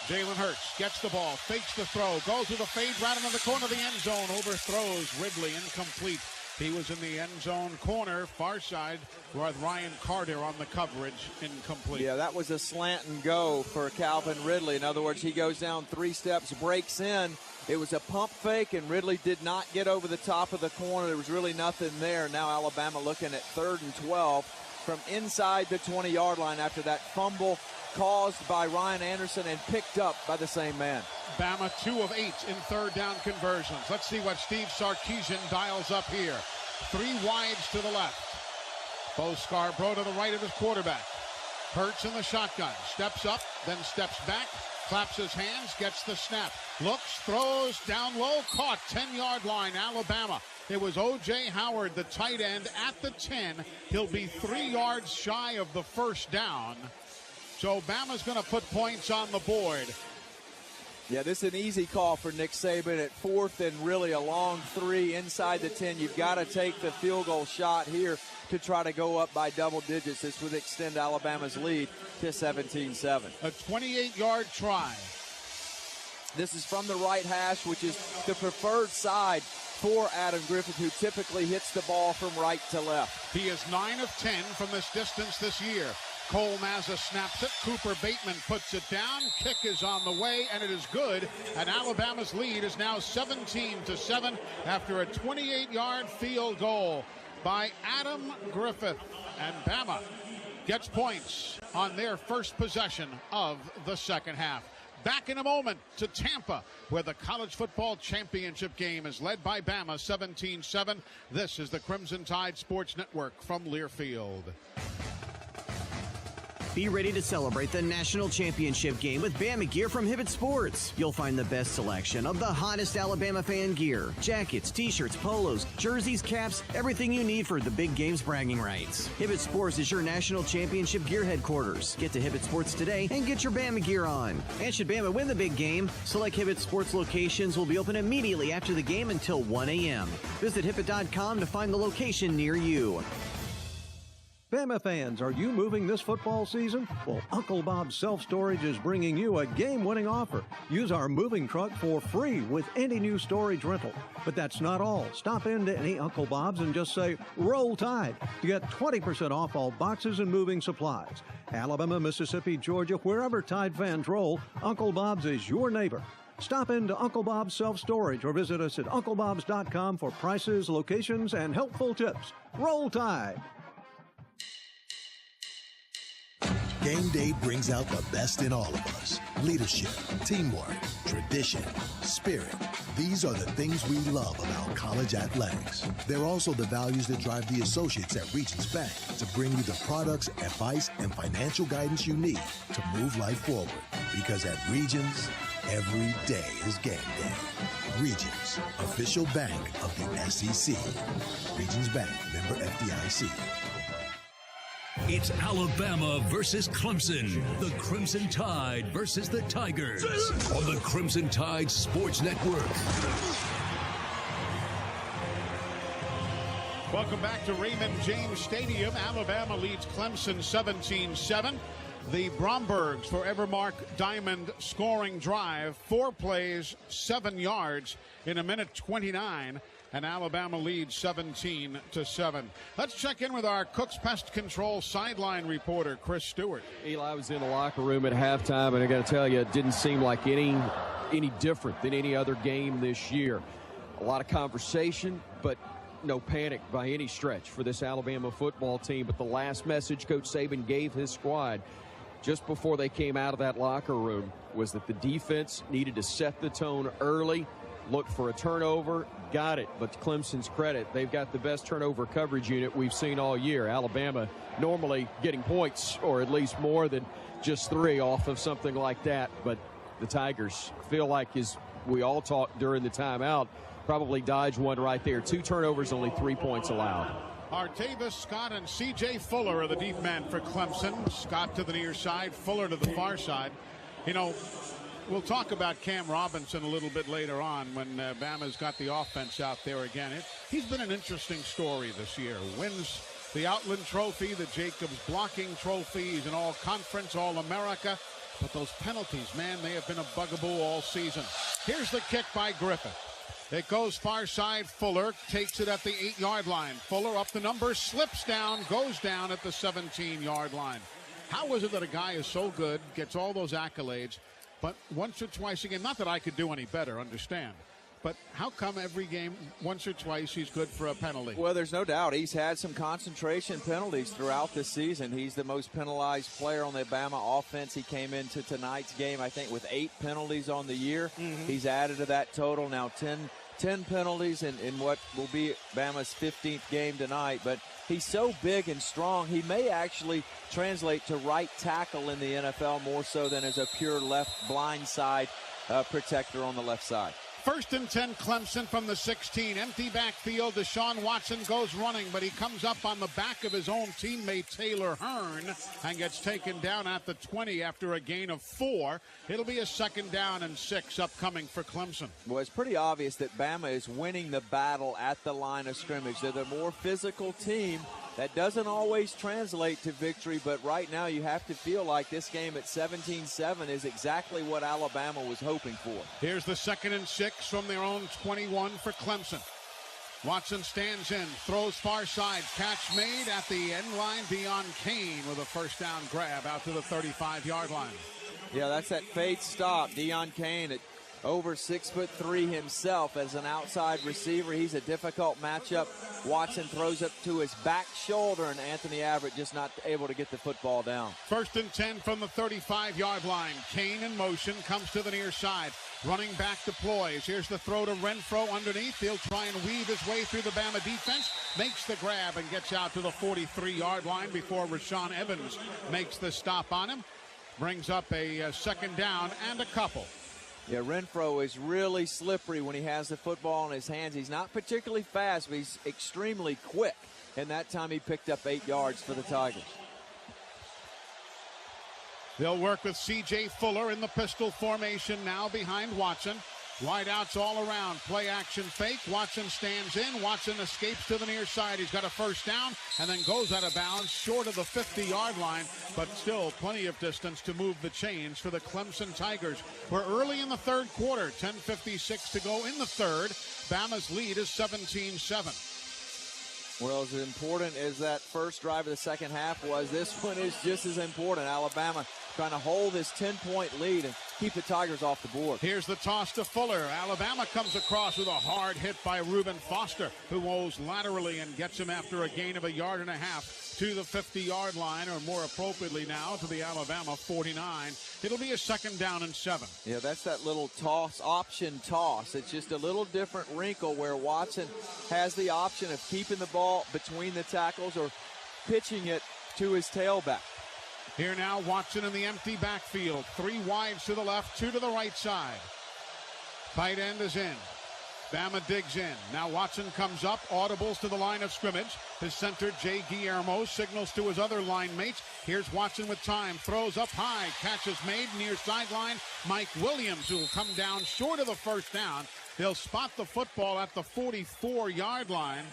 Jalen Hurts gets the ball, fakes the throw, goes with a fade right into the corner of the end zone, overthrows Ridley, incomplete. He was in the end zone corner, far side, with Ryan Carter on the coverage, incomplete. Yeah, that was a slant and go for Calvin Ridley. In other words, he goes down 3 steps, breaks in. It was a pump fake, and Ridley did not get over the top of the corner. There was really nothing there. Now Alabama looking at 3rd and 12 from inside the 20-yard line after that fumble caused by Ryan Anderson and picked up by the same man. Bama 2 of 8 in third down conversions. Let's see what Steve Sarkisian dials up here. 3 wides to the left. Bo Scarborough to the right of his quarterback. Hurts in the shotgun. Steps up, then steps back. Claps his hands, gets the snap. Looks, throws, down low, caught. 10-yard line, Alabama. It was O.J. Howard, the tight end, at the 10. He'll be 3 yards shy of the first down. So Bama's going to put points on the board. Yeah, this is an easy call for Nick Saban at 4th and really a long 3 inside the 10. You've got to take the field goal shot here to try to go up by double digits. This would extend Alabama's lead to 17-7. A 28-yard try. This is from the right hash, which is the preferred side for Adam Griffith, who typically hits the ball from right to left. He is 9 of 10 from this distance this year. Cole Mazza snaps it. Cooper Bateman puts it down. Kick is on the way, and it is good. And Alabama's lead is now 17-7 after a 28-yard field goal by Adam Griffith. And Bama gets points on their first possession of the second half. Back in a moment to Tampa, where the college football championship game is led by Bama 17-7. This is the Crimson Tide Sports Network from Learfield. Be ready to celebrate the national championship game with Bama gear from Hibbett Sports. You'll find the best selection of the hottest Alabama fan gear. Jackets, t-shirts, polos, jerseys, caps, everything you need for the big game's bragging rights. Hibbett Sports is your national championship gear headquarters. Get to Hibbett Sports today and get your Bama gear on. And should Bama win the big game, select Hibbett Sports locations will be open immediately after the game until 1 a.m. Visit Hibbett.com to find the location near you. Bama fans, are you moving this football season? Well, Uncle Bob's Self-Storage is bringing you a game-winning offer. Use our moving truck for free with any new storage rental. But that's not all. Stop into any Uncle Bob's and just say, Roll Tide, to get 20% off all boxes and moving supplies. Alabama, Mississippi, Georgia, wherever Tide fans roll, Uncle Bob's is your neighbor. Stop into Uncle Bob's Self-Storage or visit us at UncleBob's.com for prices, locations, and helpful tips. Roll Tide! Game day brings out the best in all of us. Leadership, teamwork, tradition, spirit. These are the things we love about college athletics. They're also the values that drive the associates at Regions Bank to bring you the products, advice, and financial guidance you need to move life forward. Because at Regions, every day is game day. Regions, official bank of the SEC. Regions Bank, member FDIC. It's Alabama versus Clemson. The Crimson Tide versus the Tigers on the Crimson Tide Sports Network. Welcome back to Raymond James Stadium. Alabama leads Clemson 17-7. The Brombergs forever mark Diamond scoring drive. 4 plays, 7 yards in a minute 29. And Alabama leads 17-7. Let's check in with our Cook's Pest Control sideline reporter, Chris Stewart. Eli was in the locker room at halftime, and I got to tell you, it didn't seem like any different than any other game this year. A lot of conversation, but no panic by any stretch for this Alabama football team. But the last message Coach Saban gave his squad just before they came out of that locker room was that the defense needed to set the tone early, look for a turnover, got it. But to Clemson's credit, they've got the best turnover coverage unit we've seen all year. Alabama normally getting points, or at least more than just 3 off of something like that. But the Tigers feel like, as we all talked during the timeout, probably dodged one right there. 2 turnovers, only 3 points allowed. Artavis Scott and C.J. Fuller are the deep men for Clemson. Scott to the near side, Fuller to the far side. You know, we'll talk about Cam Robinson a little bit later on when Bama's got the offense out there again. He's been an interesting story this year. Wins the Outland Trophy, the Jacobs Blocking Trophy. He's an all-conference, all-America. But those penalties, man, they have been a bugaboo all season. Here's the kick by Griffith. It goes far side. Fuller takes it at the 8-yard line. Fuller up the number, slips down, goes down at the 17-yard line. How is it that a guy is so good, gets all those accolades, but once or twice a game, not that I could do any better, understand, but how come every game, once or twice, he's good for a penalty? Well, there's no doubt. He's had some concentration penalties throughout the season. He's the most penalized player on the Alabama offense. He came into tonight's game, I think, with 8 penalties on the year. He's added to that total now 10 penalties in what will be Bama's 15th game tonight. But he's so big and strong, he may actually translate to right tackle in the NFL more so than as a pure left blind side protector on the left side. 1st and 10, Clemson from the 16. Empty backfield. Deshaun Watson goes running, but he comes up on the back of his own teammate Taylor Hearn and gets taken down at the 20 after a gain of 4. It'll be a 2nd down and 6 upcoming for Clemson. Well, it's pretty obvious that Bama is winning the battle at the line of scrimmage. They're the more physical team. That doesn't always translate to victory, but right now you have to feel like this game at 17-7 is exactly what Alabama was hoping for. Here's the 2nd and 6 from their own 21 for Clemson. Watson stands in, throws far side, catch made at the end line. Deion Kane with a 1st down grab out to the 35-yard line. Yeah, that's that fade stop. Deion Kane at over 6'3" himself as an outside receiver. He's a difficult matchup. Watson throws up to his back shoulder, and Anthony Averett just not able to get the football down. 1st and 10 from the 35-yard line. Kane in motion, comes to the near side. Running back deploys. Here's the throw to Renfro underneath. He'll try and weave his way through the Bama defense. Makes the grab and gets out to the 43-yard line before Rashaan Evans makes the stop on him. Brings up a 2nd down and a couple. Yeah, Renfro is really slippery when he has the football in his hands. He's not particularly fast, but he's extremely quick. And that time he picked up 8 yards for the Tigers. They'll work with C.J. Fuller in the pistol formation now behind Watson. Wideouts all around. Play action fake. Watson stands in. Watson escapes to the near side. He's got a 1st down and then goes out of bounds short of the 50-yard line, but still plenty of distance to move the chains for the Clemson Tigers. We're early in the 3rd quarter. 10:56 to go in the 3rd. Bama's lead is 17-7. Well, as important as that first drive of the second half was, this one is just as important. Alabama trying to hold this 10-point lead and keep the Tigers off the board. Here's the toss to Fuller. Alabama comes across with a hard hit by Reuben Foster, who rolls laterally and gets him after a gain of 1.5 yards to the 50-yard line, or more appropriately now to the Alabama 49. It'll be a 2nd down and 7. Yeah, that's that little toss, option toss. It's just a little different wrinkle where Watson has the option of keeping the ball between the tackles or pitching it to his tailback. Here now, Watson in the empty backfield. 3 wides to the left, 2 to the right side. Tight end is in. Bama digs in. Now Watson comes up, audibles to the line of scrimmage. His center, Jay Guillermo, signals to his other line mates. Here's Watson with time, throws up high, catch is made near sideline. Mike Williams, who will come down short of the 1st down. They'll spot the football at the 44-yard line.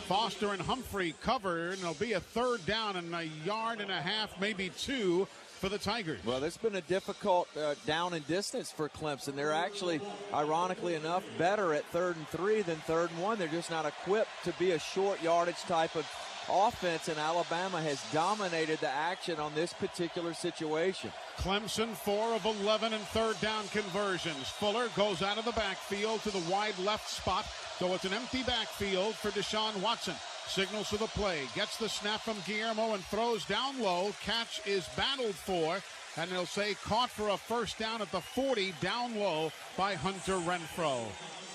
Foster and Humphrey covered, and it'll be a 3rd down and 1.5 yards, maybe 2 for the Tigers. Well, this has been a difficult down and distance for Clemson. They're actually, ironically enough, better at 3rd and 3 than 3rd and 1. They're just not equipped to be a short yardage type of offense, and Alabama has dominated the action on this particular situation. Clemson 4 of 11 in 3rd down conversions. Fuller goes out of the backfield to the wide left spot, so it's an empty backfield for Deshaun Watson. Signals to the play, gets the snap from Guillermo and throws down low. Catch is battled for, and they'll say caught for a 1st down at the 40, down low by Hunter Renfro.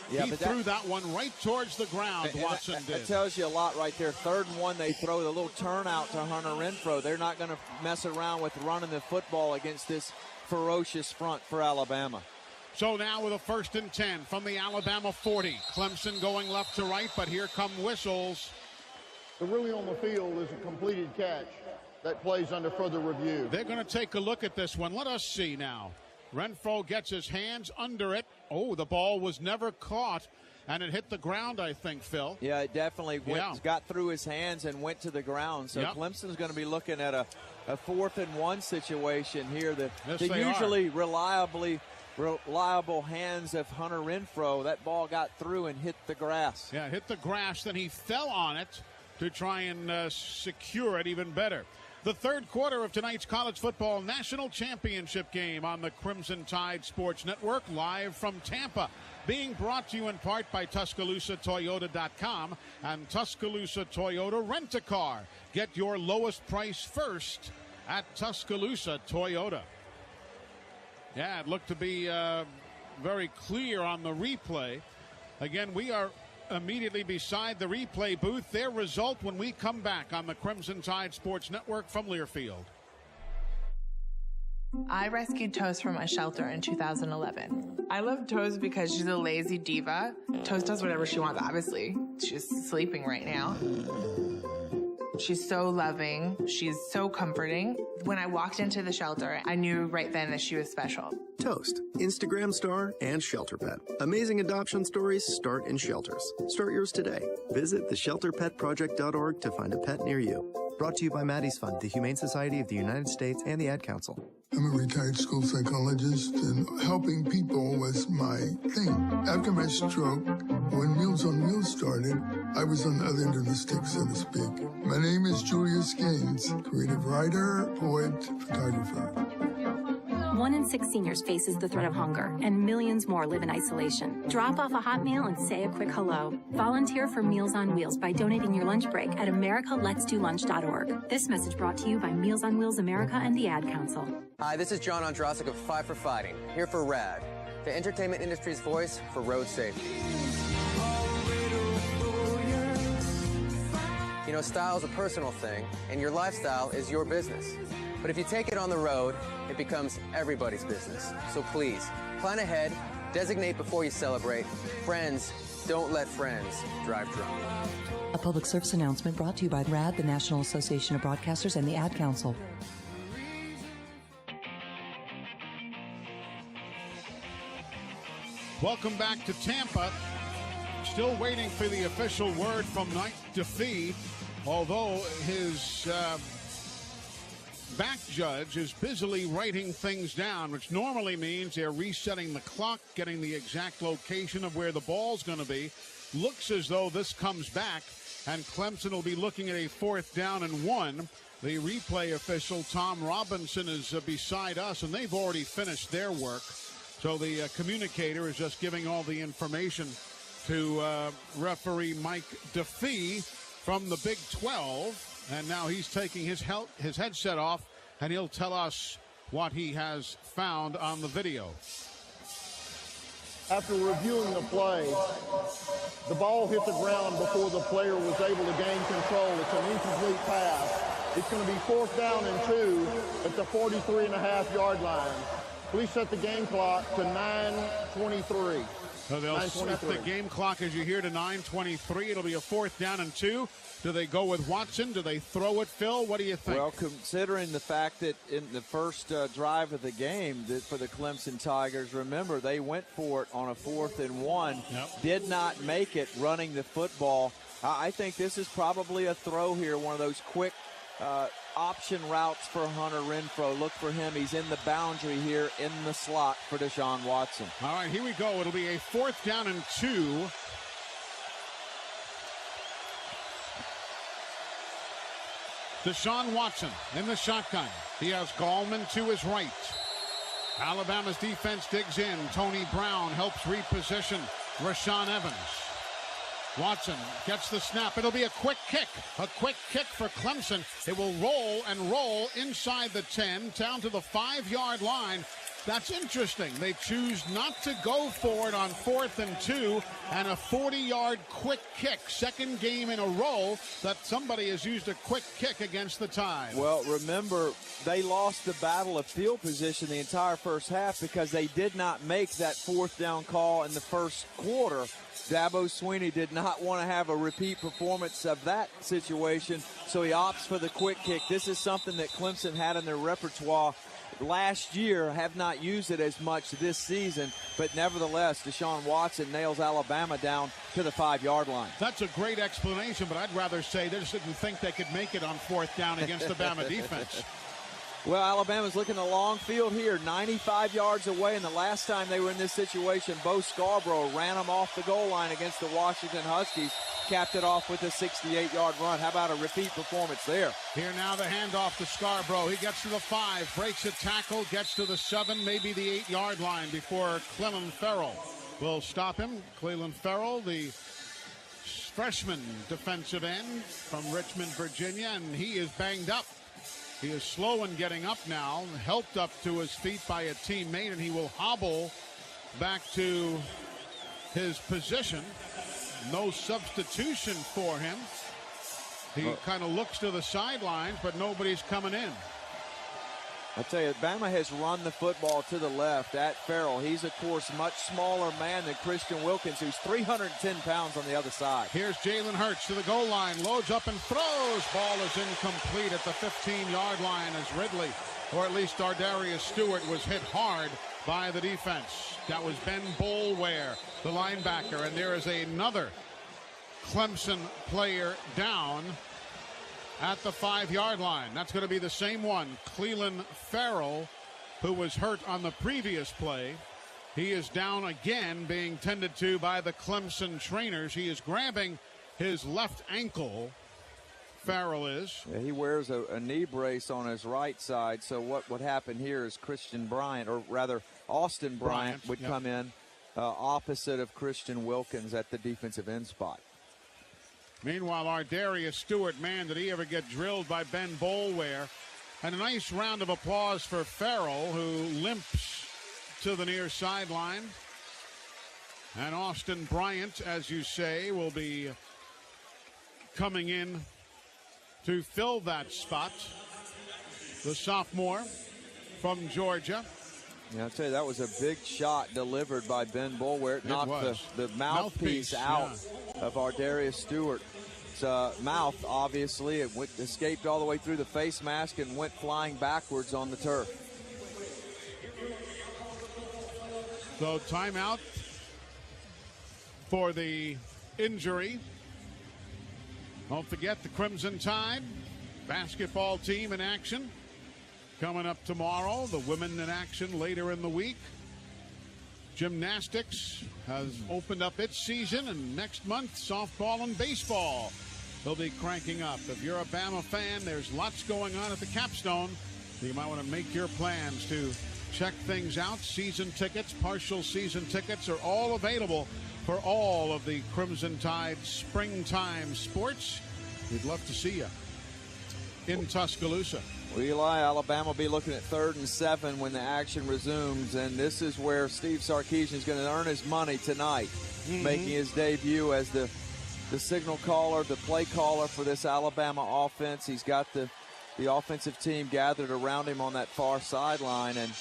Yeah, he threw that one right towards the ground, Watson did. That tells you a lot right there. 3rd and 1, they throw the little turnout to Hunter Renfro. They're not going to mess around with running the football against this ferocious front for Alabama. So now with a 1st and 10 from the Alabama 40. Clemson going left to right, but here come whistles. The ruling on the field is a completed catch that plays under further review. They're going to take a look at this one. Let us see now. Renfro gets his hands under it. Oh, the ball was never caught, and it hit the ground, I think, Phil. Yeah, it definitely got through his hands and went to the ground. So Clemson's going to be looking at a 4th and 1 situation here. They usually reliably reliable hands of Hunter Renfrow. That ball got through and hit the grass. Yeah, hit the grass, then he fell on it to try and secure it even better. The third quarter of tonight's college football national championship game on the Crimson Tide Sports Network, live from Tampa. Being brought to you in part by TuscaloosaToyota.com and Tuscaloosa Toyota Rent-A-Car. Get your lowest price first at Tuscaloosa Toyota. Yeah, it looked to be very clear on the replay. Again, we are immediately beside the replay booth. Their result when we come back on the Crimson Tide Sports Network from Learfield. I rescued Toast from a shelter in 2011. I love Toast because she's a lazy diva. Toast does whatever she wants, obviously. She's sleeping right now. She's so loving. She's so comforting. When I walked into the shelter, I knew right then that she was special. Toast, Instagram star and shelter pet. Amazing adoption stories start in shelters. Start yours today. Visit theshelterpetproject.org to find a pet near you. Brought to you by Maddie's Fund, the Humane Society of the United States, and the Ad Council. I'm a retired school psychologist, and helping people was my thing. After my stroke, when Meals on Wheels started, I was on the other end of the stick, so to speak. My name is Julius Gaines, creative writer, poet, photographer. 1 in 6 seniors faces the threat of hunger, and millions more live in isolation. Drop off a hot meal and say a quick hello. Volunteer for Meals on Wheels by donating your lunch break at americaletsdolunch.org. This message brought to you by Meals on Wheels America and the Ad Council. Hi, this is John Ondrasik of Five for Fighting, here for RAD, the entertainment industry's voice for road safety. You know, style is a personal thing, and your lifestyle is your business. But if you take it on the road, it becomes everybody's business. So please, plan ahead, designate before you celebrate. Friends, don't let friends drive drunk. A public service announcement brought to you by RAD, the National Association of Broadcasters, and the Ad Council. Welcome back to Tampa. Still waiting for the official word from Mike DeFee, although his back judge is busily writing things down, which normally means they're resetting the clock, getting the exact location of where the ball's going to be. Looks as though this comes back, and Clemson will be looking at a 4th down and 1. The replay official, Tom Robinson, is beside us, and they've already finished their work. So the communicator is just giving all the information to referee Mike DeFee from the Big 12. And now he's taking his headset off, and he'll tell us what he has found on the video. After reviewing the play, the ball hit the ground before the player was able to gain control. It's an incomplete pass. It's going to be 4th down and 2 at the 43.5-yard line. Please set the game clock to 9:23. So they'll set the game clock, as you hear, to 9:23. It'll be a 4th down and 2. Do they go with Watson? Do they throw it, Phil? What do you think? Well, considering the fact that in the first drive of the game for the Clemson Tigers, remember, they went for it on a 4th and 1, did not make it running the football. I think this is probably a throw here, one of those quick option routes for Hunter Renfrow. Look for him. He's in the boundary here in the slot for Deshaun Watson. All right, here we go. It'll be a 4th down and 2. Deshaun Watson in the shotgun. He has Gallman to his right. Alabama's defense digs in. Tony Brown helps reposition Rashaan Evans. Watson gets the snap. It'll be a quick kick. A quick kick for Clemson. It will roll and roll inside the 10, down to the 5-yard line. That's interesting. They choose not to go for it on 4th and 2, and a 40-yard quick kick. Second game in a row that somebody has used a quick kick against the Tide. Well, remember, they lost the battle of field position the entire first half because they did not make that 4th down call in the first quarter. Dabo Swinney did not want to have a repeat performance of that situation, so he opts for the quick kick. This is something that Clemson had in their repertoire last year, have not used it as much this season, but nevertheless, Deshaun Watson nails Alabama down to the 5-yard line. That's a great explanation, but I'd rather say they just didn't think they could make it on 4th down against the Bama defense. Well, Alabama's looking a long field here, 95 yards away, and the last time they were in this situation, Bo Scarborough ran them off the goal line against the Washington Huskies, capped it off with a 68-yard run. How about a repeat performance there? Here now the handoff to Scarborough. He gets to the 5, breaks a tackle, gets to the 7, maybe the 8-yard line before Clelin Ferrell will stop him. Clelin Ferrell, the freshman defensive end from Richmond, Virginia, and he is banged up. He is slow in getting up now, helped up to his feet by a teammate, and he will hobble back to his position. No substitution for him. He kind of looks to the sidelines, but nobody's coming in. I tell you, Bama has run the football to the left at Ferrell. He's, of course, much smaller man than Christian Wilkins, who's 310 pounds on the other side. Here's Jalen Hurts to the goal line, loads up and throws. Ball is incomplete at the 15-yard line as Ridley, or at least Ardarius Stewart, was hit hard by the defense. That was Ben Boulware, the linebacker, and there is another Clemson player down at the 5-yard line. That's going to be the same one, Clelin Ferrell, who was hurt on the previous play. He is down again, being tended to by the Clemson trainers. He is grabbing his left ankle, Ferrell is. Yeah, he wears a knee brace on his right side, so what would happen here is Christian Bryant, or rather Austin Bryant would come in opposite of Christian Wilkins at the defensive end spot. Meanwhile, Ardarius Stewart, man, did he ever get drilled by Ben Boulware. And a nice round of applause for Ferrell, who limps to the near sideline. And Austin Bryant, as you say, will be coming in to fill that spot. The sophomore from Georgia. Yeah, I'll tell you, that was a big shot delivered by Ben Boulware. It knocked the mouthpiece out of Ardarius Stewart's mouth, obviously. It escaped all the way through the face mask and went flying backwards on the turf. So timeout for the injury. Don't forget the Crimson Tide basketball team in action coming up tomorrow. The women in action later in the week. Gymnastics has opened up its season, and next month softball and baseball will be cranking up. If you're a Bama fan, there's lots going on at the Capstone. You might want to make your plans to check things out. Season tickets, partial season tickets are all available for all of the Crimson Tide springtime sports. We'd love to see you in Tuscaloosa. Well, Eli, Alabama will be looking at 3rd and 7 when the action resumes, and this is where Steve Sarkisian is going to earn his money tonight, making his debut as the signal caller, the play caller for this Alabama offense. He's got the offensive team gathered around him on that far sideline, and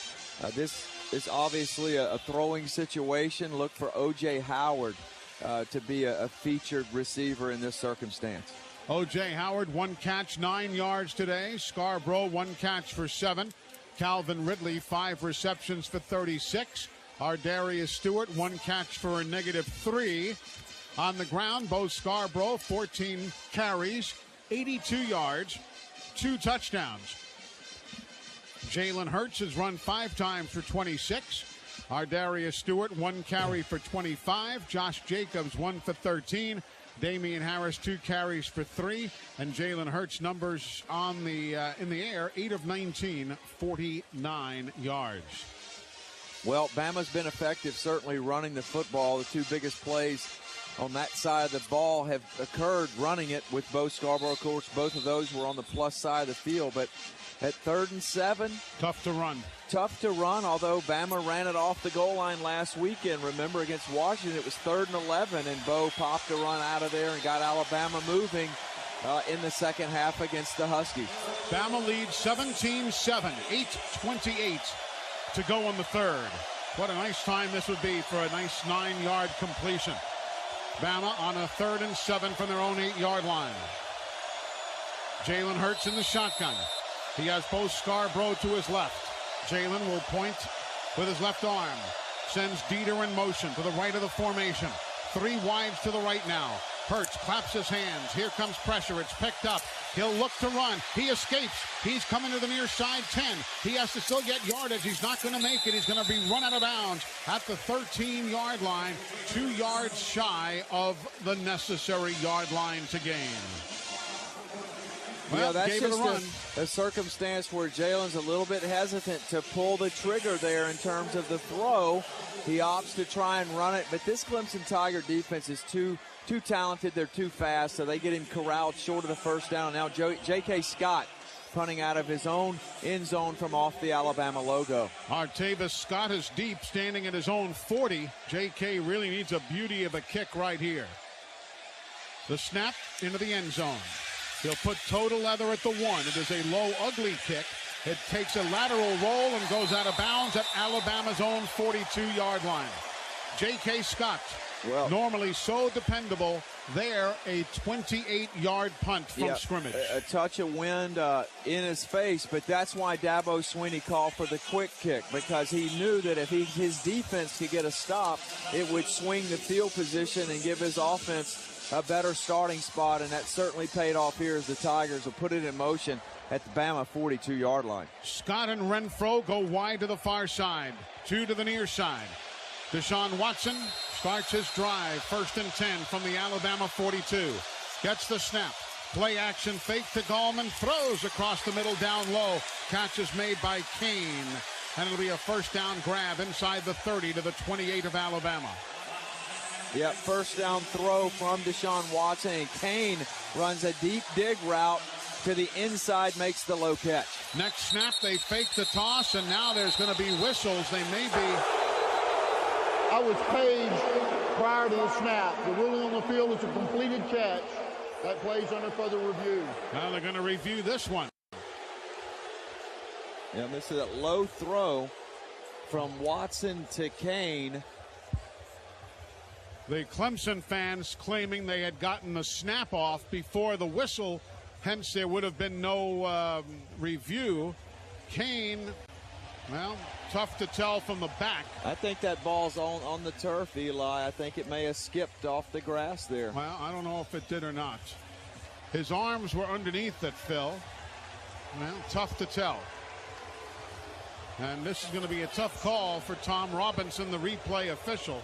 this is obviously a throwing situation. Look for O.J. Howard to be a featured receiver in this circumstance. O.J. Howard, 1 catch, 9 yards today. Scarborough, 1 catch for 7. Calvin Ridley, 5 receptions for 36. Ardarius Stewart, 1 catch for a -3. On the ground, Bo Scarborough, 14 carries, 82 yards, 2 touchdowns. Jalen Hurts has run 5 times for 26. Ardarius Stewart, 1 carry for 25. Josh Jacobs, 1 for 13. Damian Harris, 2 carries for 3. And Jalen Hurts numbers on the in the air, 8 of 19, 49 yards. Well, Bama's been effective, certainly running the football. The 2 biggest plays on that side of the ball have occurred running it with Bo Scarborough. Of course, both of those were on the plus side of the field. But at 3rd and 7. Tough to run. Tough to run, although Bama ran it off the goal line last weekend. Remember, against Washington, it was 3rd and 11, and Bo popped a run out of there and got Alabama moving in the second half against the Huskies. Bama leads 17-7, 8:28 to go in the 3rd. What a nice time this would be for a nice 9-yard completion. Bama on a 3rd and 7 from their own 8-yard line. Jalen Hurts in the shotgun. He has Bo Scarborough to his left. Jalen will point with his left arm. Sends Dieter in motion to the right of the formation. 3 wides to the right now. Hurts claps his hands. Here comes pressure. It's picked up. He'll look to run. He escapes. He's coming to the near side 10. He has to still get yardage. He's not going to make it. He's going to be run out of bounds at the 13-yard line, 2 yards shy of the necessary yard line to gain. Well, that's just a circumstance where Jalen's a little bit hesitant to pull the trigger there in terms of the throw. He opts to try and run it, but this Clemson Tiger defense is too talented. They're too fast, so they get him corralled short of the first down. Now J.K. Scott punting out of his own end zone from off the Alabama logo. Artavis Scott is deep, standing at his own 40. J.K. really needs a beauty of a kick right here. The snap into the end zone. He'll put total leather at the 1. It is a low, ugly kick. It takes a lateral roll and goes out of bounds at Alabama's own 42-yard line. J.K. Scott, normally so dependable, there a 28-yard punt from scrimmage. A touch of wind in his face, but that's why Dabo Swinney called for the quick kick, because he knew that if his defense could get a stop, it would swing the field position and give his offense a better starting spot, and that certainly paid off here as the Tigers will put it in motion at the Bama 42-yard line. Scott and Renfro go wide to the far side, 2 to the near side. Deshaun Watson starts his drive, 1st and 10 from the Alabama 42. Gets the snap. Play action fake to Gallman, throws across the middle down low. Catch is made by Kane, and it'll be a first down grab inside the 30 to the 28 of Alabama. Yep, first down throw from Deshaun Watson, and Kane runs a deep dig route to the inside, makes the low catch. Next snap, they fake the toss, and now there's going to be whistles. They may be. I was paged prior to the snap. The ruling on the field is a completed catch. That plays under further review. Now they're going to review this one. Yeah, this is a low throw from Watson to Kane. The Clemson fans claiming they had gotten the snap off before the whistle, hence there would have been no review. Kane, well, tough to tell from the back. I think that ball's on the turf, Eli. I think it may have skipped off the grass there. Well, I don't know if it did or not. His arms were underneath it, Phil. Well, tough to tell. And this is going to be a tough call for Tom Robinson, the replay official.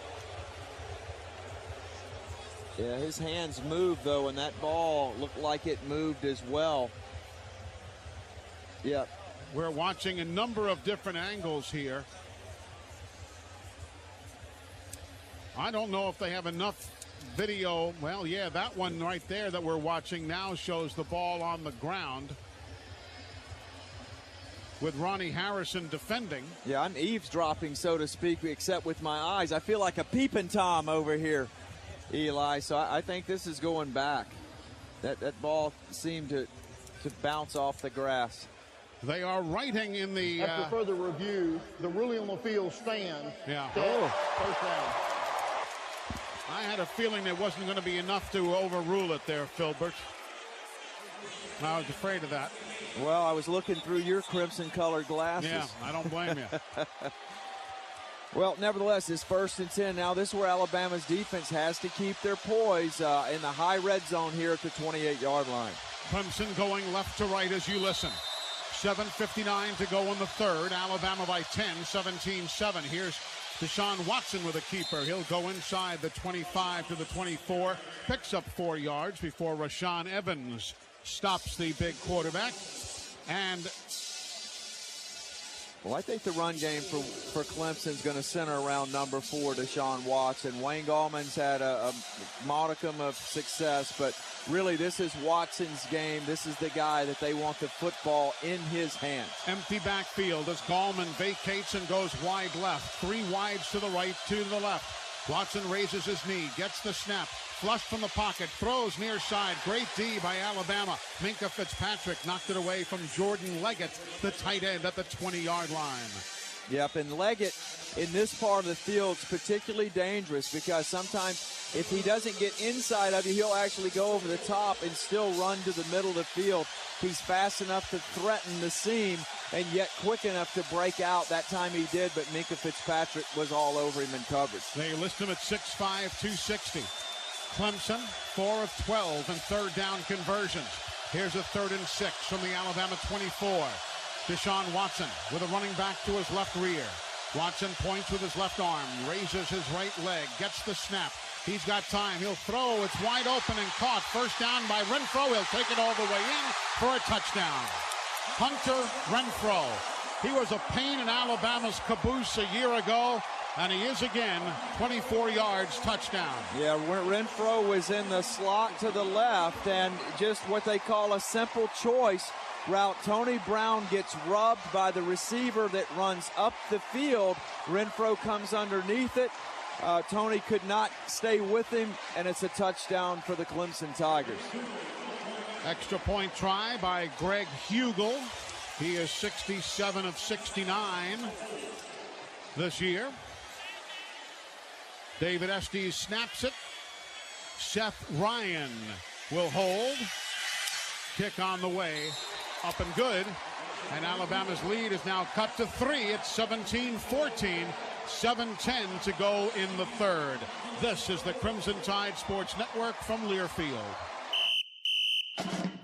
Yeah, his hands moved, though, and that ball looked like it moved as well. Yep. We're watching a number of different angles here. I don't know if they have enough video. Well, yeah, that one right there that we're watching now shows the ball on the ground with Ronnie Harrison defending. Yeah, I'm eavesdropping, so to speak, except with my eyes. I feel like a peeping Tom over here, Eli. So I think this is going back. That ball seemed to bounce off the grass. They are writing in the... After further review, the ruling on the field stands. Yeah. First down. I had a feeling there wasn't going to be enough to overrule it there, Filbert. I was afraid of that. Well, I was looking through your crimson-colored glasses. Yeah, I don't blame you. Well, nevertheless, it's 1st and 10. Now this is where Alabama's defense has to keep their poise in the high red zone here at the 28-yard line. Clemson going left to right as you listen. 7:59 to go in the third. Alabama by 10, 17-7. Here's Deshaun Watson with a keeper. He'll go inside the 25 to the 24. Picks up 4 yards before Rashaan Evans stops the big quarterback. And well, I think the run game for Clemson's going to center around number 4, Deshaun Watson. Wayne Gallman's had a modicum of success, but really this is Watson's game. This is the guy that they want the football in his hands. Empty backfield as Gallman vacates and goes wide left. 3 wides to the right, 2 to the left. Watson raises his knee, gets the snap, flushed from the pocket, throws near side. Great D by Alabama. Minkah Fitzpatrick knocked it away from Jordan Leggett, the tight end at the 20-yard line. Yep, and Leggett in this part of the field is particularly dangerous because sometimes if he doesn't get inside of you, he'll actually go over the top and still run to the middle of the field. He's fast enough to threaten the seam and yet quick enough to break out. That time he did, but Minkah Fitzpatrick was all over him in coverage. They list him at 6'5", 260. Clemson, 4 of 12 in third down conversions. Here's a 3rd and 6 from the Alabama 24. Deshaun Watson with a running back to his left rear. Watson points with his left arm, raises his right leg, gets the snap. He's got time. He'll throw. It's wide open and caught. First down by Renfro. He'll take it all the way in for a touchdown. Hunter Renfro. He was a pain in Alabama's caboose a year ago, and he is again. 24 yards, touchdown. Yeah, Renfro was in the slot to the left, and just what they call a simple choice route. Tony Brown gets rubbed by the receiver that runs up the field. Renfro comes underneath it. Tony could not stay with him, and it's a touchdown for the Clemson Tigers. Extra point try by Greg Hugel. He is 67 of 69 this year. David Estes snaps it. Seth Ryan will hold. Kick on the way. Up and good. And Alabama's lead is now cut to 3. It's 17-14. 7:10 to go in the third. This is the Crimson Tide Sports Network from Learfield.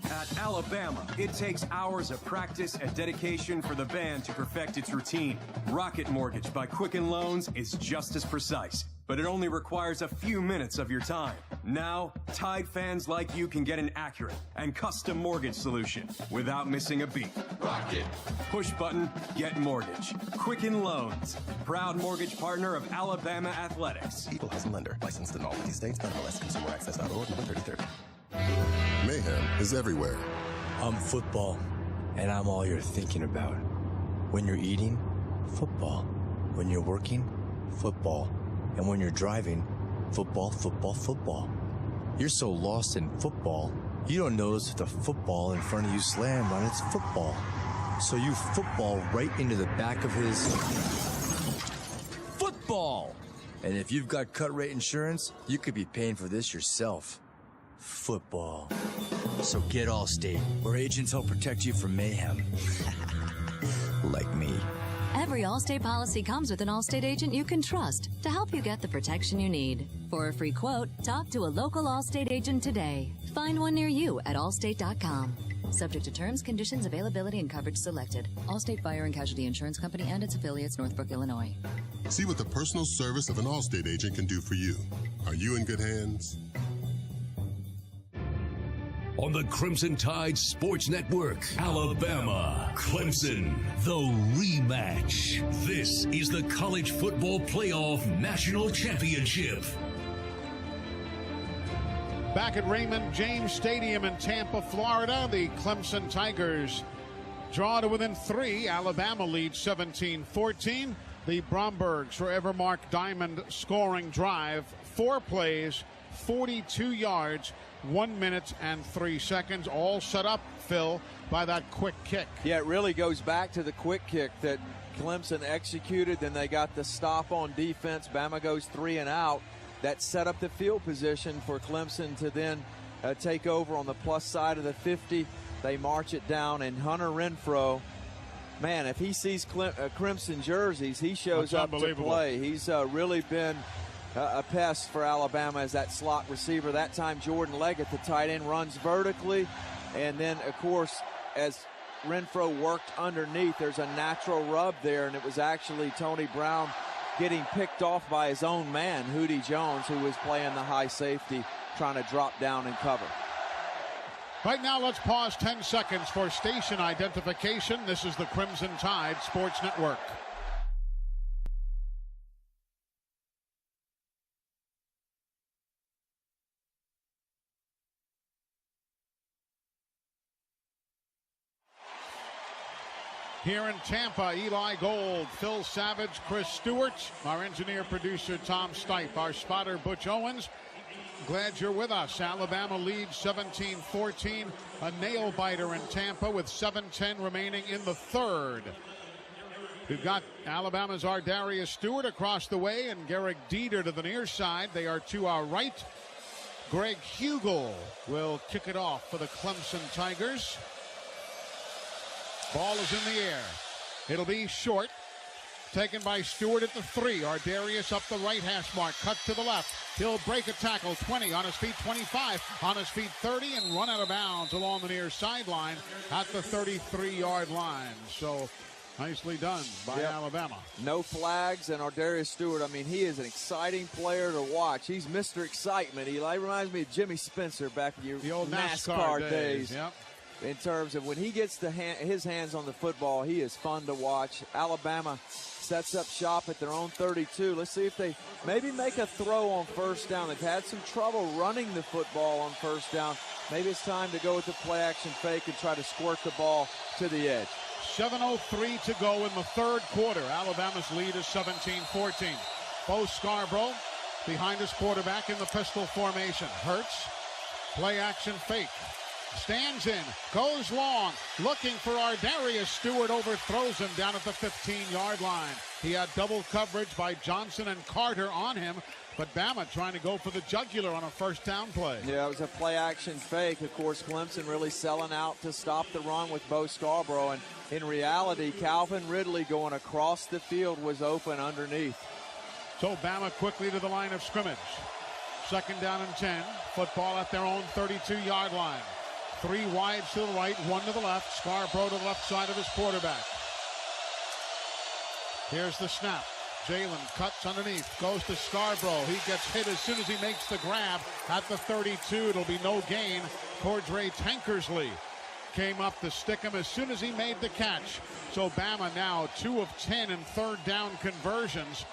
At Alabama, it takes hours of practice and dedication for the band to perfect its routine. Rocket Mortgage by Quicken Loans is just as precise, but it only requires a few minutes of your time. Now, Tide fans like you can get an accurate and custom mortgage solution without missing a beat. Rocket. Push button, get mortgage. Quicken Loans, proud mortgage partner of Alabama Athletics. Equal housing lender, licensed in all 50 states, NMLS ConsumerAccess.org, number 3030. Mayhem is everywhere. I'm football, and I'm all you're thinking about. When you're eating, football. When you're working, football. And when you're driving, football, football, football. You're so lost in football, you don't notice if the football in front of you slammed on its football. So you football right into the back of his football. And if you've got cut rate insurance, you could be paying for this yourself. Football. So get Allstate, where agents help protect you from mayhem. Like me. Every Allstate policy comes with an Allstate agent you can trust to help you get the protection you need. For a free quote, talk to a local Allstate agent today. Find one near you at allstate.com. Subject to terms, conditions, availability, and coverage selected. Allstate Fire and Casualty Insurance Company and its affiliates, Northbrook, Illinois. See what the personal service of an Allstate agent can do for you. Are you in good hands? On the Crimson Tide Sports Network, Alabama, Clemson, the rematch. This is the College Football Playoff National Championship. Back at Raymond James Stadium in Tampa, Florida, the Clemson Tigers draw to within 3. Alabama leads 17-14. The Brombergs forever Mark Diamond scoring drive. 4 plays, 42 yards. 1 minute and 3 seconds, all set up, Phil, by that quick kick. Yeah, it really goes back to the quick kick that Clemson executed. Then they got the stop on defense. Bama goes 3 and out. That set up the field position for Clemson to then take over on the plus side of the 50. They march it down, and Hunter Renfro, man, if he sees Crimson jerseys, he shows up to play. He's really been a pest for Alabama as that slot receiver. That time Jordan Leggett, the tight end, runs vertically. And then, of course, as Renfro worked underneath, there's a natural rub there, and it was actually Tony Brown getting picked off by his own man, Hootie Jones, who was playing the high safety, trying to drop down and cover. Right now, let's pause 10 seconds for station identification. This is the Crimson Tide Sports Network. Here in Tampa, Eli Gold, Phil Savage, Chris Stewart, our engineer-producer Tom Stipe, our spotter Butch Owens. Glad you're with us. Alabama leads 17-14, a nail-biter in Tampa with 7:10 remaining in the third. We've got Alabama's Ardarius Stewart across the way and Garrick Dieter to the near side. They are to our right. Greg Hugel will kick it off for the Clemson Tigers. Ball is in the air. It'll be short. taken by Stewart at the 3. Ardarius up the right hash mark, cut to the left. He'll break a tackle, 20, on his feet 25, on his feet 30, and run out of bounds along the near sideline at the 33-yard line. So nicely done by Alabama. No flags, and Ardarius Stewart, I mean, he is an exciting player to watch. He's Mr. Excitement. He reminds me of Jimmy Spencer back in the old NASCAR days. Yep. In terms of when he gets his hands on the football, he is fun to watch. Alabama sets up shop at their own 32. Let's see if they maybe make a throw on first down. They've had some trouble running the football on first down. Maybe it's time to go with the play-action fake and try to squirt the ball to the edge. 7:03 to go in the third quarter. Alabama's lead is 17-14. Bo Scarborough behind his quarterback in the pistol formation. Hurts, play-action fake. Stands in, goes long, looking for Ardarius. Stewart overthrows him down at the 15-yard line. He had double coverage by Johnson and Carter on him, but Bama trying to go for the jugular on a first down play. Yeah, it was a play-action fake. Of course, Clemson really selling out to stop the run with Bo Scarborough, and in reality, Calvin Ridley going across the field was open underneath. So Bama quickly to the line of scrimmage. Second down and 10. Football at their own 32-yard line. 3 wide to the right, 1 to the left. Scarborough to the left side of his quarterback. Here's the snap. Jalen cuts underneath, goes to Scarborough. He gets hit as soon as he makes the grab at the 32. It'll be no gain. Cordray Tankersley came up to stick him as soon as he made the catch. So Bama now 2 of 10 in third down conversions.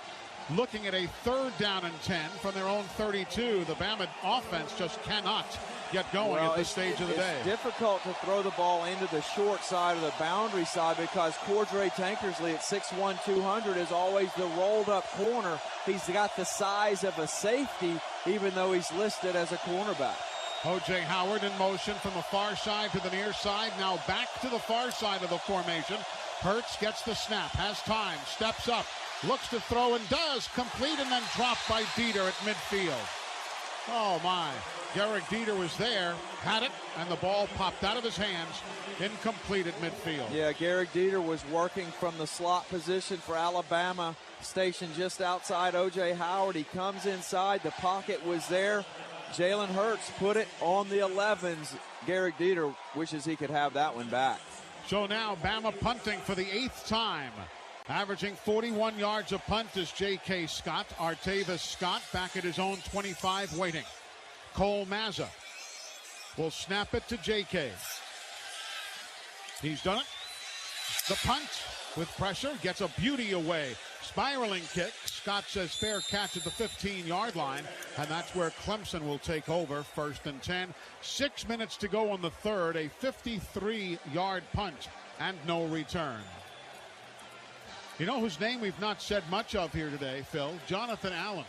Looking at a third down and 10 from their own 32. The Bama offense just cannot get going at this stage of the day. It's difficult to throw the ball into the short side of the boundary side because Cordray Tankersley at 6'1", 200 is always the rolled up corner. He's got the size of a safety even though he's listed as a cornerback. O.J. Howard in motion from the far side to the near side. Now back to the far side of the formation. Hurts gets the snap, has time, steps up, looks to throw and does complete, and then dropped by Dieter at midfield. Oh my, Garrick Dieter was there, had it, and the ball popped out of his hands, incomplete at midfield. Yeah, Garrick Dieter was working from the slot position for Alabama, stationed just outside O.J. Howard. He comes inside, the pocket was there. Jalen Hurts put it on the 11s. Garrick Dieter wishes he could have that one back. So now Bama punting for the 8th time. Averaging 41 yards a punt is J.K. Scott. Artavis Scott back at his own 25 waiting. Cole Mazza will snap it to J.K. He's done it. The punt with pressure gets a beauty away. Spiraling kick. Scott says fair catch at the 15-yard line, and that's where Clemson will take over. 1st and 10. 6 minutes to go on the third. A 53-yard punt and no return. You know whose name we've not said much of here today, Phil? Jonathan Allen.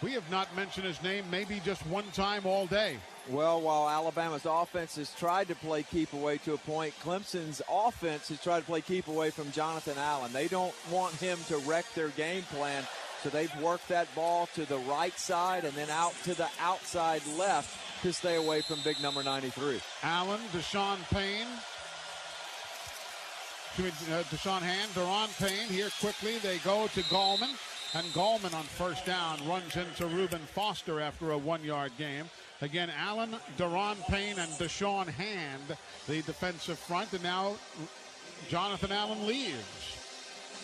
We have not mentioned his name maybe just one time all day. Well, while Alabama's offense has tried to play keep away to a point, Clemson's offense has tried to play keep away from Jonathan Allen. They don't want him to wreck their game plan, so they've worked that ball to the right side and then out to the outside left to stay away from big number 93. Allen, Deshaun Payne. Deshaun Hand, Deron Payne. Here quickly they go to Gallman, and Gallman on first down runs into Reuben Foster after a 1-yard game. Again, Allen, Deron Payne, and Deshaun Hand, the defensive front, and now Jonathan Allen leaves.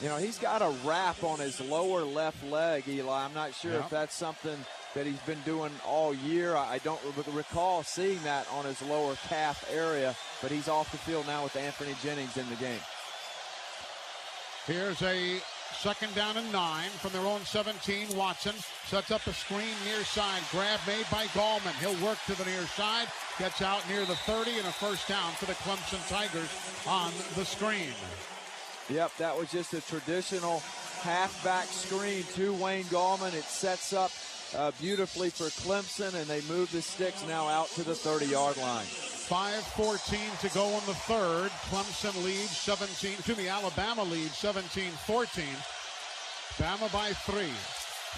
You know, he's got a wrap on his lower left leg, Eli. I'm not sure if that's something that he's been doing all year. I don't recall seeing that on his lower calf area, but he's off the field now with Anthony Jennings in the game. Here's a 2nd down and 9 from their own 17. Watson sets up a screen near side. Grab made by Gallman. He'll work to the near side. Gets out near the 30 and a first down for the Clemson Tigers on the screen. Yep, that was just a traditional halfback screen to Wayne Gallman. It sets up beautifully for Clemson, and they move the sticks now out to the 30-yard line. 5:14 to go in the third. Clemson leads Alabama leads 17-14. Bama by 3.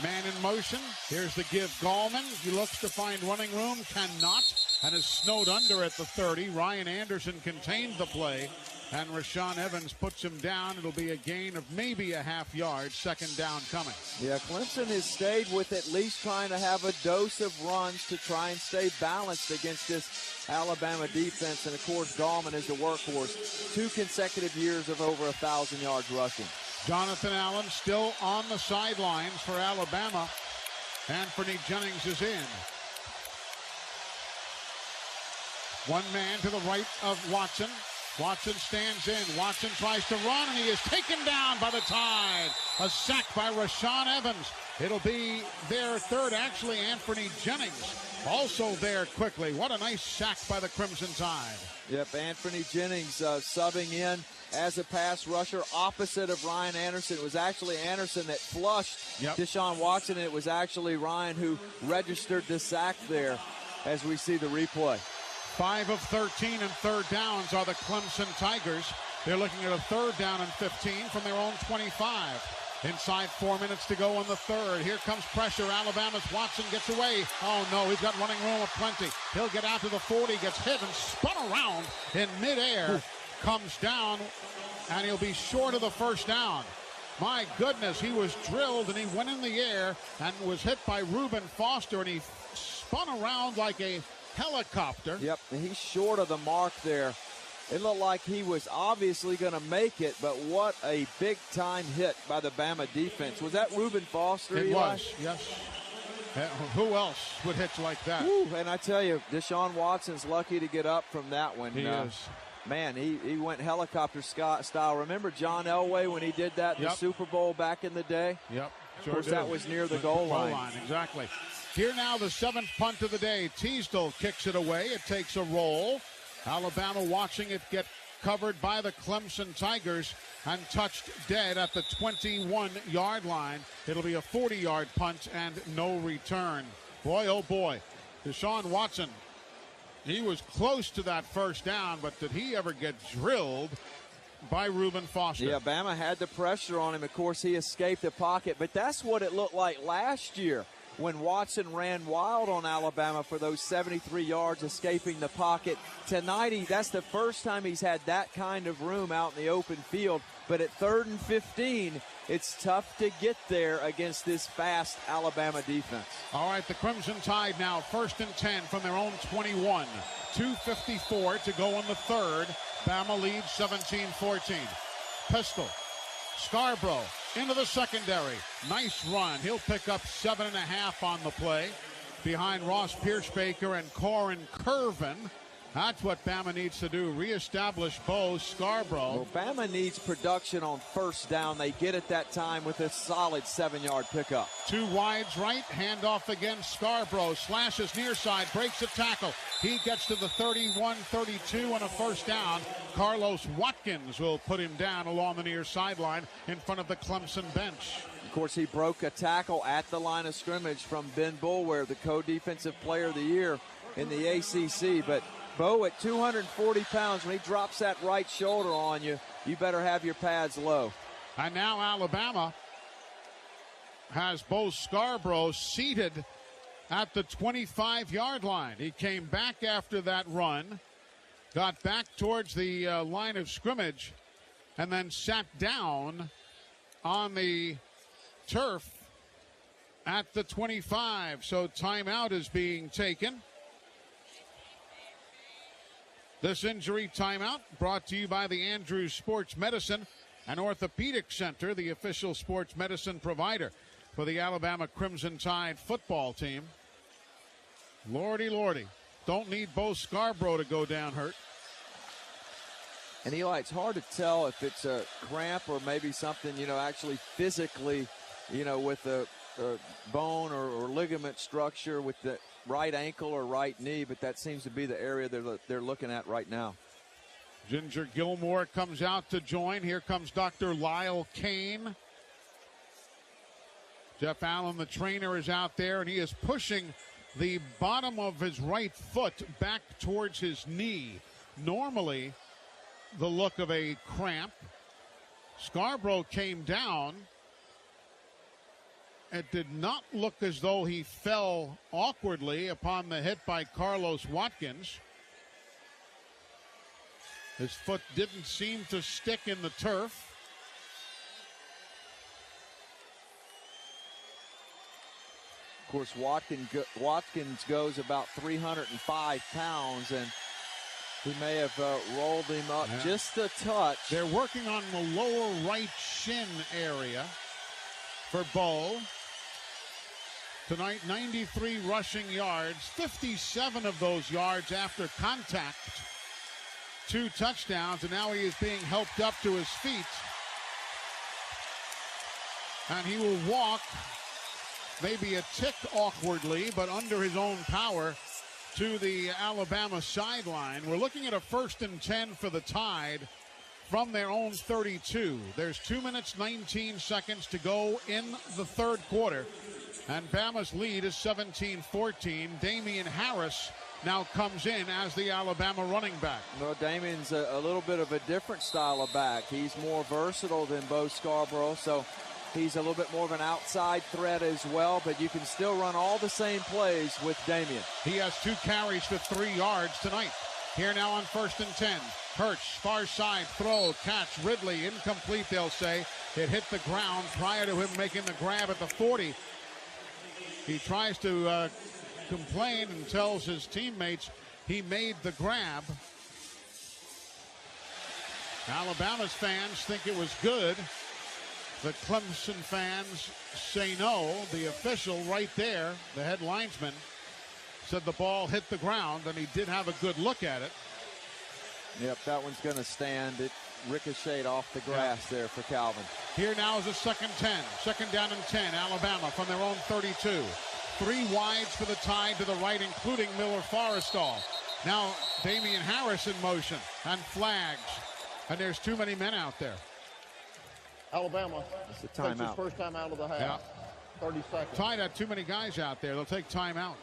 Man in motion. Here's the give. Gallman. He looks to find running room. Cannot. And is snowed under at the 30. Ryan Anderson contained the play and Rashaan Evans puts him down. It'll be a gain of maybe a half yard. Second down coming. Yeah, Clemson has stayed with at least trying to have a dose of runs to try and stay balanced against this Alabama defense. And, of course, Gallman is the workhorse. 2 consecutive years of over 1,000 yards rushing. Jonathan Allen still on the sidelines for Alabama. Anthony Jennings is in. One man to the right of Watson. Watson stands in. Watson tries to run, and he is taken down by the Tide. A sack by Rashaan Evans. It'll be their third. Actually, Anthony Jennings also there quickly. What a nice sack by the Crimson Tide. Yep, Anthony Jennings subbing in as a pass rusher opposite of Ryan Anderson. It was actually Anderson that flushed Deshaun Watson, and it was actually Ryan who registered the sack there as we see the replay. 5 of 13 and third downs are the Clemson Tigers. They're looking at a third down and 15 from their own 25. Inside 4 minutes to go on the third. Here comes pressure. Alabama's Watson gets away. Oh, no, he's got running room aplenty. He'll get out to the 40, gets hit and spun around in midair. Comes down, and he'll be short of the first down. My goodness, he was drilled, and he went in the air and was hit by Reuben Foster, and he spun around like a helicopter. Yep, and he's short of the mark there. It looked like he was obviously going to make it, but what a big-time hit by the Bama defense. Was that Reuben Foster, It Eli? was, yes. Who else would hit like that? Woo, and I tell you, Deshaun Watson's lucky to get up from that one. He is. Man, he went helicopter style. Remember John Elway when he did that in the Super Bowl back in the day? Yep. Of course, that was near the goal line. Exactly. Here now, the 7th punt of the day. Teasdale kicks it away. It takes a roll. Alabama watching it get covered by the Clemson Tigers and touched dead at the 21-yard line. It'll be a 40-yard punt and no return. Boy, oh boy. Deshaun Watson, he was close to that first down, but did he ever get drilled by Reuben Foster? Yeah, Bama had the pressure on him. Of course, he escaped the pocket, but that's what it looked like last year when Watson ran wild on Alabama for those 73 yards, escaping the pocket. Tonight, that's the first time he's had that kind of room out in the open field. But at 3rd and 15, it's tough to get there against this fast Alabama defense. All right, the Crimson Tide now 1st and 10 from their own 21. 2:54 to go in the third. Bama leads 17-14. Pistol. Scarborough into the secondary. Nice run. He'll pick up 7.5 on the play behind Ross Pierschbaker and Corin Curvin. That's what Bama needs to do, reestablish Bo Scarborough. Well, Bama needs production on first down. They get it that time with a solid 7-yard pickup. 2 wides right, handoff again. Scarborough slashes near side, breaks a tackle. He gets to the 31-32 on a first down. Carlos Watkins will put him down along the near sideline in front of the Clemson bench. Of course, he broke a tackle at the line of scrimmage from Ben Boulware, the co-defensive player of the year in the ACC. But Bo, at 240 pounds, when he drops that right shoulder on you, you better have your pads low. And now Alabama has Bo Scarborough seated at the 25-yard line. He came back after that run, got back towards the line of scrimmage, and then sat down on the turf at the 25. So timeout is being taken. This injury timeout brought to you by the Andrews Sports Medicine and Orthopedic Center, the official sports medicine provider for the Alabama Crimson Tide football team. Lordy, lordy. Don't need Bo Scarborough to go down hurt. And Eli, it's hard to tell if it's a cramp or maybe something, actually physically, with a bone or ligament structure with the right ankle or right knee, but that seems to be the area they're looking at right now. Ginger Gilmore comes out to join. Here comes Dr. Lyle Kane. Jeff Allen, the trainer, is out there, and he is pushing the bottom of his right foot back towards his knee. Normally, the look of a cramp. Scarborough came down. It did not look as though he fell awkwardly upon the hit by Carlos Watkins. His foot didn't seem to stick in the turf. Of course, Watkins goes about 305 pounds, and he may have rolled him up just a touch. They're working on the lower right shin area for Bo. Tonight, 93 rushing yards, 57 of those yards after contact. 2 touchdowns, and now he is being helped up to his feet. And he will walk maybe a tick awkwardly, but under his own power to the Alabama sideline. We're looking at a 1st and 10 for the Tide from their own 32. There's 2 minutes, 19 seconds to go in the third quarter. And Bama's lead is 17-14. Damian Harris now comes in as the Alabama running back. Well, Damian's a little bit of a different style of back. He's more versatile than Bo Scarborough, so he's a little bit more of an outside threat as well, but you can still run all the same plays with Damian. He has 2 carries for 3 yards tonight. Here now on 1st and 10. Hurts, far side, throw, catch, Ridley, incomplete, they'll say. It hit the ground prior to him making the grab at the 40. He tries to complain and tells his teammates he made the grab. Alabama's fans think it was good. The Clemson fans say no. The official right there, the head linesman, said the ball hit the ground, and he did have a good look at it. Yep, that one's going to stand. It ricocheted off the grass there for Calvin. Here now is a 2nd 10. 2nd down and 10, Alabama from their own 32. 3 wides for the Tide to the right, including Miller Forrestall. Now Damian Harris in motion and flags. And there's too many men out there. Alabama it's a takes timeout. his first time out of the half. Yeah. 30 seconds. Tide had too many guys out there. They'll take timeout.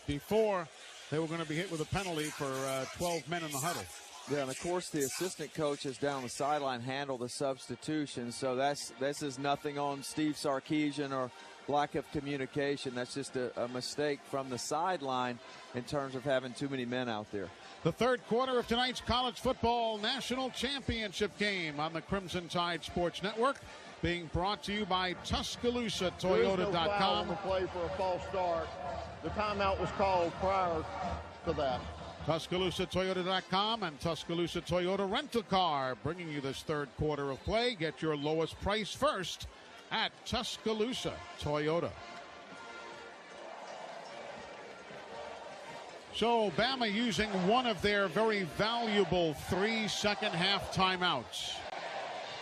Before, they were going to be hit with a penalty for 12 men in the huddle. Yeah, and of course the assistant coaches down the sideline handle the substitution, so this is nothing on Steve Sarkisian or lack of communication. That's just a mistake from the sideline in terms of having too many men out there. The third quarter of tonight's college football national championship game on the Crimson Tide Sports Network, being brought to you by Tuscaloosa Toyota.com. There is no foul on the play for a false start. The timeout was called prior to that. Tuscaloosa Toyota.com and Tuscaloosa Toyota Rental Car bringing you this third quarter of play. Get your lowest price first at Tuscaloosa Toyota. So Bama using one of their very valuable 3 second-half timeouts.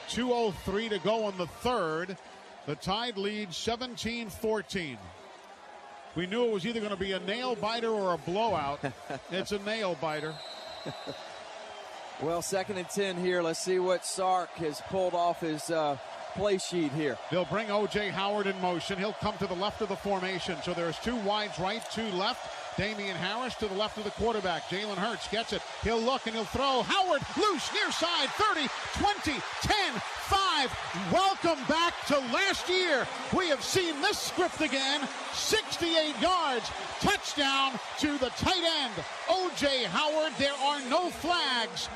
2:03 to go in the third. The Tide leads 17-14. We knew it was either going to be a nail-biter or a blowout. It's a nail-biter. Well, 2nd and 10 here. Let's see what Sark has pulled off his play sheet here. They'll bring O.J. Howard in motion. He'll come to the left of the formation. So there's 2 wides right, 2 left. Damian Harris to the left of the quarterback. Jalen Hurts gets it. He'll look and he'll throw. Howard loose near side. 30, 20, 10, 5. Welcome back to last year. We have seen this script again. 68 yards. Touchdown to the tight end, O.J. Howard. There are no flags.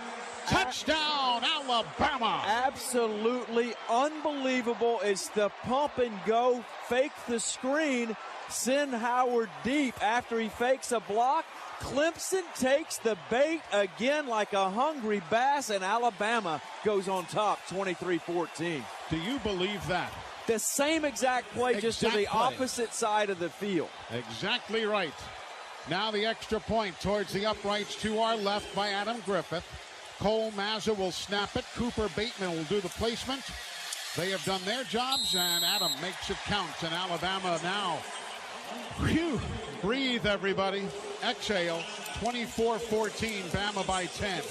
Touchdown, Alabama. Absolutely unbelievable. It's the pump and go, fake the screen, send Howard deep after he fakes a block. Clemson takes the bait again like a hungry bass, and Alabama goes on top 23-14. Do you believe that? The same exact play, just to the opposite side of the field. Exactly right. Now the extra point towards the uprights to our left by Adam Griffith. Cole Mazza will snap it. Cooper Bateman will do the placement. They have done their jobs, and Adam makes it count. And Alabama now, whew, breathe, everybody. Exhale, 24-14, Bama by 10.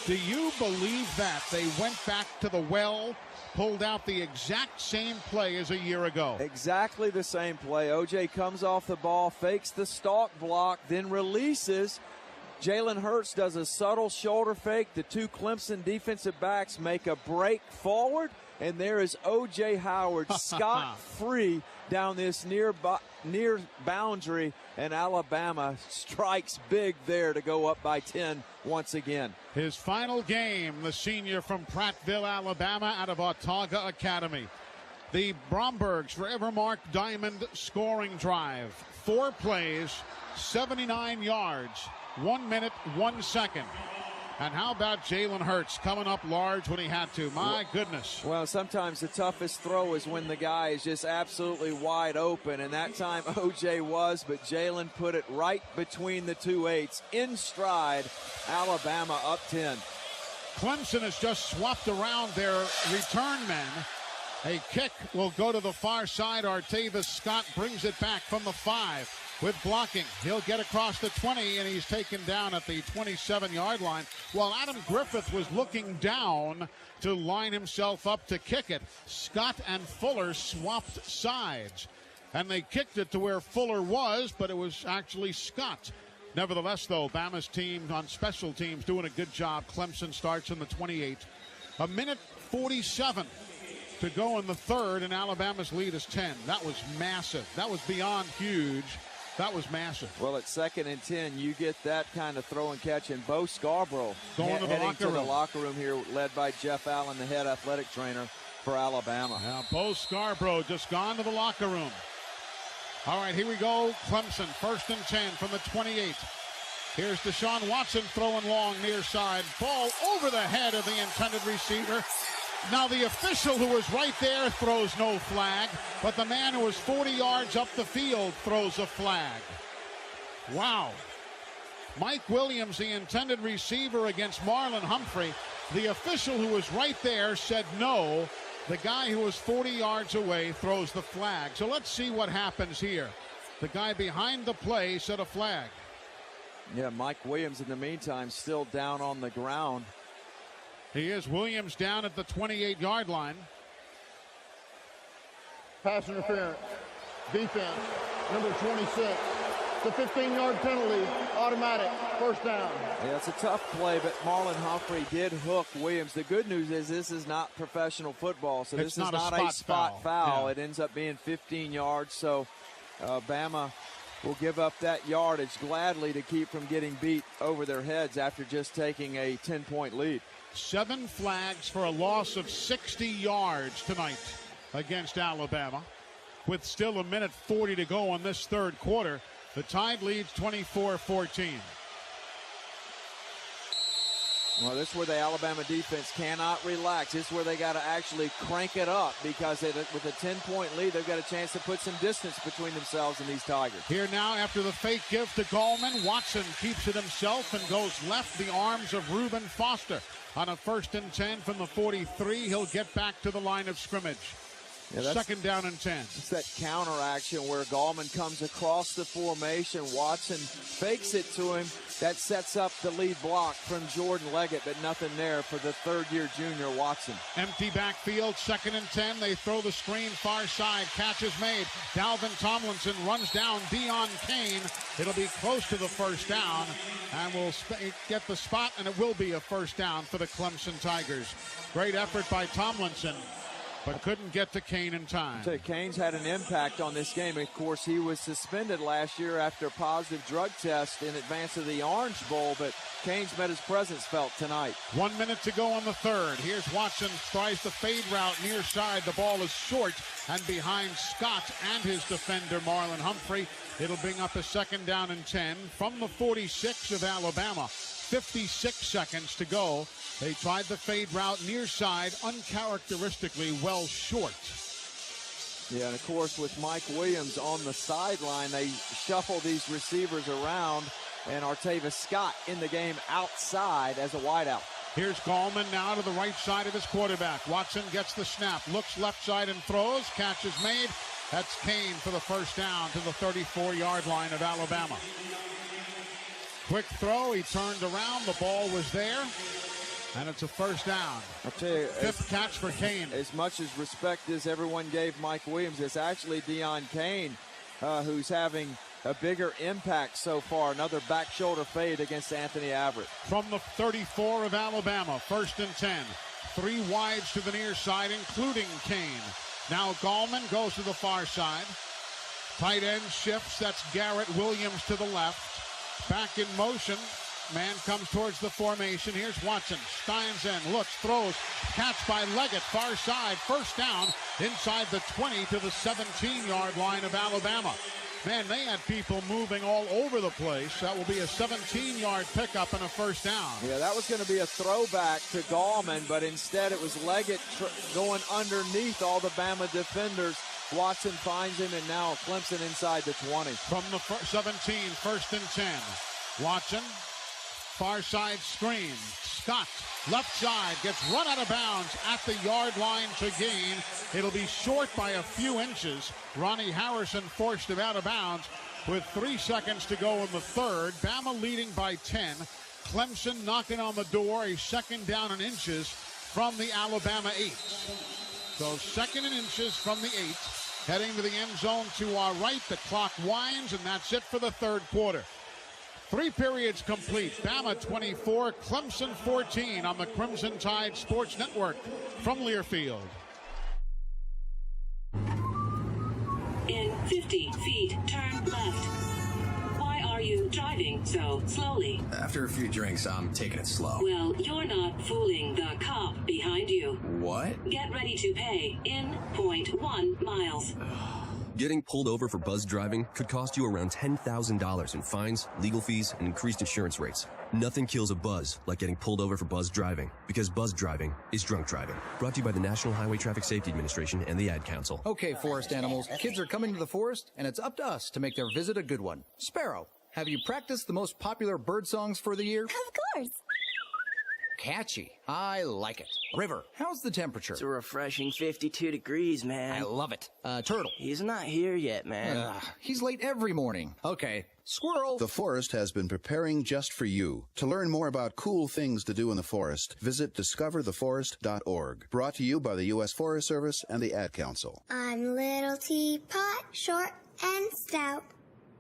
Do you believe that? They went back to the well, pulled out the exact same play as a year ago. Exactly the same play. O.J. comes off the ball, fakes the stalk block, then releases. Jalen Hurts does a subtle shoulder fake. The 2 Clemson defensive backs make a break forward. and there is O.J. Howard scot-free down this near boundary, and Alabama strikes big there to go up by 10 once again. His final game, the senior from Prattville, Alabama, out of Autauga Academy. The Brombergs forever mark diamond scoring drive. 4 plays, 79 yards, 1 minute, 1 second. And how about Jalen Hurts coming up large when he had to? My goodness. Well, sometimes the toughest throw is when the guy is just absolutely wide open, and that time O.J. was, but Jalen put it right between the 2-8s in stride. Alabama up 10. Clemson has just swapped around their return men. A kick will go to the far side. Artavis Scott brings it back from the 5 with blocking. He'll get across the 20, and he's taken down at the 27-yard line. While Adam Griffith was looking down to line himself up to kick it, Scott and Fuller swapped sides. And they kicked it to where Fuller was, but it was actually Scott. Nevertheless, though, Bama's team on special teams doing a good job. Clemson starts in the 28. A minute 47 to go in the third, and Alabama's lead is 10. That was massive. That was beyond huge. That was massive. Well, at 2nd and 10, you get that kind of throw and catch, and Bo Scarborough going heading to the locker room here, led by Jeff Allen, the head athletic trainer for Alabama. Now, Bo Scarborough just gone to the locker room. All right, here we go. Clemson, 1st and 10 from the 28. Here's Deshaun Watson throwing long near side. Ball over the head of the intended receiver. Now the official who was right there throws no flag, but the man who was 40 yards up the field throws a flag. Wow. Mike Williams, the intended receiver against Marlon Humphrey. The official who was right there said no. The guy who was 40 yards away throws the flag. So let's see what happens here. The guy behind the play said a flag. Yeah, Mike Williams in the meantime still down on the ground. He is. Williams down at the 28-yard line. Pass interference. Defense. Number 26. The 15-yard penalty. Automatic. First down. Yeah, it's a tough play, but Marlon Humphrey did hook Williams. The good news is this is not professional football, so this is not a spot foul. Yeah. It ends up being 15 yards, so Bama will give up that yardage gladly to keep from getting beat over their heads after just taking a 10-point lead. 7 flags for a loss of 60 yards tonight against Alabama. With still a minute 40 to go in this third quarter, the Tide leads 24-14. Well, this is where the Alabama defense cannot relax. This is where they got to actually crank it up because with a 10-point lead, they've got a chance to put some distance between themselves and these Tigers. Here now after the fake give to Gallman, Watson keeps it himself and goes left, the arms of Reuben Foster. On a 1st and 10 from the 43, he'll get back to the line of scrimmage. Yeah, 2nd down and 10. It's that counter action where Gallman comes across the formation. Watson fakes it to him. That sets up the lead block from Jordan Leggett, but nothing there for the 3rd-year junior Watson. Empty backfield, 2nd and 10. They throw the screen far side. Catch is made. Dalvin Tomlinson runs down Deion Kane. It'll be close to the first down, and we'll get the spot, and it will be a first down for the Clemson Tigers. Great effort by Tomlinson, but couldn't get to Kane in time. So Kane's had an impact on this game. Of course, he was suspended last year after a positive drug test in advance of the Orange Bowl, but Kane's met his presence felt tonight. 1 minute to go on the third. Here's Watson, tries the fade route near side. The ball is short and behind Scott and his defender, Marlon Humphrey. It'll bring up a 2nd down and 10 from the 46 of Alabama. 56 seconds to go. They tried the fade route near side, uncharacteristically well short. Yeah, and of course with Mike Williams on the sideline, they shuffle these receivers around, and Artavis Scott in the game outside as a wideout. Here's Gallman now to the right side of his quarterback. Watson gets the snap, looks left side and throws. Catch is made. That's Kane for the first down to the 34-yard line of Alabama. Quick throw, he turned around, the ball was there, and it's a first down. I'll tell you, 5th catch for Kane. As much as respect as everyone gave Mike Williams, it's actually Deion Kane who's having a bigger impact so far. Another back shoulder fade against Anthony Averett. From the 34 of Alabama, 1st and 10. 3 wides to the near side, including Kane. Now Gallman goes to the far side. Tight end shifts. That's Garrett Williams to the left. Back in motion. Man comes towards the formation. Here's Watson. Steins in. Looks. Throws. Catch by Leggett. Far side. First down inside the 20 to the 17-yard line of Alabama. Man, they had people moving all over the place. That will be a 17-yard pickup and a first down. Yeah, that was going to be a throwback to Gallman, but instead it was Leggett going underneath all the Bama defenders. Watson finds him, and now Clemson inside the 20. From the 17, first and 10. Watson, far side screen. Scott, left side, gets run out of bounds at the yard line to gain. It'll be short by a few inches. Ronnie Harrison forced him out of bounds with 3 seconds to go in the third. Bama leading by 10. Clemson knocking on the door, a second down in inches from the Alabama 8. So second in inches from the 8. Heading to the end zone to our right. The clock winds, and that's it for the third quarter. 3 periods complete. Bama 24, Clemson 14 on the Crimson Tide Sports Network from Learfield. In 50 feet, turn left. Why are you driving so slowly? After a few drinks, I'm taking it slow. Well, you're not fooling the cop behind you. What? Get ready to pay in 0.1 miles. Getting pulled over for buzz driving could cost you around $10,000 in fines, legal fees, and increased insurance rates. Nothing kills a buzz like getting pulled over for buzz driving, because buzz driving is drunk driving. Brought to you by the National Highway Traffic Safety Administration and the Ad Council. Okay, forest animals, kids are coming to the forest, and it's up to us to make their visit a good one. Sparrow, have you practiced the most popular bird songs for the year? Of course. Catchy. I like it. River, how's the temperature? It's a refreshing 52 degrees, man. I love it. Turtle. He's not here yet, man. He's late every morning. Okay. Squirrel. The forest has been preparing just for you. To learn more about cool things to do in the forest, visit discovertheforest.org. Brought to you by the U.S. Forest Service and the Ad Council. I'm Little Teapot, short and stout.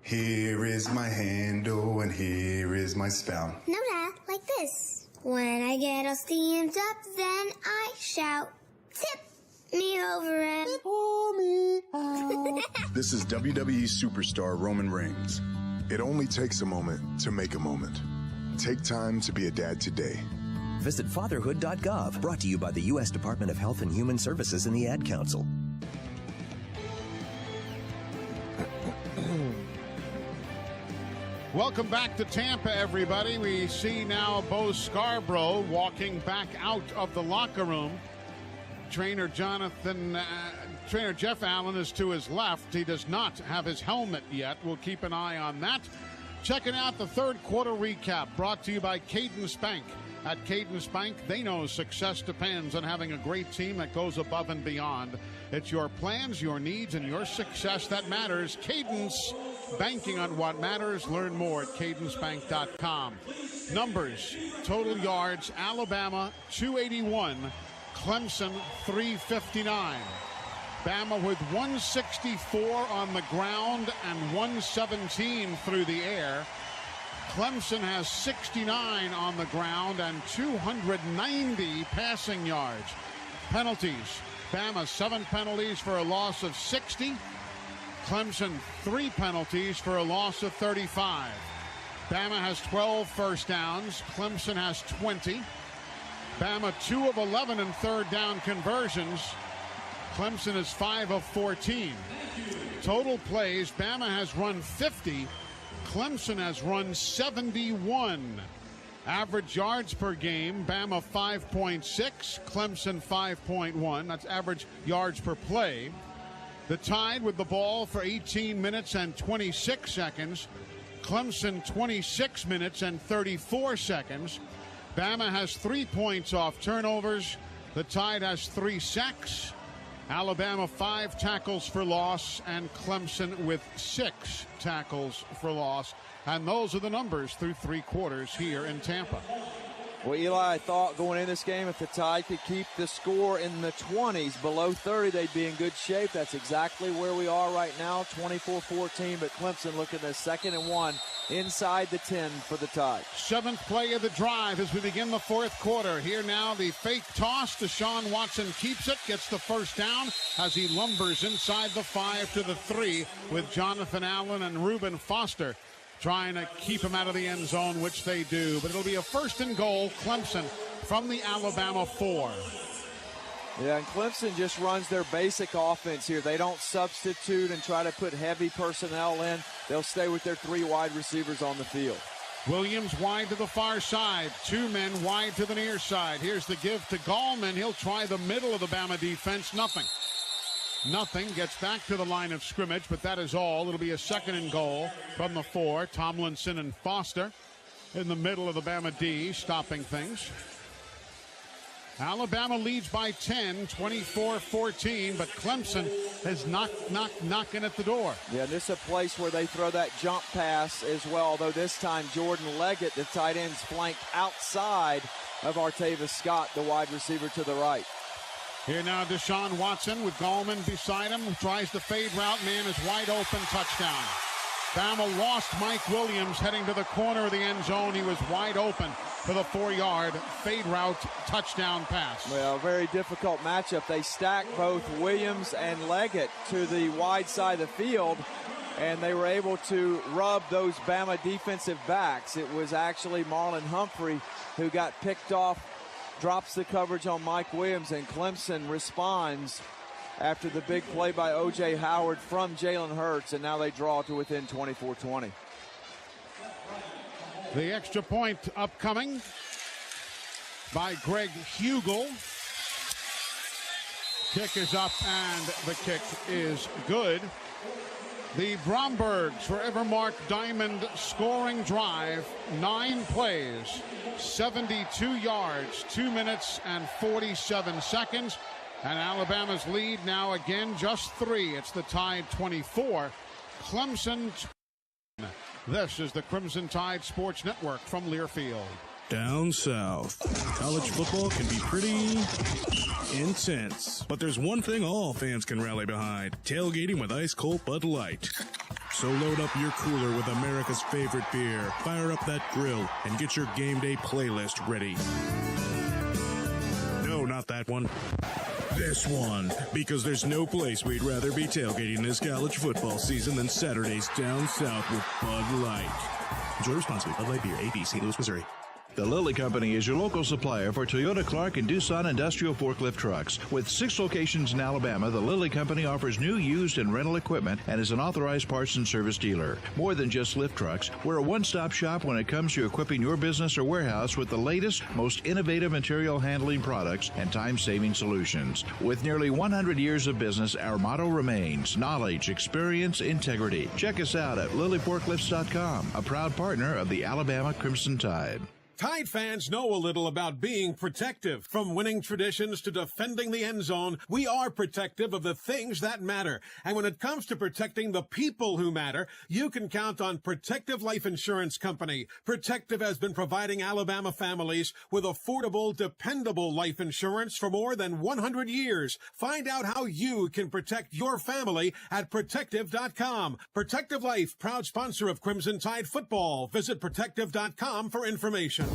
Here is my handle and here is my spout. No, Dad, like this. When I get all steamed up, then I shout, tip me over and pour me out. This is WWE superstar Roman Reigns. It only takes a moment to make a moment. Take time to be a dad today. Visit fatherhood.gov, brought to you by the U.S. Department of Health and Human Services and the Ad Council. Welcome back to Tampa, everybody. We see now Bo Scarborough walking back out of the locker room. Trainer Jeff Allen is to his left. He does not have his helmet yet. We'll keep an eye on that. Checking out the third quarter recap brought to you by Cadence Bank. At Cadence Bank, they know success depends on having a great team that goes above and beyond. It's your plans, your needs, and your success that matters. Cadence, banking on what matters. Learn more at cadencebank.com. Numbers, total yards, Alabama 281, Clemson 359. Bama with 164 on the ground and 117 through the air. Clemson has 69 on the ground and 290 passing yards. Penalties. Bama 7 penalties for a loss of 60. Clemson 3 penalties for a loss of 35. Bama has 12 first downs. Clemson has 20. Bama 2 of 11 in third down conversions. Clemson is 5 of 14. Total plays, Bama has run 50. Clemson has run 71. Average yards per game, Bama 5.6, Clemson 5.1. That's average yards per play. The Tide with the ball for 18 minutes and 26 seconds. Clemson 26 minutes and 34 seconds. Bama has 3 points off turnovers. The Tide has 3 sacks. Alabama 5 tackles for loss, and Clemson with 6 tackles for loss. And those are the numbers through 3 quarters here in Tampa. Well, Eli, I thought going in this game, if the Tide could keep the score in the 20s, below 30, they'd be in good shape. That's exactly where we are right now, 24-14. But Clemson looking at 2nd and 1 inside the 10 for the Tide. 7th play of the drive as we begin the fourth quarter. Here now the fake toss. Deshaun Watson keeps it, gets the first down as he lumbers inside the 5 to the 3 with Jonathan Allen and Reuben Foster trying to keep him out of the end zone, which they do. But it'll be a 1st and goal, Clemson from the Alabama 4. Yeah, and Clemson just runs their basic offense here. They don't substitute and try to put heavy personnel in. They'll stay with their 3 wide receivers on the field. Williams wide to the far side. 2 men wide to the near side. Here's the give to Gallman. He'll try the middle of the Bama defense. Nothing. Gets back to the line of scrimmage, but that is all. It'll be a 2nd and goal from the 4. Tomlinson and Foster in the middle of the Bama D, stopping things. Alabama leads by 10, 24-14, but Clemson has knocking at the door. Yeah, this is a place where they throw that jump pass as well, although this time Jordan Leggett, the tight end's flanked outside of Artavis Scott, the wide receiver to the right. Here now Deshaun Watson with Gallman beside him, tries the fade route, man is wide open, touchdown. Bama lost Mike Williams heading to the corner of the end zone. He was wide open for the 4-yard fade route touchdown pass. Well, very difficult matchup. They stack both Williams and Leggett to the wide side of the field, and they were able to rub those Bama defensive backs. It was actually Marlon Humphrey who got picked off, drops the coverage on Mike Williams, and Clemson responds after the big play by O.J. Howard from Jalen Hurts, and now they draw to within 24-20. The extra point upcoming by Greg Hugel. Kick is up, and the kick is good. The Brombergs forever mark Diamond scoring drive, 9 plays, 72 yards, 2 minutes and 47 seconds. And Alabama's lead now again just 3. It's the Tide 24, Clemson 10. This is the Crimson Tide Sports Network from Learfield. Down south, college football can be pretty intense. But there's one thing all fans can rally behind: tailgating with ice-cold Bud Light. So load up your cooler with America's favorite beer, fire up that grill, and get your game day playlist ready. No, not that one. This one, because there's no place we'd rather be tailgating this college football season than Saturdays down south with Bud Light. Enjoy responsibly. Bud Light Beer, AB, St. Louis, Missouri. The Lilly Company is your local supplier for Toyota, Clark, and Doosan industrial forklift trucks. With 6 locations in Alabama, the Lilly Company offers new, used, and rental equipment and is an authorized parts and service dealer. More than just lift trucks, we're a one-stop shop when it comes to equipping your business or warehouse with the latest, most innovative material handling products and time-saving solutions. With nearly 100 years of business, our motto remains knowledge, experience, integrity. Check us out at lilyforklifts.com, a proud partner of the Alabama Crimson Tide. Tide fans know a little about being protective. From winning traditions to defending the end zone, we are protective of the things that matter. And when it comes to protecting the people who matter, you can count on Protective Life Insurance Company. Protective has been providing Alabama families with affordable, dependable life insurance for more than 100 years. Find out how you can protect your family at Protective.com. Protective Life, proud sponsor of Crimson Tide football. Visit Protective.com for information.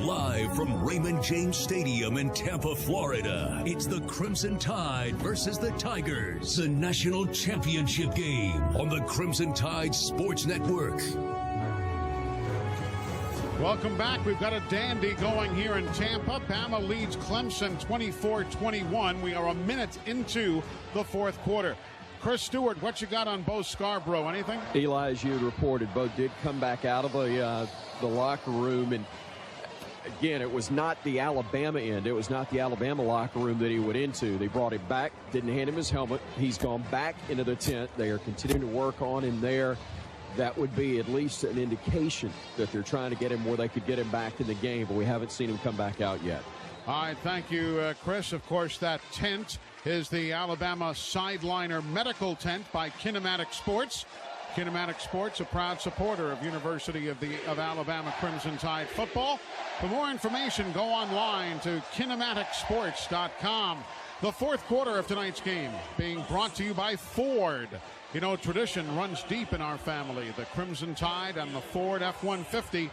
Live from Raymond James Stadium in Tampa, Florida, it's the Crimson Tide versus the Tigers, the national championship game on the Crimson Tide Sports Network. Welcome back. We've got a dandy going here in Tampa. Bama leads Clemson 24-21. We are a minute into the fourth quarter. Chris Stewart, what you got on Bo Scarborough? Anything? Eli, as you had reported, Bo did come back out of the locker room, and again, it was not the Alabama end. It was not the Alabama locker room that he went into. They brought him back, didn't hand him his helmet. He's gone back into the tent. They are continuing to work on him there. That would be at least an indication that they're trying to get him where they could get him back in the game, but we haven't seen him come back out yet. All right, thank you, Chris. Of course, that tent is the Alabama Sideliner Medical Tent by Kinematic Sports. Kinematic Sports, a proud supporter of University of Alabama Crimson Tide football. For more information, go online to kinematicsports.com. The fourth quarter of tonight's game being brought to you by Ford. You know, tradition runs deep in our family. The Crimson Tide and the Ford F-150.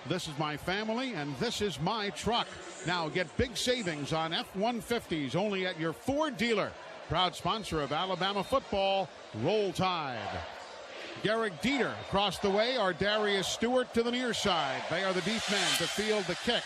This is my family, and this is my truck. Now get big savings on F-150s only at your Ford dealer. Proud sponsor of Alabama football. Roll Tide. Garrick Dieter across the way, or Darius Stewart to the near side. They are the deep men to field the kick.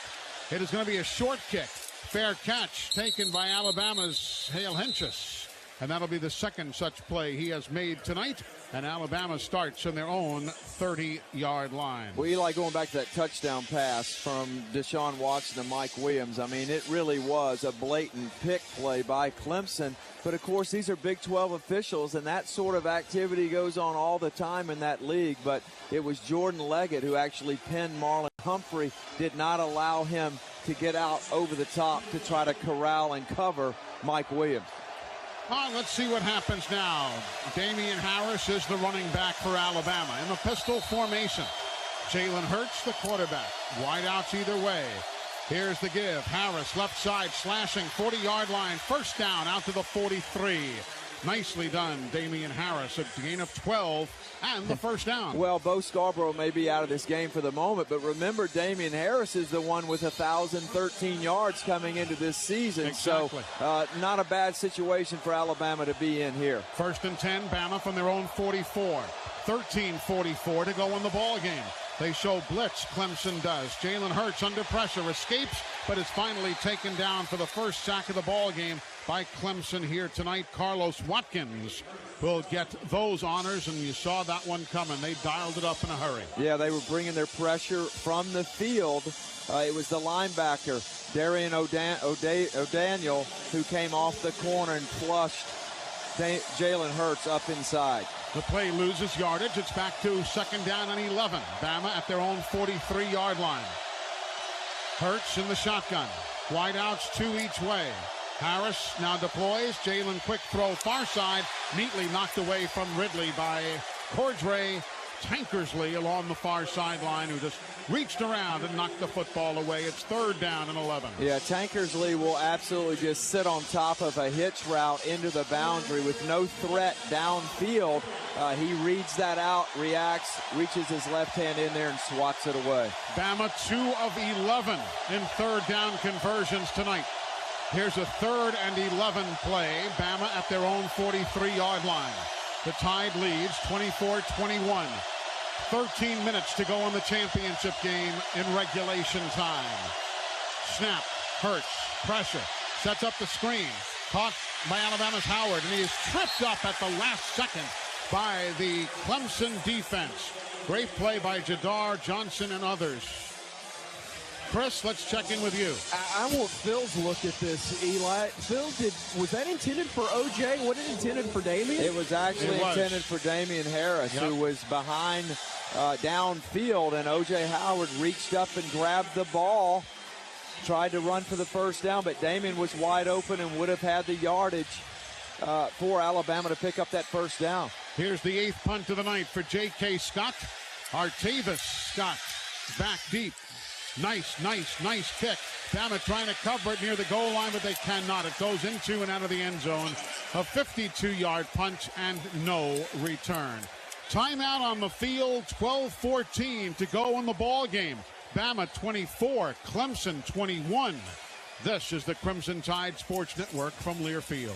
It is going to be a short kick. Fair catch taken by Alabama's Hale Henches. And that'll be the second such play he has made tonight. And Alabama starts on their own 30-yard line. Well, Eli, going back to that touchdown pass from Deshaun Watson to Mike Williams, I mean, it really was a blatant pick play by Clemson. But, of course, these are Big 12 officials, and that sort of activity goes on all the time in that league. But it was Jordan Leggett who actually pinned Marlon Humphrey, did not allow him to get out over the top to try to corral and cover Mike Williams. Let's see what happens now. Damian Harris is the running back for Alabama in the pistol formation. Jalen Hurts, the quarterback. Wideouts either way. Here's the give. Harris, left side, slashing, 40-yard line. First down out to the 43. Nicely done, Damian Harris. A gain of 12 and the first down. Well, Bo Scarborough may be out of this game for the moment, but remember, Damian Harris is the one with 1,013 yards coming into this season. Exactly. So not a bad situation for Alabama to be in here. First and 10, Bama from their own 44. 13:44 to go in the ball game. They show blitz, Clemson does. Jalen Hurts under pressure, escapes, but is finally taken down for the first sack of the ball game by Clemson here tonight. Carlos Watkins will get those honors, and you saw that one coming. They dialed it up in a hurry. Yeah, they were bringing their pressure from the field. It was the linebacker, Darian O'Daniel, who came off the corner and flushed Jalen Hurts up inside. The play loses yardage. It's back to second down and 11. Bama at their own 43-yard line. Hurts in the shotgun. Wideouts two each way. Harris now deploys. Jalen quick throw far side. Neatly knocked away from Ridley by Cordray Tankersley along the far sideline, who just reached around and knocked the football away. It's third down and 11. Yeah, Tankersley will absolutely just sit on top of a hitch route into the boundary with no threat downfield. He reads that out, reacts, reaches his left hand in there and swats it away. Bama 2 of 11 in third down conversions tonight. Here's a 3rd and 11 play. Bama at their own 43-yard line. The Tide leads 24-21. 13 minutes to go in the championship game in regulation time. Snap, Hurts, pressure, sets up the screen. Caught by Alabama's Howard, and he is tripped up at the last second by the Clemson defense. Great play by Jadar, Johnson, and others. Chris, let's check in with you. I want Phil's look at this, Eli. Phil, was that intended for OJ? Was it intended for Damian? It was actually intended for Damian Harris, who was behind downfield, and OJ Howard reached up and grabbed the ball, tried to run for the first down, but Damian was wide open and would have had the yardage for Alabama to pick up that first down. Here's the 8th punt of the night for J.K. Scott. Artavis Scott back deep. Nice kick. Bama trying to cover it near the goal line, but they cannot. It goes into and out of the end zone. A 52-yard punt and no return. Timeout on the field, 12:14 to go in the ball game. Bama 24, Clemson 21. This is the Crimson Tide Sports Network from Learfield.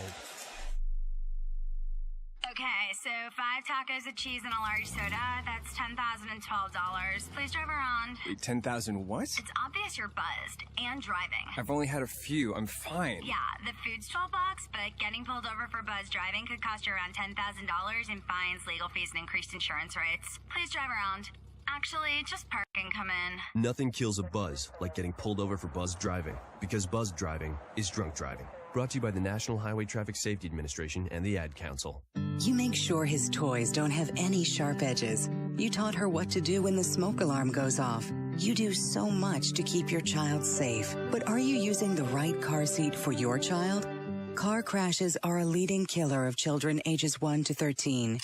Okay, so 5 tacos of cheese and a large soda, that's $10,012. Please drive around. Wait, 10,000 what? It's obvious you're buzzed and driving. I've only had a few. I'm fine. Yeah, the food's $12, but getting pulled over for buzz driving could cost you around $10,000 in fines, legal fees, and increased insurance rates. Please drive around. Actually, just park and come in. Nothing kills a buzz like getting pulled over for buzz driving, because buzz driving is drunk driving. Brought to you by the National Highway Traffic Safety Administration and the Ad Council. You make sure his toys don't have any sharp edges. You taught her what to do when the smoke alarm goes off. You do so much to keep your child safe. But are you using the right car seat for your child? Car crashes are a leading killer of children ages 1 to 13.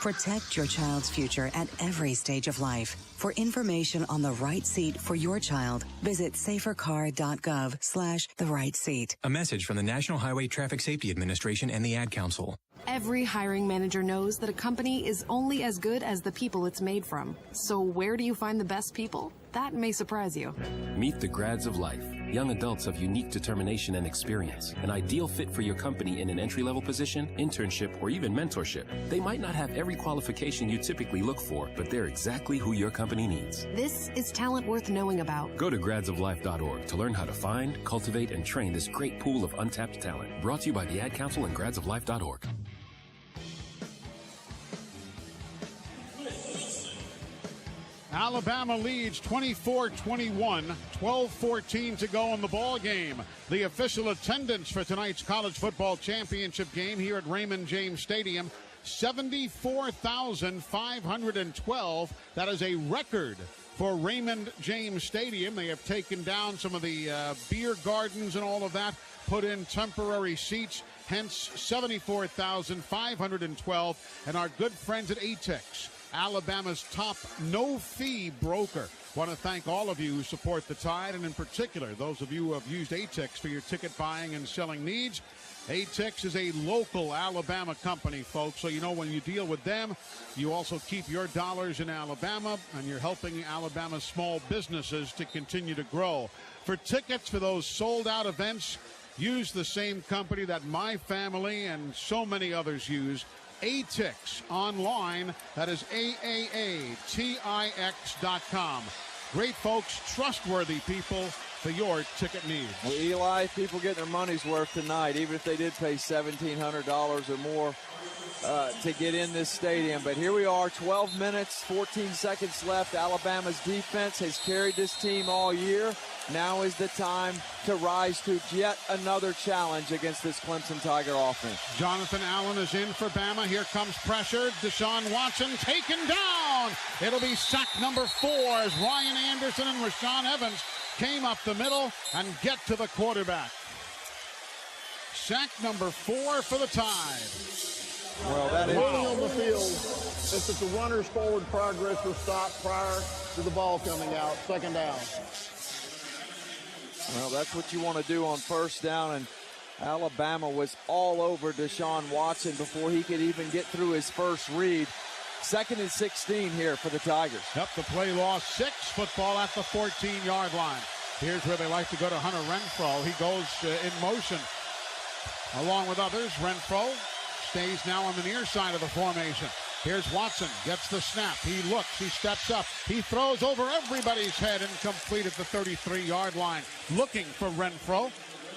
Protect your child's future at every stage of life. For information on the right seat for your child, visit safercar.gov/the-right-seat. A message from the National Highway Traffic Safety Administration and the Ad Council. Every hiring manager knows that a company is only as good as the people it's made from. So where do you find the best people? That may surprise you. Meet the grads of life, young adults of unique determination and experience, an ideal fit for your company in an entry-level position, internship, or even mentorship. They might not have every qualification you typically look for, but they're exactly who your company needs. This is talent worth knowing about. Go to gradsoflife.org to learn how to find, cultivate, and train this great pool of untapped talent. Brought to you by the Ad Council and gradsoflife.org. Alabama leads 24-21, 12-14 to go in the ball game. The official attendance for tonight's college football championship game here at Raymond James Stadium, 74,512. That is a record for Raymond James Stadium. They have taken down some of the beer gardens and all of that, put in temporary seats, hence 74,512. And our good friends at ATEX, Alabama's top no-fee broker. Want to thank all of you who support the Tide, and in particular, those of you who have used ATEX for your ticket buying and selling needs. ATEX is a local Alabama company, folks, so you know when you deal with them, you also keep your dollars in Alabama, and you're helping Alabama's small businesses to continue to grow. For tickets for those sold-out events, use the same company that my family and so many others use, ATEX online. That is AAATIX.com. Great folks, trustworthy people for your ticket needs. Well, Eli, people get their money's worth tonight, even if they did pay $1,700 or more to get in this stadium. But here we are, 12 minutes, 14 seconds left. Alabama's defense has carried this team all year. Now is the time to rise to yet another challenge against this Clemson Tiger offense. Jonathan Allen is in for Bama. Here comes pressure. Deshaun Watson taken down. It'll be sack number 4 as Ryan Anderson and Rashaan Evans came up the middle and get to the quarterback. Sack number 4 for the Tide. Well, that is on the field. If it's a runner's forward progress will stop prior to the ball coming out. Second down. Well, that's what you want to do on first down, and Alabama was all over Deshaun Watson before he could even get through his first read. 2nd and 16 here for the Tigers. Yep, the play lost 6. Football at the 14-yard line. Here's where they like to go to Hunter Renfrow. He goes in motion along with others. Renfrow stays now on the near side of the formation. Here's Watson, gets the snap. He looks, he steps up. He throws over everybody's head and complete at the 33-yard line. Looking for Renfrow,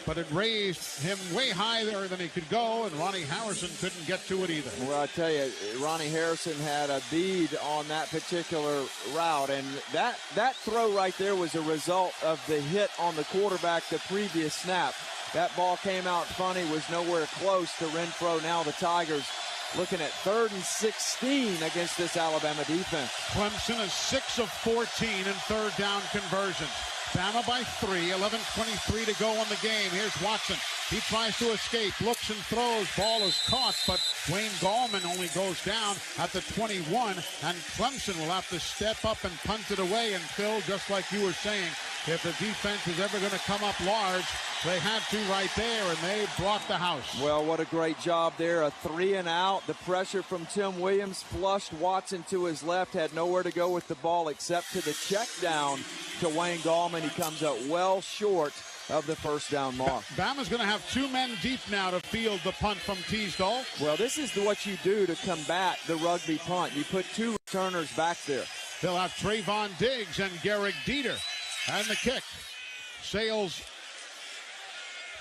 but it raised him way higher than he could go, and Ronnie Harrison couldn't get to it either. Well, I tell you, Ronnie Harrison had a bead on that particular route, and that throw right there was a result of the hit on the quarterback the previous snap. That ball came out funny, was nowhere close to Renfrow. Now the Tigers looking at 3rd and 16 against this Alabama defense. Clemson is 6 of 14 in third down conversions. Bama by 3, 11:23 to go on the game. Here's Watson. He tries to escape, looks and throws. Ball is caught, but Wayne Gallman only goes down at the 21, and Clemson will have to step up and punt it away. And Phil, just like you were saying, if the defense is ever going to come up large, they had to right there, and they brought the house. Well, what a great job there. A 3 and out. The pressure from Tim Williams flushed Watson to his left, had nowhere to go with the ball except to the check down to Wayne Gallman. He comes up well short of the first down mark. Bama's going to have 2 men deep now to field the punt from Teasdale. Well, this is what you do to combat the rugby punt. You put 2 returners back there. They'll have Trayvon Diggs and Garrick Dieter. And the kick. Sales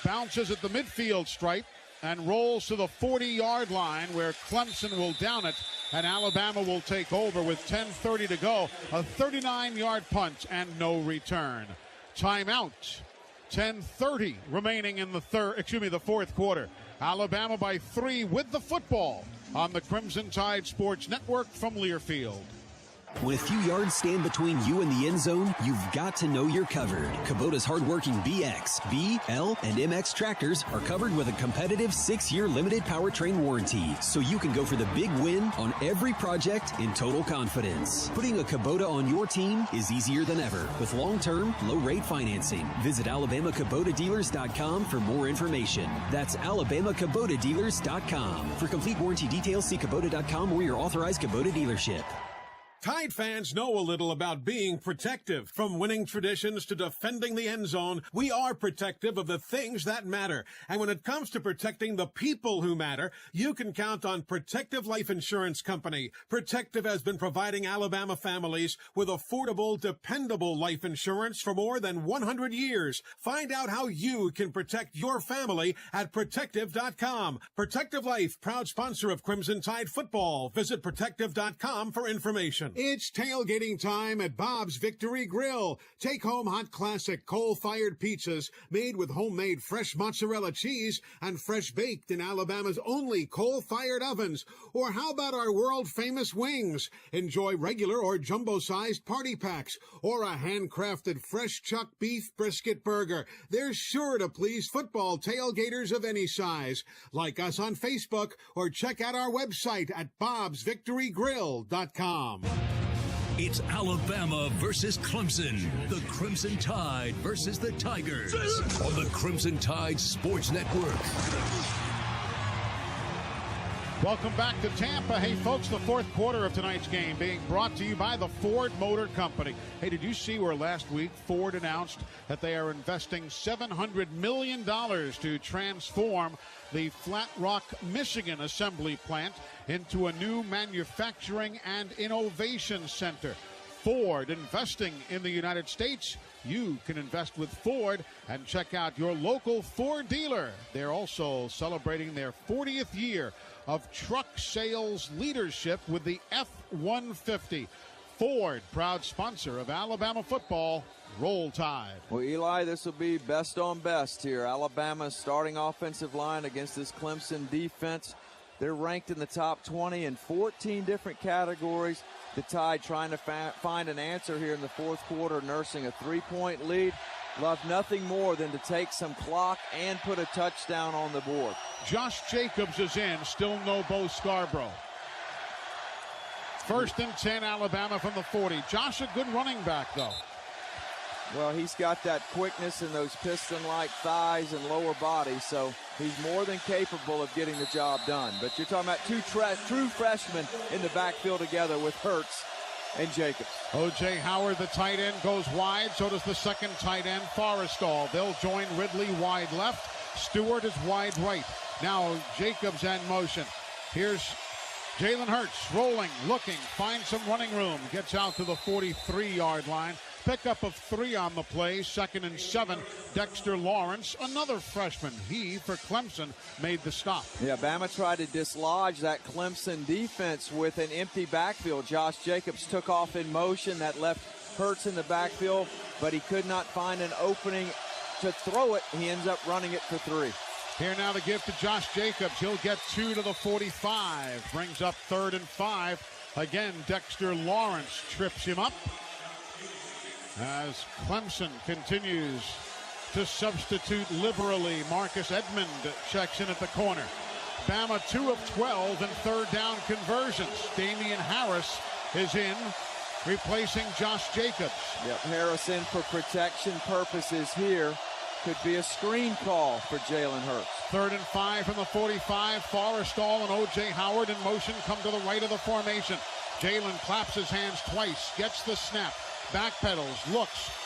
bounces at the midfield stripe and rolls to the 40-yard line where Clemson will down it and Alabama will take over with 10:30 to go. A 39-yard punt and no return. Timeout. 10:30 remaining in the fourth quarter. Alabama by 3 with the football on the Crimson Tide Sports Network from Learfield. When a few yards stand between you and the end zone, you've got to know you're covered. Kubota's hardworking BX, B, L, and MX tractors are covered with a competitive 6-year limited powertrain warranty, so you can go for the big win on every project in total confidence. Putting a Kubota on your team is easier than ever with long-term, low-rate financing. Visit AlabamaKubotaDealers.com for more information. That's AlabamaKubotaDealers.com. For complete warranty details, see Kubota.com or your authorized Kubota dealership. Tide fans know a little about being protective. From winning traditions to defending the end zone, we are protective of the things that matter. And when it comes to protecting the people who matter, you can count on Protective Life Insurance Company. Protective has been providing Alabama families with affordable, dependable life insurance for more than 100 years. Find out how you can protect your family at Protective.com. Protective Life, proud sponsor of Crimson Tide football. Visit Protective.com for information. It's tailgating time at Bob's Victory Grill. Take home hot classic coal-fired pizzas made with homemade fresh mozzarella cheese and fresh baked in Alabama's only coal-fired ovens. Or how about our world-famous wings? Enjoy regular or jumbo-sized party packs or a handcrafted fresh chuck beef brisket burger. They're sure to please football tailgaters of any size. Like us on Facebook or check out our website at bobsvictorygrill.com. It's Alabama versus Clemson. The Crimson Tide versus the Tigers on the Crimson Tide Sports Network. Welcome back to Tampa. Hey, folks, the fourth quarter of tonight's game being brought to you by the Ford Motor Company. Hey, did you see where last week Ford announced that they are investing $700 million to transform the Flat Rock, Michigan assembly plant into a new manufacturing and innovation center? Ford investing in the United States. You can invest with Ford and check out your local Ford dealer. They're also celebrating their 40th year of truck sales leadership with the F-150. Ford, proud sponsor of Alabama football. Roll Tide. Well, Eli, this will be best on best here. Alabama's starting offensive line against this Clemson defense. They're ranked in the top 20 in 14 different categories. The Tide trying to find an answer here in the fourth quarter, nursing a 3-point lead. Love nothing more than to take some clock and put a touchdown on the board. Josh Jacobs is in, still no Bo Scarborough. First and 10, Alabama from the 40. Josh, a good running back, though. Well, he's got that quickness and those piston-like thighs and lower body, so he's more than capable of getting the job done. But you're talking about two true freshmen in the backfield together with Hurts and Jacobs. O.J. Howard, the tight end, goes wide. So does the second tight end, Forrestall. They'll join Ridley wide left. Stewart is wide right. Now Jacobs in motion. Here's Jalen Hurts rolling, looking, finds some running room. Gets out to the 43-yard line. Pickup of 3 on the play, 2nd and 7. Dexter Lawrence, another freshman. He, for Clemson, made the stop. Yeah, Bama tried to dislodge that Clemson defense with an empty backfield. Josh Jacobs took off in motion. That left Hurts in the backfield, but he could not find an opening to throw it. He ends up running it for 3. Here now the give to Josh Jacobs. He'll get 2 to the 45. Brings up 3rd and 5. Again, Dexter Lawrence trips him up. As Clemson continues to substitute liberally, Marcus Edmond checks in at the corner. Bama 2 of 12 in third down conversions. Damian Harris is in, replacing Josh Jacobs. Yep, Harris in for protection purposes here. Could be a screen call for Jalen Hurts. 3rd and 5 from the 45. Forrestall and O.J. Howard in motion come to the right of the formation. Jalen claps his hands twice, gets the snap. Backpedals,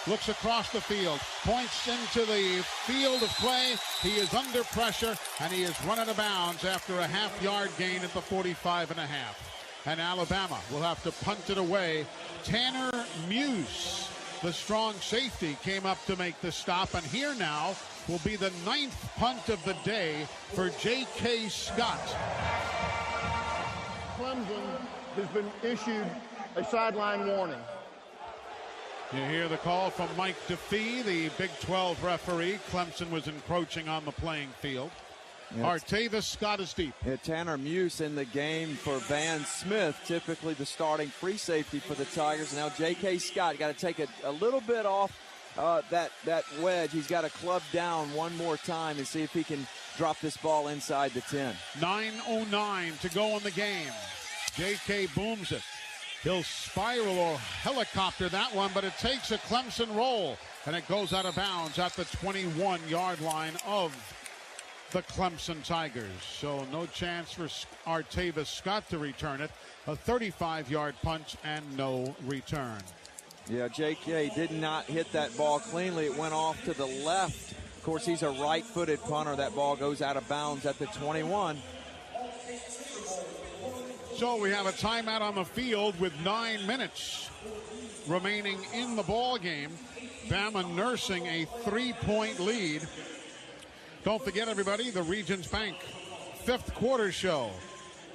looks across the field, points into the field of play. He is under pressure, and he is run out of bounds after a half-yard gain at the 45.5. And Alabama will have to punt it away. Tanner Muse, the strong safety, came up to make the stop, and here now will be the 9th punt of the day for J.K. Scott. Clemson has been issued a sideline warning. You hear the call from Mike DeFee, the Big 12 referee. Clemson was encroaching on the playing field. Artavis Scott is deep. Yeah, Tanner Muse in the game for Van Smith, typically the starting free safety for the Tigers. Now J.K. Scott got to take a little bit off that wedge. He's got to club down one more time and see if he can drop this ball inside the 10. 9:09 to go in the game. J.K. booms it. He'll spiral or helicopter that one, but it takes a Clemson roll, and it goes out of bounds at the 21-yard line of the Clemson Tigers. So no chance for Artavis Scott to return it. A 35-yard punch and no return. Yeah, J.K. did not hit that ball cleanly. It went off to the left. Of course, he's a right-footed punter. That ball goes out of bounds at the 21. So we have a timeout on the field with 9 minutes remaining in the ball game. Bama nursing a 3-point lead. Don't forget, everybody, the Regions Bank 5th quarter show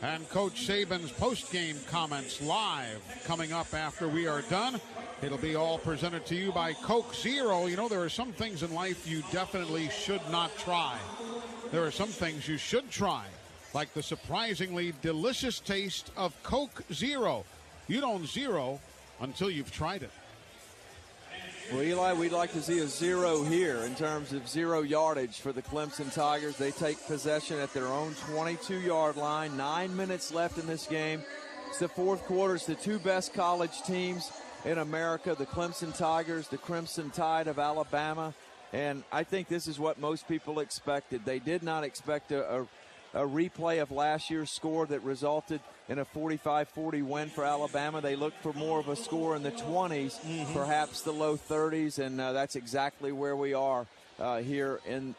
and Coach Saban's post-game comments live coming up after we are done. It'll be all presented to you by Coke Zero. You know, there are some things in life you definitely should not try. There are some things you should try, like the surprisingly delicious taste of Coke Zero. You don't zero until you've tried it. Well, Eli, we'd like to see a zero here in terms of 0 yardage for the Clemson Tigers. They take possession at their own 22-yard line. 9 minutes left in this game. It's the 4th quarter. It's the two best college teams in America, the Clemson Tigers, the Crimson Tide of Alabama. And I think this is what most people expected. They did not expect a replay of last year's score that resulted in a 45-40 win for Alabama. They looked for more of a score in the 20s, perhaps the low 30s, and that's exactly where we are here in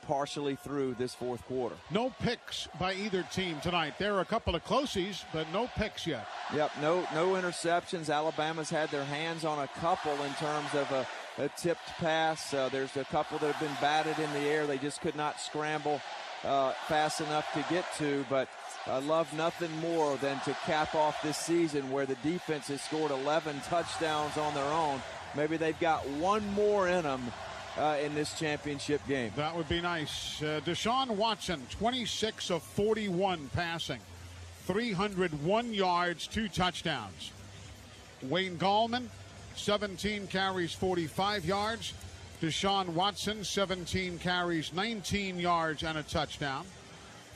partially through this 4th quarter. No picks by either team tonight. There are a couple of closies, but no picks yet. Yep, no interceptions. Alabama's had their hands on a couple in terms of a tipped pass. There's a couple that have been batted in the air. They just could not scramble fast enough to get to, but I love nothing more than to cap off this season where the defense has scored 11 touchdowns on their own. Maybe they've got one more in them in this championship game. That would be nice. Deshaun Watson, 26 of 41 passing, 301 yards, 2 touchdowns. Wayne Gallman, 17 carries, 45 yards. Deshaun Watson, 17 carries, 19 yards, and a touchdown.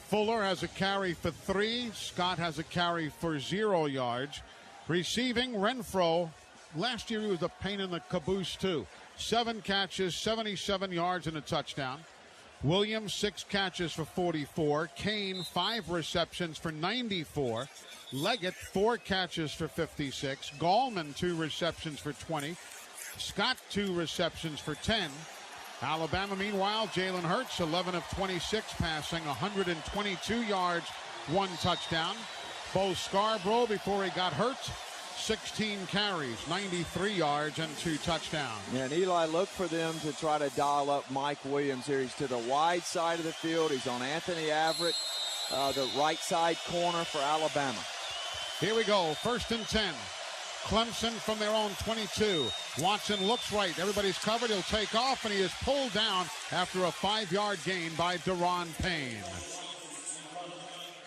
Fuller has a carry for 3. Scott has a carry for 0 yards. Receiving, Renfro. Last year he was a pain in the caboose, too. 7 catches, 77 yards, and a touchdown. Williams, 6 catches for 44. Kane, 5 receptions for 94. Leggett, 4 catches for 56. Gallman, 2 receptions for 20. Scott, 2 receptions for 10. Alabama, meanwhile, Jalen Hurts, 11 of 26 passing, 122 yards, 1 touchdown. Bo Scarborough, before he got hurt, 16 carries, 93 yards, and 2 touchdowns. Yeah, and Eli, look for them to try to dial up Mike Williams here. He's to the wide side of the field. He's on Anthony Averett, the right side corner for Alabama. Here we go, 1st and 10. Clemson from their own 22. Watson looks right. Everybody's covered. He'll take off, and he is pulled down after a 5-yard gain by Deron Payne.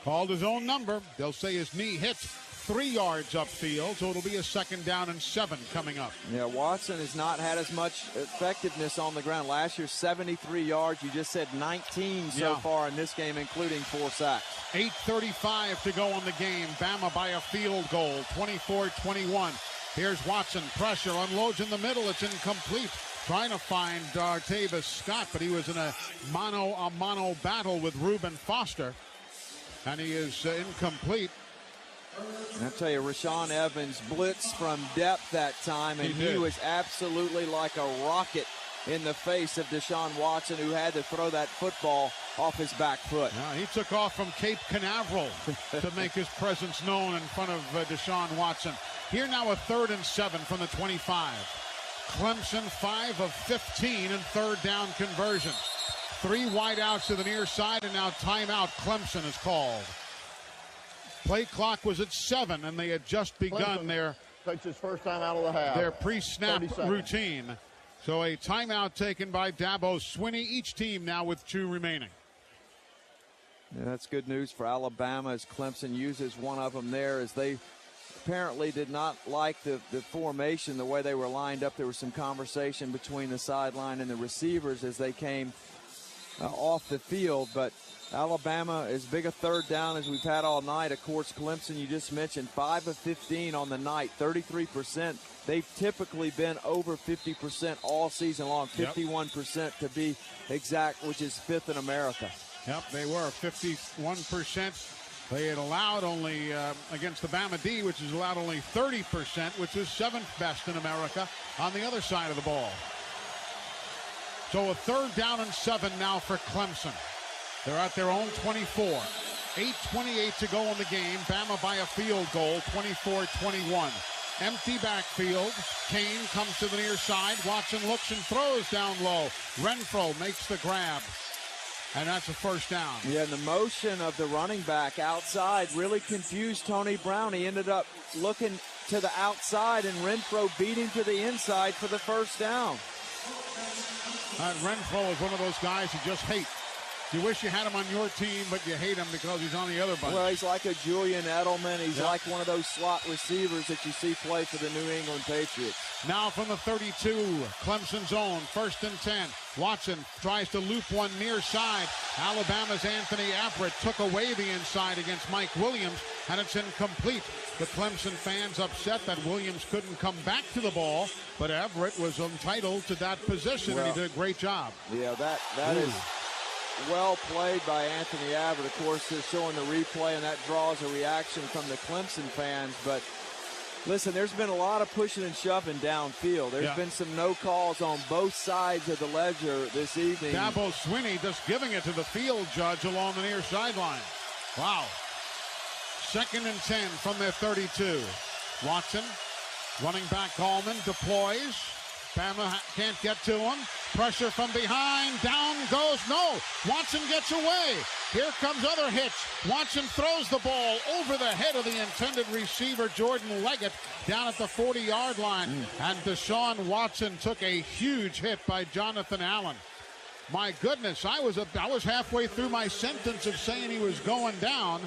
Called his own number. They'll say his knee hit 3 yards upfield, so it'll be a 2nd down and 7 coming up. Yeah, Watson has not had as much effectiveness on the ground. Last year, 73 yards. You just said 19 so far in this game, including 4 sacks. 8:35 to go in the game. Bama by a field goal, 24-21. Here's Watson, pressure, unloads in the middle. It's incomplete. Trying to find Artavis Scott, but he was in a mano battle with Reuben Foster, and he is incomplete. And I'll tell you, Rashaan Evans blitzed from depth that time, and he was absolutely like a rocket in the face of Deshaun Watson, who had to throw that football off his back foot. Yeah, he took off from Cape Canaveral to make his presence known in front of Deshaun Watson. Here now a 3rd and 7 from the 25. Clemson 5 of 15 in 3rd down conversions. 3 wideouts to the near side, and now timeout Clemson is called. Play clock was at 7, and they had just begun their takes his first time out of the half. Their pre-snap routine. So a timeout taken by Dabo Swinney. Each team now with 2 remaining. Yeah, that's good news for Alabama as Clemson uses one of them there, as they apparently did not like the formation, the way they were lined up. There was some conversation between the sideline and the receivers as they came off the field. But Alabama, as big a third down as we've had all night. Of course, Clemson, you just mentioned, 5 of 15 on the night, 33%. They've typically been over 50% all season long, 51% to be exact, which is fifth in America. Yep, they were 51%. They had allowed only, against the Bama D, which has allowed only 30%, which was 7th best in America on the other side of the ball. So a 3rd down and 7 now for Clemson. They're at their own 24. 8:28 to go in the game. Bama by a field goal, 24-21. Empty backfield. Kane comes to the near side. Watson looks and throws down low. Renfro makes the grab. And that's a first down. Yeah, and the motion of the running back outside really confused Tony Brown. He ended up looking to the outside, and Renfro beat him to the inside for the first down. Renfro is one of those guys you just hate. You wish you had him on your team, but you hate him because he's on the other bunch. Well, he's like a Julian Edelman. He's like one of those slot receivers that you see play for the New England Patriots. Now from the 32, Clemson zone, 1st and 10. Watson tries to loop one near side. Alabama's Anthony Averett took away the inside against Mike Williams, and it's incomplete. The Clemson fans upset that Williams couldn't come back to the ball, but Averett was entitled to that position, and he did a great job. Yeah, that is well played by Anthony Averett. Of course, they're showing the replay, and that draws a reaction from the Clemson fans. But listen, there's been a lot of pushing and shoving downfield. There's been some no calls on both sides of the ledger this evening. Dabo Swinney just giving it to the field judge along the near sideline. Wow. 2nd and 10 from their 32. Watson, running back Gallman, deploys. Bama can't get to him. Pressure from behind. Down goes. No. Watson gets away. Here comes other hitch. Watson throws the ball over the head of the intended receiver, Jordan Leggett, down at the 40-yard line. And Deshaun Watson took a huge hit by Jonathan Allen. My goodness, I was halfway through my sentence of saying he was going down.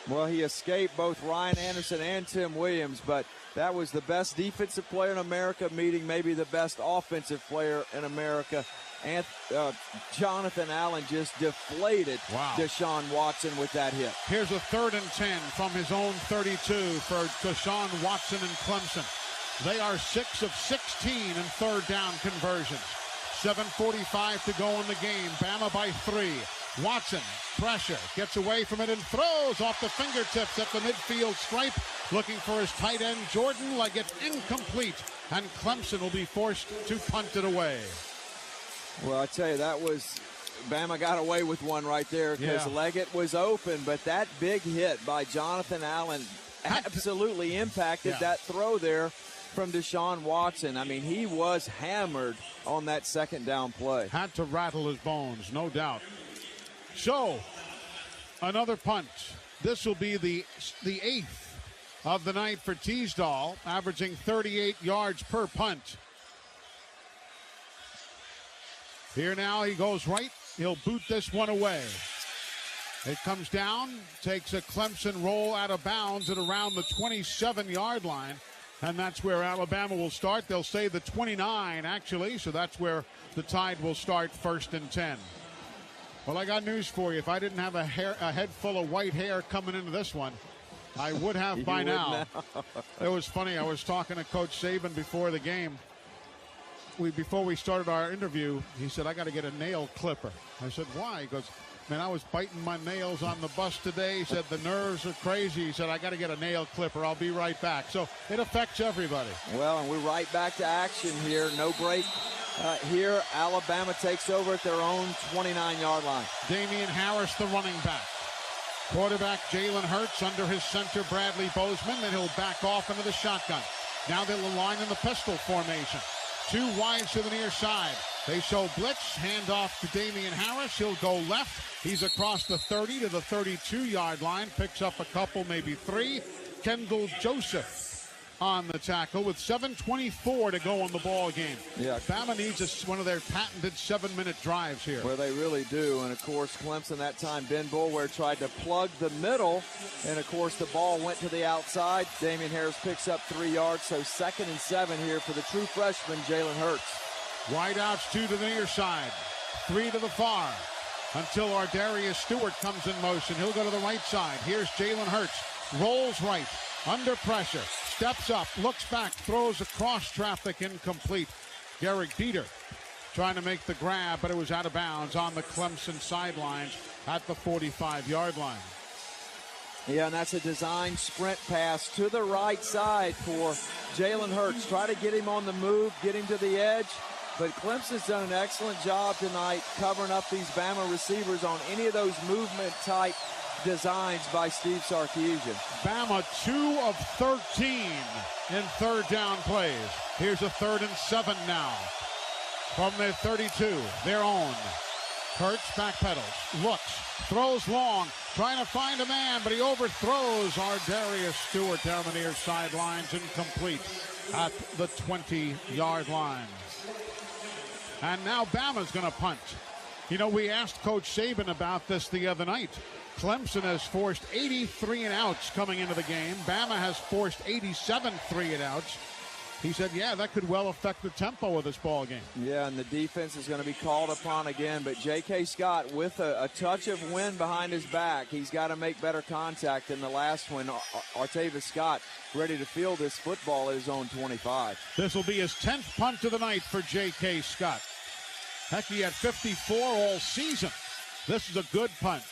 Well, he escaped both Ryan Anderson and Tim Williams, but that was the best defensive player in America meeting maybe the best offensive player in America. And Jonathan Allen just deflated Deshaun Watson with that hit. Here's a 3rd and 10 from his own 32 for Deshaun Watson and Clemson. They are 6 of 16 in 3rd down conversions. 7:45 to go in the game. Bama by 3. Watson, pressure, gets away from it and throws off the fingertips at the midfield stripe, looking for his tight end, Jordan Leggett, incomplete, and Clemson will be forced to punt it away. Well, I tell you, that was, Bama got away with one right there because Leggett was open, but that big hit by Jonathan Allen absolutely impacted that throw there from Deshaun Watson. I mean, he was hammered on that 2nd down play. Had to rattle his bones, no doubt. So, another punt. This will be the 8th of the night for Teasdall, averaging 38 yards per punt. Here now, he goes right. He'll boot this one away. It comes down, takes a Clemson roll out of bounds at around the 27-yard line, and that's where Alabama will start. They'll say the 29, actually, so that's where the Tide will start, 1st and 10. Well, I got news for you. If I didn't have a head full of white hair coming into this one, I would have by now. It was funny. I was talking to Coach Saban before the game. Before we started our interview, he said, I got to get a nail clipper. I said, why? He goes, man, I was biting my nails on the bus today. He said, the nerves are crazy. He said, I got to get a nail clipper. I'll be right back. So it affects everybody. Well, and we're right back to action here. No break. Here, Alabama takes over at their own 29-yard line. Damian Harris, the running back. Quarterback Jalen Hurts under his center Bradley Bozeman. Then he'll back off into the shotgun. Now they'll align in the pistol formation. 2 wides to the near side. They show blitz. Hand off to Damian Harris. He'll go left. He's across the 30 to the 32-yard line. Picks up a couple, maybe 3. Kendall Joseph on the tackle with 7:24 to go in the ball game. Yeah. Bama needs one of their patented 7-minute drives here. Well, they really do. And, of course, Clemson that time, Ben Boulware tried to plug the middle. And, of course, the ball went to the outside. Damian Harris picks up 3 yards. So 2nd and 7 here for the true freshman, Jalen Hurts. Wide outs, 2 to the near side, 3 to the far. Until Ardarius Stewart comes in motion. He'll go to the right side. Here's Jalen Hurts. Rolls right. Under pressure. Steps up. Looks back. Throws across traffic. Incomplete. Garrick Dieter trying to make the grab, but it was out of bounds on the Clemson sidelines at the 45-yard line. Yeah, and that's a design sprint pass to the right side for Jalen Hurts. Try to get him on the move, get him to the edge. But Clemson's done an excellent job tonight covering up these Bama receivers on any of those movement-type designs by Steve Sarkisian. Bama 2 of 13 in third down plays. Here's a 3rd and 7 now. From their 32, their own. Hurts backpedals, looks, throws long, trying to find a man, but he overthrows Ardarius Stewart down the near sidelines, incomplete at the 20-yard line. And now Bama's going to punt. You know, we asked Coach Saban about this the other night. Clemson has forced 83 and outs coming into the game. Bama has forced 87 3 and outs. He said, yeah, that could well affect the tempo of this ball game. Yeah, and the defense is going to be called upon again. But J.K. Scott with a touch of wind behind his back. He's got to make better contact than the last one. Artavis Scott ready to field this football at his own 25. This will be his 10th punt of the night for J.K. Scott. Heck, he had 54 all season. This is a good punt.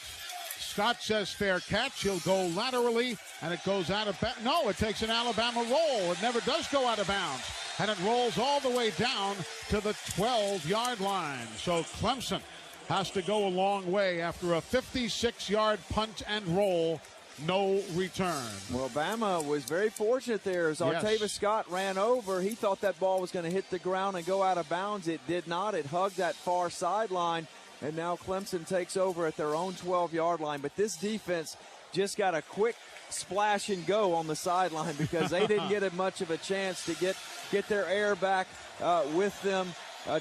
Scott says fair catch. He'll go laterally, and it goes out of bounds. No, it takes an Alabama roll. It never does go out of bounds. And it rolls all the way down to the 12-yard line. So Clemson has to go a long way after a 56-yard punt and roll. No return. Well, Bama was very fortunate there as Artavis Scott ran over. He thought that ball was going to hit the ground and go out of bounds. It did not. It hugged that far sideline. And now Clemson takes over at their own 12-yard line. But this defense just got a quick splash and go on the sideline because they didn't get much of a chance to get their air back with them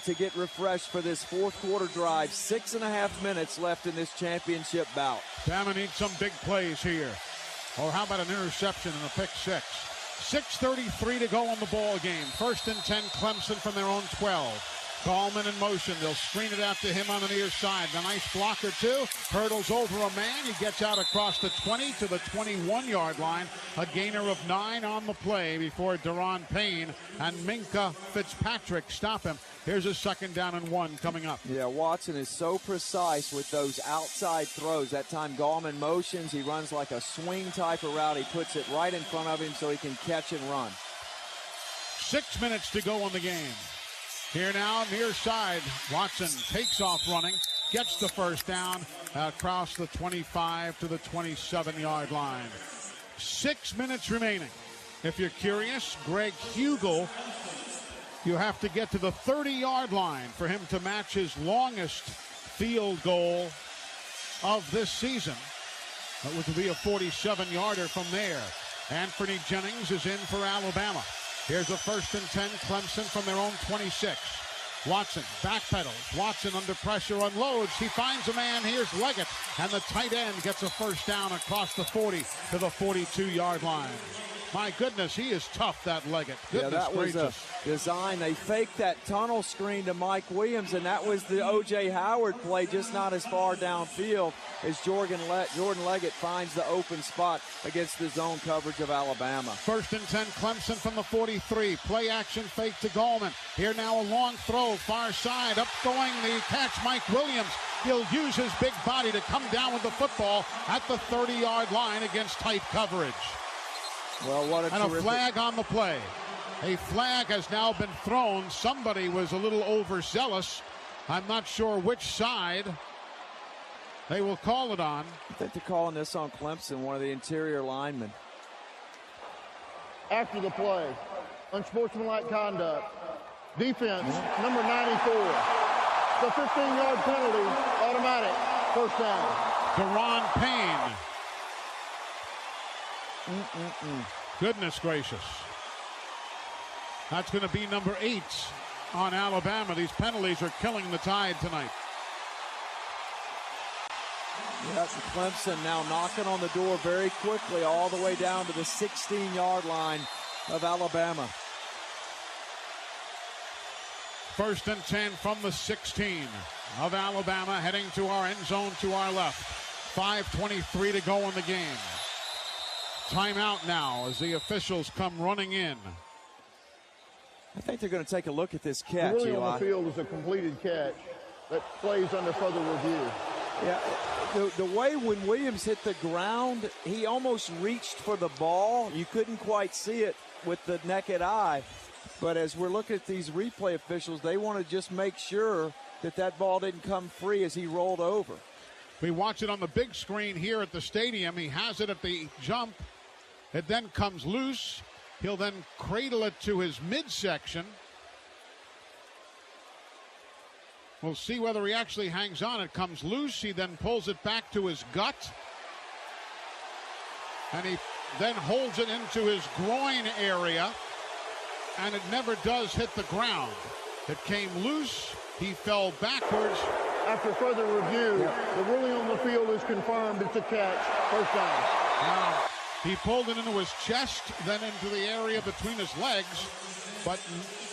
to get refreshed for this fourth quarter drive. 6.5 minutes left in this championship bout. Bama needs some big plays here. Or how about an interception and a pick six? 6:33 to go on the ball game. 1st and 10, Clemson from their own 12. Gallman in motion. They'll screen it out to him on the near side. The nice blocker, too. Hurdles over a man. He gets out across the 20 to the 21-yard line. A gainer of 9 on the play before Deron Payne and Minka Fitzpatrick stop him. Here's a 2nd down and 1 coming up. Yeah, Watson is so precise with those outside throws. That time Gallman motions. He runs like a swing type of route. He puts it right in front of him so he can catch and run. 6 minutes to go in the game. Here now, near side, Watson takes off running, gets the 1st down across the 25 to the 27-yard line. 6 minutes remaining. If you're curious, Greg Hugel, you have to get to the 30-yard line for him to match his longest field goal of this season. That would be a 47-yarder from there. Anthony Jennings is in for Alabama. Here's a 1st and 10, Clemson from their own 26. Watson backpedals. Watson under pressure unloads. He finds a man. Here's Leggett. And the tight end gets a 1st down across the 40 to the 42-yard line. My goodness, he is tough, that Leggett. Goodness that gracious. Was a design. They faked that tunnel screen to Mike Williams, and that was the O.J. Howard play, just not as far downfield as Jordan Leggett finds the open spot against the zone coverage of Alabama. 1st and 10, Clemson from the 43. Play action fake to Gallman. Here now a long throw, far side. Up going the catch, Mike Williams. He'll use his big body to come down with the football at the 30-yard line against tight coverage. Well, what a terrific... a flag on the play. A flag has now been thrown. Somebody was a little overzealous. I'm not sure which side they will call it on. I think they're calling this on Clemson, one of the interior linemen. After the play, unsportsmanlike conduct. Defense, number 94. The 15-yard penalty, automatic, 1st down. Deron Payne. Goodness gracious. That's going to be number 8 on Alabama. These penalties are killing the Tide tonight. Yes, Clemson now knocking on the door very quickly all the way down to the 16-yard line of Alabama. 1st and 10 from the 16 of Alabama, heading to our end zone to our left. 5:23 to go in the game. Timeout now as the officials come running in. I think they're going to take a look at this catch, Really Eli. on the field is a completed catch that plays under further review. Yeah, the way when Williams hit the ground, he almost reached for the ball. You couldn't quite see it with the naked eye. But as we're looking at these replay officials, they want to just make sure that that ball didn't come free as he rolled over. We watch it on the big screen here at the stadium. He has it at the jump. It then comes loose. He'll then cradle it to his midsection. We'll see whether he actually hangs on. It comes loose. He then pulls it back to his gut. And he then holds it into his groin area. And it never does hit the ground. It came loose. He fell backwards. After further review, the ruling on the field is confirmed. It's a catch. First down. Now, he pulled it into his chest, then into the area between his legs, but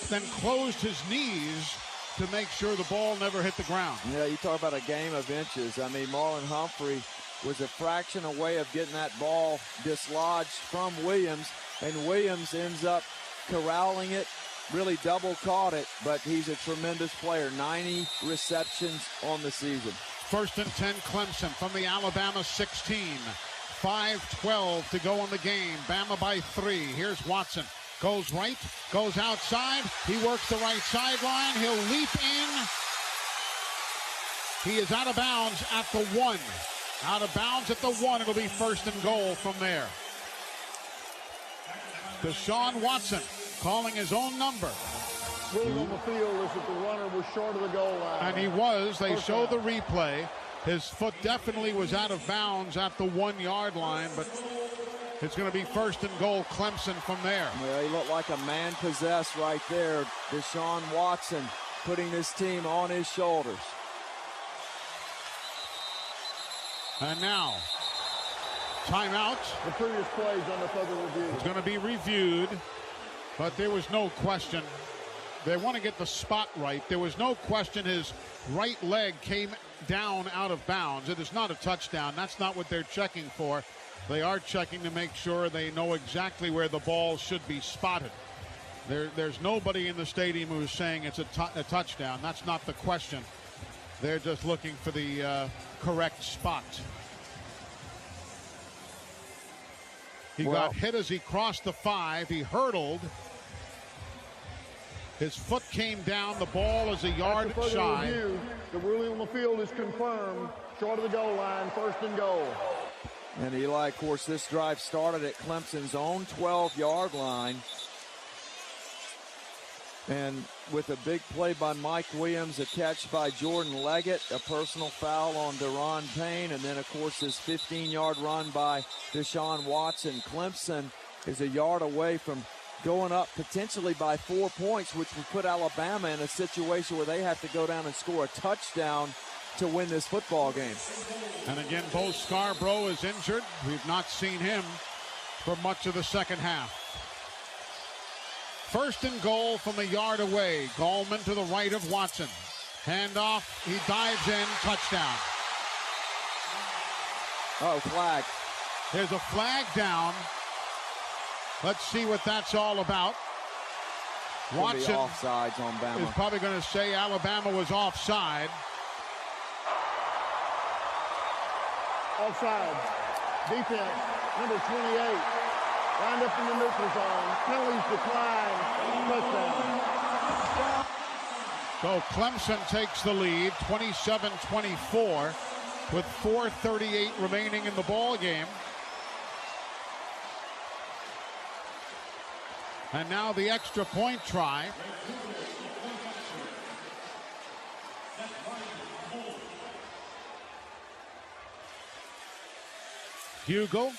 then closed his knees to make sure the ball never hit the ground. Yeah, you talk about a game of inches. I mean, Marlon Humphrey was a fraction away of getting that ball dislodged from Williams, and Williams ends up corralling it, really double caught it, but he's a tremendous player. 90 receptions on the season. 1st and 10 Clemson from the Alabama 16. 5:12 to go in the game. Bama by 3. Here's Watson. Goes right, goes outside. He works the right sideline. He'll leap in. He is out of bounds at the 1. Out of bounds at the 1. It'll be 1st and goal from there. Deshaun Watson calling his own number. Ruling on the field is that the runner was short of the goal line. And he was. They show the replay. His foot definitely was out of bounds at the 1-yard line, but it's going to be 1st and goal Clemson from there. Well, he looked like a man possessed right there. Deshaun Watson putting this team on his shoulders. And now, timeout. The previous plays under further review. It's going to be reviewed, but there was no question. They want to get the spot right. There was no question his right leg came down out of bounds. It is not a touchdown. That's not what they're checking for. They are checking to make sure they know exactly where the ball should be spotted. There's nobody in the stadium who's saying it's a touchdown. That's not the question. They're just looking for the correct spot. He got hit as he crossed the 5. He hurdled. His foot came down. The ball is a yard shy. Review, the ruling on the field is confirmed. Short of the goal line, 1st and goal. And Eli, of course, this drive started at Clemson's own 12-yard line. And with a big play by Mike Williams, a catch by Jordan Leggett, a personal foul on Deron Payne, and then, of course, this 15-yard run by Deshaun Watson. Clemson is a yard away from going up potentially by 4 points, which would put Alabama in a situation where they have to go down and score a touchdown to win this football game. And again, Bo Scarborough is injured. We've not seen him for much of the second half. 1st and goal from a yard away. Gallman to the right of Watson. Handoff. He dives in. Touchdown. Oh, flag. There's a flag down. Let's see what that's all about. Watson offsides on Bama. is probably going to say Alabama was offside. Offside. Defense, number 28. Lined up in the neutral zone. Penalties decline. Touchdown. So Clemson takes the lead, 27-24, with 4:38 remaining in the ball game. And now the extra point try. Hugel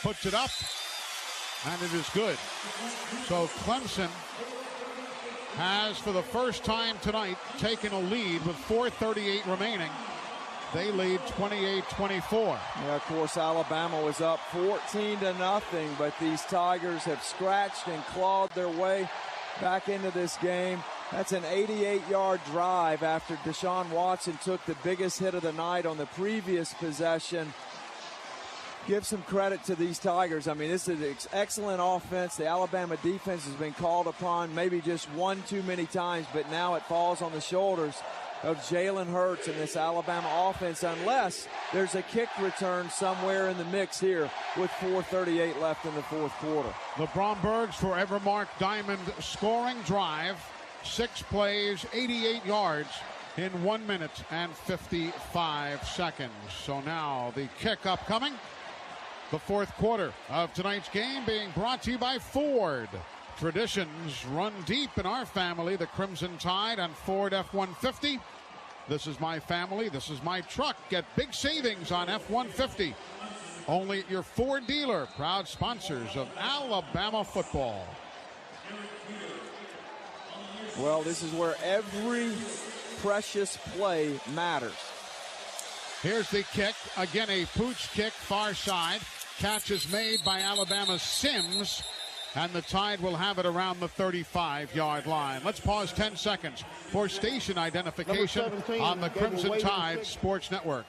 puts it up. and it is good. So Clemson has, for the first time tonight, taken a lead with 4:38 remaining. They lead 28-24. Yeah, of course, Alabama was up 14-0, but these Tigers have scratched and clawed their way back into this game. That's an 88-yard drive after Deshaun Watson took the biggest hit of the night on the previous possession. Give some credit to these Tigers. I mean, this is an excellent offense. The Alabama defense has been called upon maybe just one too many times, but now it falls on the shoulders of Jalen Hurts and this Alabama offense, unless there's a kick return somewhere in the mix here with 4:38 left in the fourth quarter. The Bromberg's forever Mark Diamond scoring drive, 6 plays, 88 yards in 1 minute and 55 seconds. So now the kick upcoming. The fourth quarter of tonight's game being brought to you by Ford. Traditions run deep in our family. The Crimson Tide and Ford F-150. This is my family. This is my truck. Get big savings on F-150. Only at your Ford dealer. Proud sponsors of Alabama football. Well, this is where every precious play matters. Here's the kick. Again, a pooch kick, far side. Catch is made by Alabama's Sims, and the Tide will have it around the 35-yard line. Let's pause 10 seconds for station identification on the Crimson Tide Sports Network.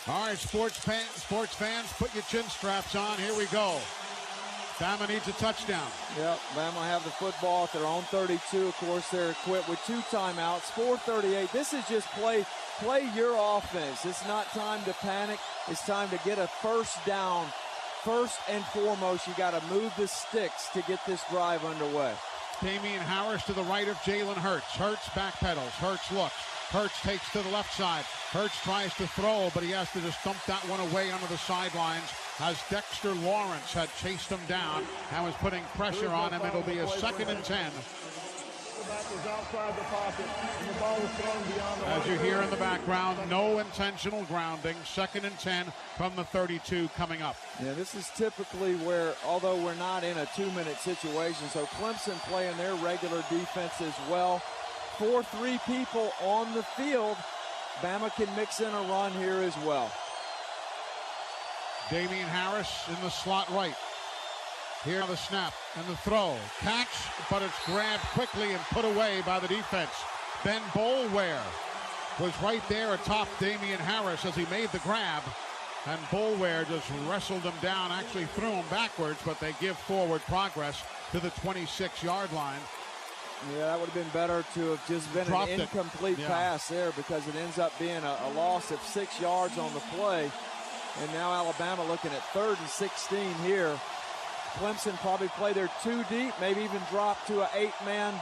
All right, sports fans, put your chin straps on. Here we go. Bama needs a touchdown. Yep, Bama have the football at their own 32. Of course, they're equipped with 2 timeouts, 4:38. This is just play your offense. It's not time to panic. It's time to get a first down. First and foremost, you got to move the sticks to get this drive underway. Damian Harris to the right of Jalen Hurts. Hurts backpedals. Hurts looks. Hurts takes to the left side. Hurts tries to throw, but he has to just dump that one away onto the sidelines as Dexter Lawrence had chased him down and was putting pressure on him. It'll be a 2nd and 10. As you hear in the background, no intentional grounding. 2nd and 10 from the 32 coming up. Yeah, this is typically where, although we're not in a 2-minute situation, so Clemson playing their regular defense as well. 4-3 people on the field. Bama can mix in a run here as well. Damian Harris in the slot right. Here the snap and the throw. Catch, but it's grabbed quickly and put away by the defense. Ben Boulware was right there atop Damian Harris as he made the grab. And Boulware just wrestled him down, actually threw him backwards, but they give forward progress to the 26-yard line. Yeah, that would have been better to have just been an incomplete pass there, because it ends up being a loss of 6 yards on the play. And now Alabama looking at 3rd and 16 here. Clemson probably play their 2 deep, maybe even drop to an 8-man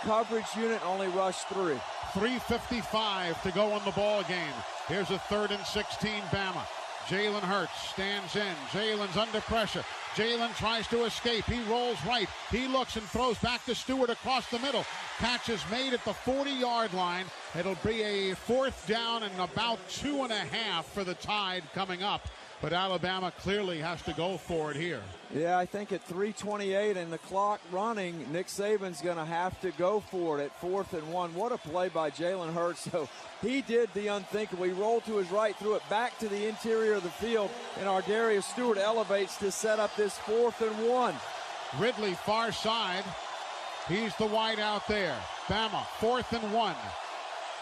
coverage unit, only rush 3. 3:55 to go in the ball game. Here's a 3rd and 16 Bama. Jalen Hurts stands in. Jalen's under pressure. Jalen tries to escape. He rolls right. He looks and throws back to Stewart across the middle. Catch is made at the 40-yard line. It'll be a 4th down and about 2.5 for the Tide coming up. But Alabama clearly has to go for it here. Yeah, I think at 3:28 and the clock running, Nick Saban's going to have to go for it at 4th and 1. What a play by Jalen Hurts. So he did the unthinkable. He rolled to his right, threw it back to the interior of the field, and Ardarius Stewart elevates to set up this 4th and 1. Ridley far side. He's the wide out there. Bama 4th and 1.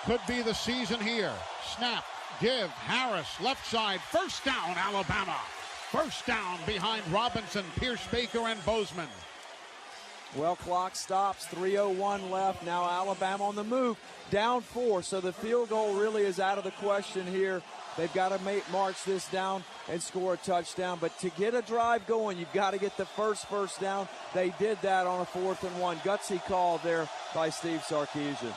Could be the season here. Snap. Give. Harris left side. First down, Alabama. First down behind Robinson, Pierce, Baker, and Bozeman. Well, clock stops. 3:01 left. Now Alabama on the move. Down 4, so the field goal really is out of the question here. They've got to march this down and score a touchdown. But to get a drive going, you've got to get the first down. They did that on a 4th and 1. Gutsy call there by Steve Sarkisian.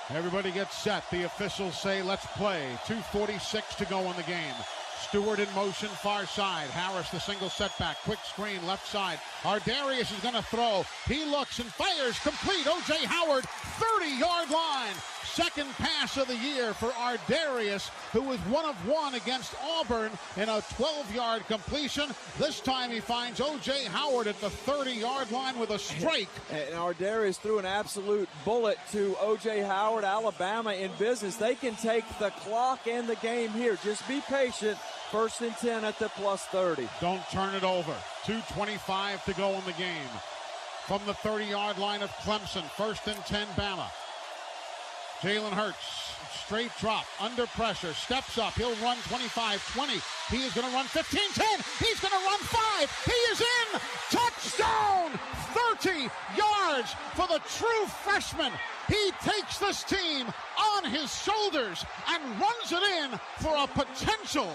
Everybody gets set. The officials say, let's play. 2:46 to go in the game. Stewart in motion, far side. Harris, the single setback. Quick screen, left side. Ardarius is going to throw. He looks and fires. Complete. O.J. Howard, 30-yard line. Second pass of the year for Ardarius, who was 1 of 1 against Auburn in a 12-yard completion. This time he finds O.J. Howard at the 30-yard line with a strike. And Ardarius threw an absolute bullet to O.J. Howard. Alabama in business. They can take the clock and the game here. Just be patient. 1st and 10 at the plus 30. Don't turn it over. 2:25 to go in the game. From the 30-yard line of Clemson, 1st and 10 Bama. Jalen Hurts, straight drop, under pressure, steps up. He'll run 25-20. He is going to run 15-10. He's going to run 5. He is in. Touchdown! 30 yards for the true freshman. He takes this team on his shoulders and runs it in for a potential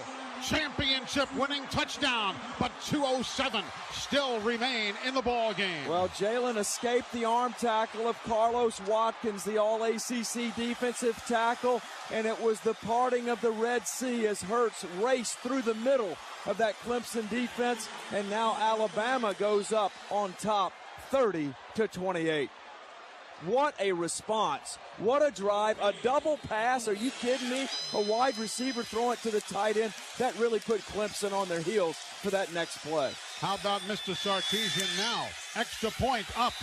championship-winning touchdown, but 2:07 still remain in the ball game. Well, Jalen escaped the arm tackle of Carlos Watkins, the All-ACC defensive tackle, and it was the parting of the Red Sea as Hurts raced through the middle of that Clemson defense, and now Alabama goes up on top, 30-28. What a response. What a drive. A double pass. Are you kidding me? A wide receiver throwing it to the tight end. That really put Clemson on their heels for that next play. How about Mr. Sarkisian now? Extra point up.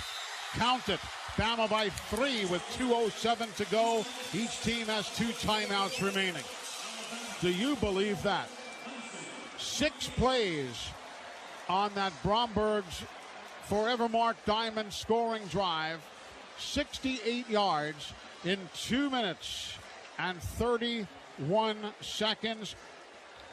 Count it. Bama by 3 with 2:07 to go. Each team has 2 timeouts remaining. Do you believe that? 6 plays on that Bromberg's forever Mark Diamond scoring drive. 68 yards in 2 minutes and 31 seconds.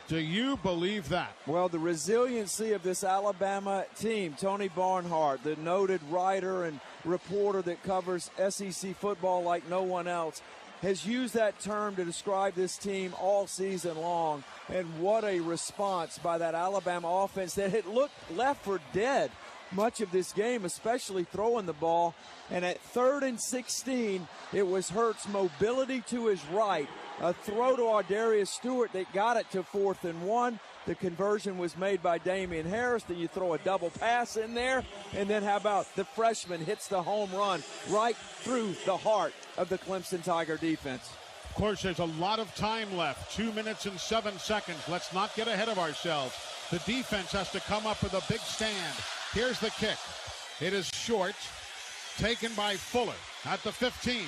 Do you believe that? Well, the resiliency of this Alabama team, Tony Barnhart, the noted writer and reporter that covers SEC football like no one else, has used that term to describe this team all season long. And what a response by that Alabama offense that had looked left for dead much of this game, especially throwing the ball. And at 3rd and 16, it was Hurts' mobility to his right, a throw to Ardarius Stewart that got it to 4th and 1. The conversion was made by Damian Harris. Then you throw a double pass in there. And then how about the freshman hits the home run right through the heart of the Clemson Tiger defense. Of course, there's a lot of time left. 2 minutes and 7 seconds. Let's not get ahead of ourselves. The defense has to come up with a big stand. Here's the kick. It is short. Taken by Fuller at the 15.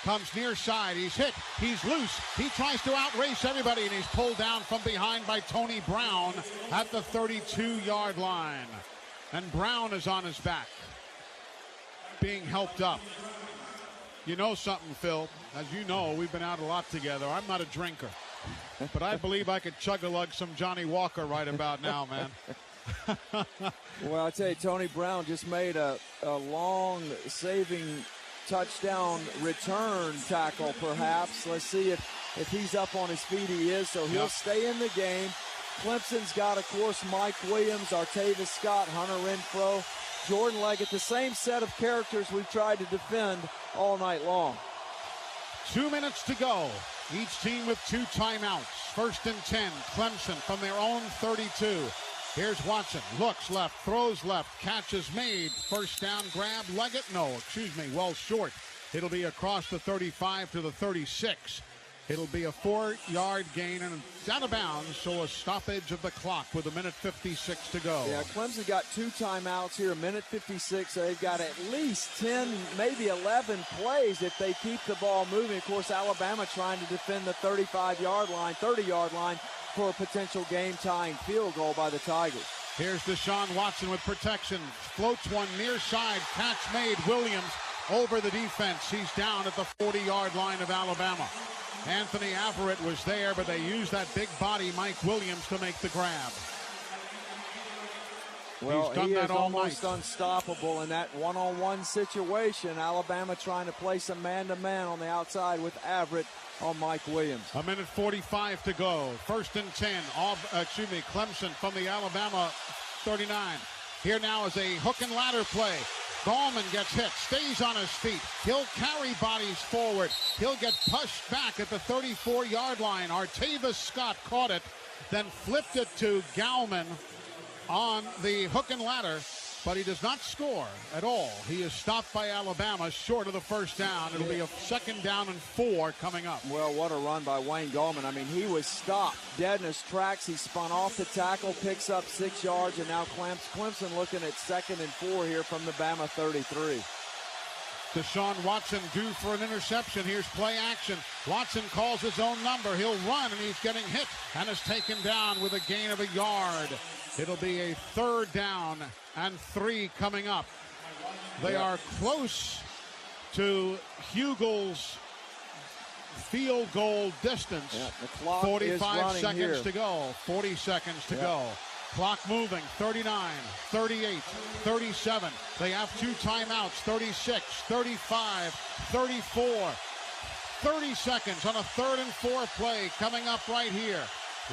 Comes near side. He's hit. He's loose. He tries to outrace everybody, and he's pulled down from behind by Tony Brown at the 32-yard line. And Brown is on his back, being helped up. You know something, Phil. As you know, we've been out a lot together. I'm not a drinker, but I believe I could chug-a-lug some Johnny Walker right about now, man. Well, I tell you, Tony Brown just made a long saving touchdown return tackle, perhaps. Let's see if he's up on his feet. He is, so he'll stay in the game. Clemson's got, of course, Mike Williams, Artavis Scott, Hunter Renfro, Jordan Leggett, the same set of characters we've tried to defend all night long. 2 minutes to go. Each team with 2 timeouts. 1st and 10, Clemson from their own 32. Here's Watson, looks left, throws left, catch is made. First down grab, Leggett, well short. It'll be across the 35 to the 36. It'll be a 4-yard gain, and it's out of bounds, so a stoppage of the clock with 1:56 to go. Yeah, Clemson got 2 timeouts here, 1:56. So they've got at least 10, maybe 11 plays if they keep the ball moving. Of course, Alabama trying to defend the 30-yard line for a potential game-tying field goal by the Tigers. Here's Deshaun Watson with protection. Floats one near side. Catch made. Williams over the defense. He's down at the 40-yard line of Alabama. Anthony Averett was there, but they used that big body, Mike Williams, to make the grab. Well, he's done that all almost night. Unstoppable in that one-on-one situation. Alabama trying to play some man-to-man on the outside with Averett on Mike Williams. 1:45 to go. 1st and 10. Clemson from the Alabama 39. Here now is a hook and ladder play. Gallman gets hit, stays on his feet. He'll carry bodies forward. He'll get pushed back at the 34-yard line. Artavis Scott caught it then flipped it to Gallman on the hook and ladder, but he does not score at all. He is stopped by Alabama short of the first down. It'll be a 2nd down and 4 coming up. Well, what a run by Wayne Gallman. I mean, he was stopped dead in his tracks. He spun off the tackle, picks up 6 yards, and now Clemson looking at 2nd and 4 here from the Bama 33. Deshaun Watson due for an interception. Here's play action. Watson calls his own number. He'll run, and he's getting hit and is taken down with a gain of a yard. It'll be a 3rd down and 3 coming up. They are close to Hugel's field goal distance. Yeah, the clock 45 is seconds here. to go. 40 seconds to go. Clock moving. 39, 38, 37. They have 2 timeouts. 36, 35, 34. 30 seconds on a 3rd and 4 play coming up right here.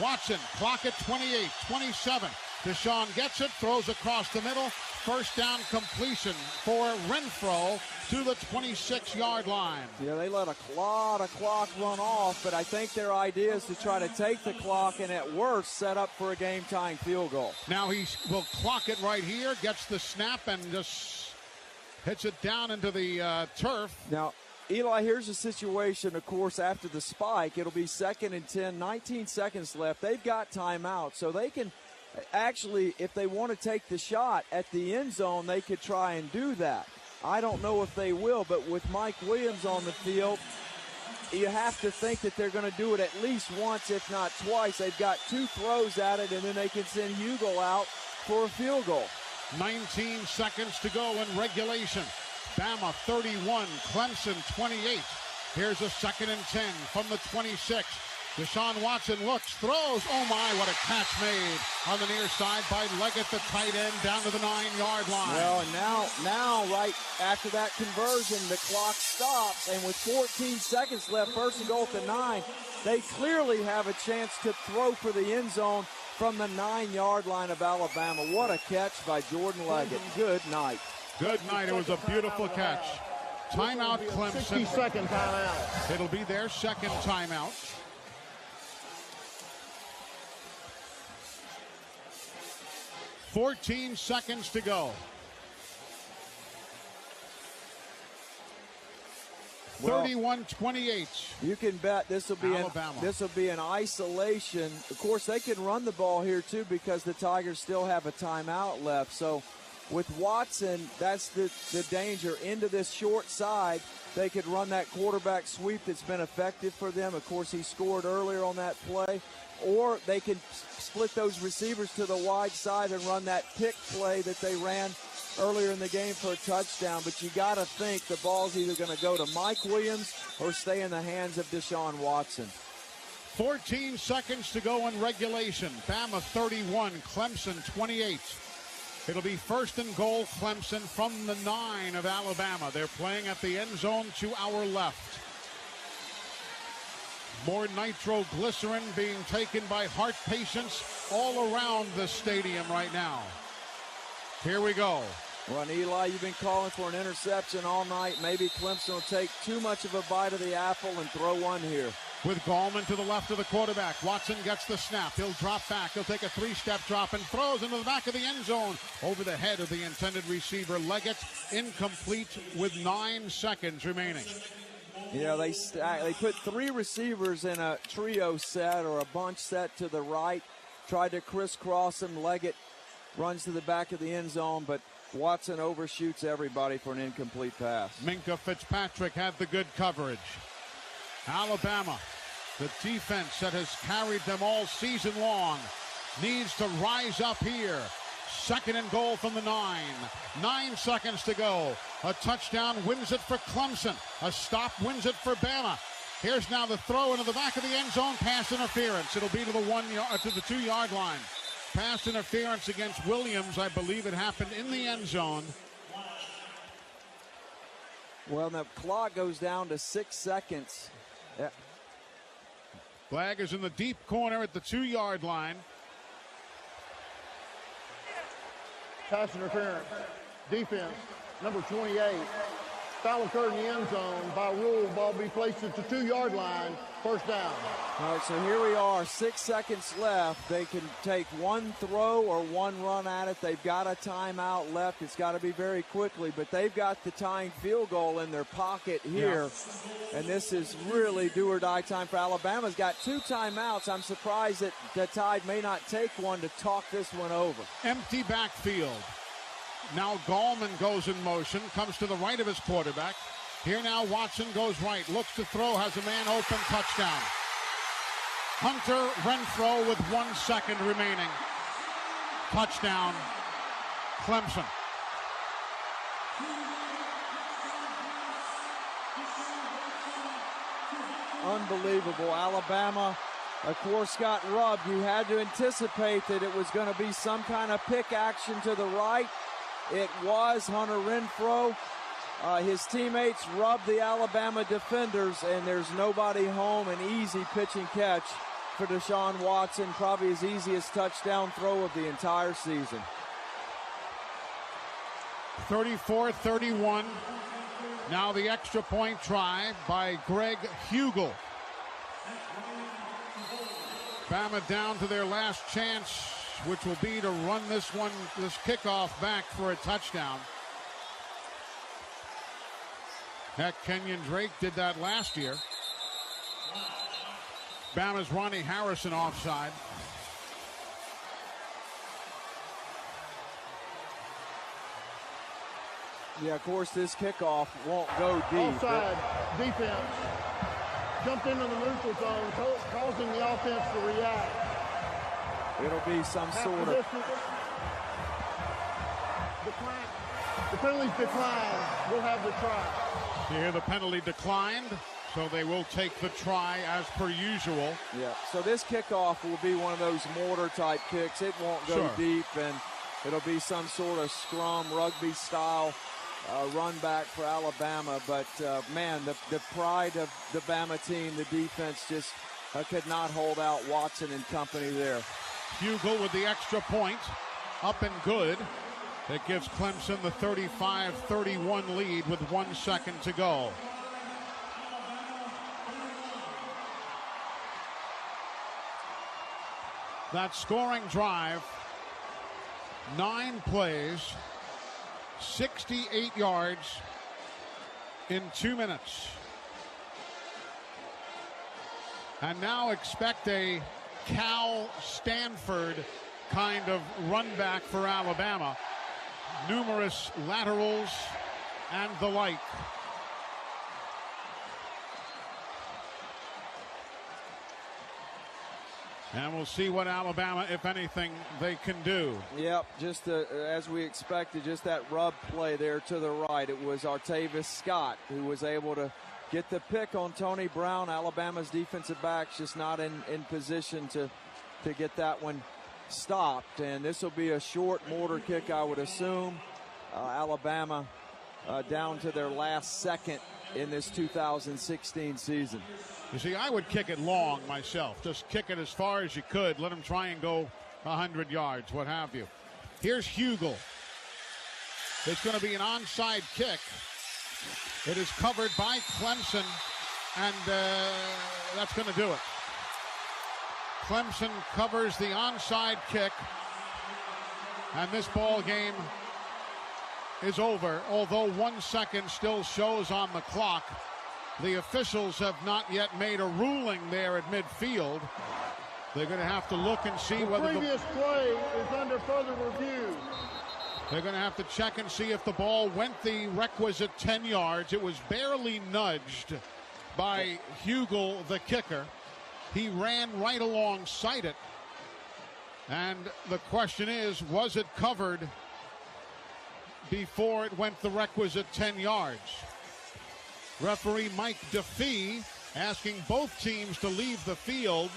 Watson, clock at 28, 27. Deshaun gets it, throws across the middle. 1st down completion for Renfro to the 26-yard line. Yeah, they let a lot of clock run off, but I think their idea is to try to take the clock and at worst set up for a game-tying field goal. Now he will clock it right here, gets the snap, and just hits it down into the turf. Now, Eli, here's the situation, of course, after the spike. It'll be 2nd and 10, 19 seconds left. They've got timeout, so they can actually, if they want to take the shot at the end zone, they could try and do that. I don't know if they will, but with Mike Williams on the field, you have to think that they're going to do it at least once, if not twice. They've got 2 throws at it, and then they can send Hugel out for a field goal. 19 seconds to go in regulation. Bama 31, Clemson 28. Here's a 2nd and 10 from the 26. Deshaun Watson looks, throws. Oh my, what a catch made on the near side by Leggett, the tight end, down to the 9-yard line. Well, and now right after that conversion, the clock stops, and with 14 seconds left, 1st and goal at the 9, they clearly have a chance to throw for the end zone from the 9-yard line of Alabama. What a catch by Jordan Leggett. Good night. Good night. It was a beautiful catch. Timeout, Clemson. 60-second timeout. It'll be their 2nd timeout. $14 seconds to go. 31-28. You can bet this will be an isolation. Of course, they can run the ball here too because the Tigers still have a timeout left. So with Watson, that's the danger. Into this short side, they could run that quarterback sweep that's been effective for them. Of course, he scored earlier on that play. Or they can split those receivers to the wide side and run that pick play that they ran earlier in the game for a touchdown. But you got to think the ball's either going to go to Mike Williams or stay in the hands of Deshaun Watson. 14 seconds to go in regulation. Bama 31, Clemson 28. It'll be 1st and goal, Clemson from the 9 of Alabama. They're playing at the end zone to our left. More nitroglycerin being taken by heart patients all around the stadium right now. Here we go. Well, Eli, you've been calling for an interception all night. Maybe Clemson will take too much of a bite of the apple and throw one here. With Gallman to the left of the quarterback. Watson gets the snap. He'll drop back. He'll take a 3-step drop and throws into the back of the end zone over the head of the intended receiver. Leggett incomplete with 9 seconds remaining. Yeah, they put 3 receivers in a trio set or a bunch set to the right. Tried to crisscross him. Leggett runs to the back of the end zone, but Watson overshoots everybody for an incomplete pass. Minkah Fitzpatrick had the good coverage. Alabama, the defense that has carried them all season long, needs to rise up here. 2nd and goal from the 9. 9 seconds to go. A touchdown wins it for Clemson. A stop wins it for Bama. Here's now the throw into the back of the end zone. Pass interference. It'll be to the 2-yard line. Pass interference against Williams. I believe it happened in the end zone. Well, the clock goes down to 6 seconds. Yeah. Flag is in the deep corner at the 2-yard line. Pass interference. Defense, number 28. Foul occurred in the end zone. By rule, ball be placed at the 2-yard line. First down. All right, so here we are, 6 seconds left. They can take one throw or one run at it. They've got a timeout left. It's got to be very quickly, but they've got the tying field goal in their pocket here. Yeah. And this is really do-or-die time for Alabama. Alabama's got 2 timeouts. I'm surprised that the Tide may not take one to talk this one over. Empty backfield. Now Gallman goes in motion, comes to the right of his quarterback. Here now Watson goes right, looks to throw, has a man open, touchdown. Hunter Renfrow with 1 second remaining. Touchdown, Clemson. Unbelievable. Alabama, of course, got rubbed. You had to anticipate that it was going to be some kind of pick action to the right. It was Hunter Renfrow. His teammates rubbed the Alabama defenders, and there's nobody home. An easy pitch and catch for Deshaun Watson, probably his easiest touchdown throw of the entire season. 34-31. Now the extra point try by Greg Hugel. Bama down to their last chance, which will be to run this kickoff back for a touchdown. Heck, Kenyon Drake did that last year. Bama's Ronnie Harrison offside. Yeah, of course, this kickoff won't go deep. Offside defense jumped into the neutral zone, causing the offense to react. It'll be some sort of decline. The penalty's declined. We'll have the try. You hear the penalty declined, so they will take the try as per usual. Yeah, so this kickoff will be one of those mortar-type kicks. It won't go deep, and it'll be some sort of scrum, rugby-style run back for Alabama. But, man, the pride of the Bama team, the defense just could not hold out Watson and company there. Hugel with the extra point, up and good. It gives Clemson the 35-31 lead with 1 second to go. That scoring drive, 9 plays, 68 yards in 2 minutes. And now expect a Cal Stanford kind of run back for Alabama. Numerous laterals and the like. And we'll see what Alabama, if anything, they can do. Yep, just as we expected, just that rub play there to the right. It was Artavis Scott who was able to get the pick on Tony Brown. Alabama's defensive backs just not in position to get that one stopped. And this will be a short mortar kick, I would assume. Alabama down to their last second in this 2016 season. You see, I would kick it long myself. Just kick it as far as you could. Let them try and go 100 yards, what have you. Here's Hugel. It's going to be an onside kick. It is covered by Clemson, and that's going to do it. Clemson covers the onside kick, and this ball game is over, although 1 second still shows on the clock. The officials have not yet made a ruling there at midfield. They're going to have to look and see whether the previous play is under further review. They're going to have to check and see if the ball went the requisite 10 yards. It was barely nudged by Hugel, the kicker. He ran right alongside it. And the question is, was it covered before it went the requisite 10 yards? Referee Mike DeFee asking both teams to leave the field.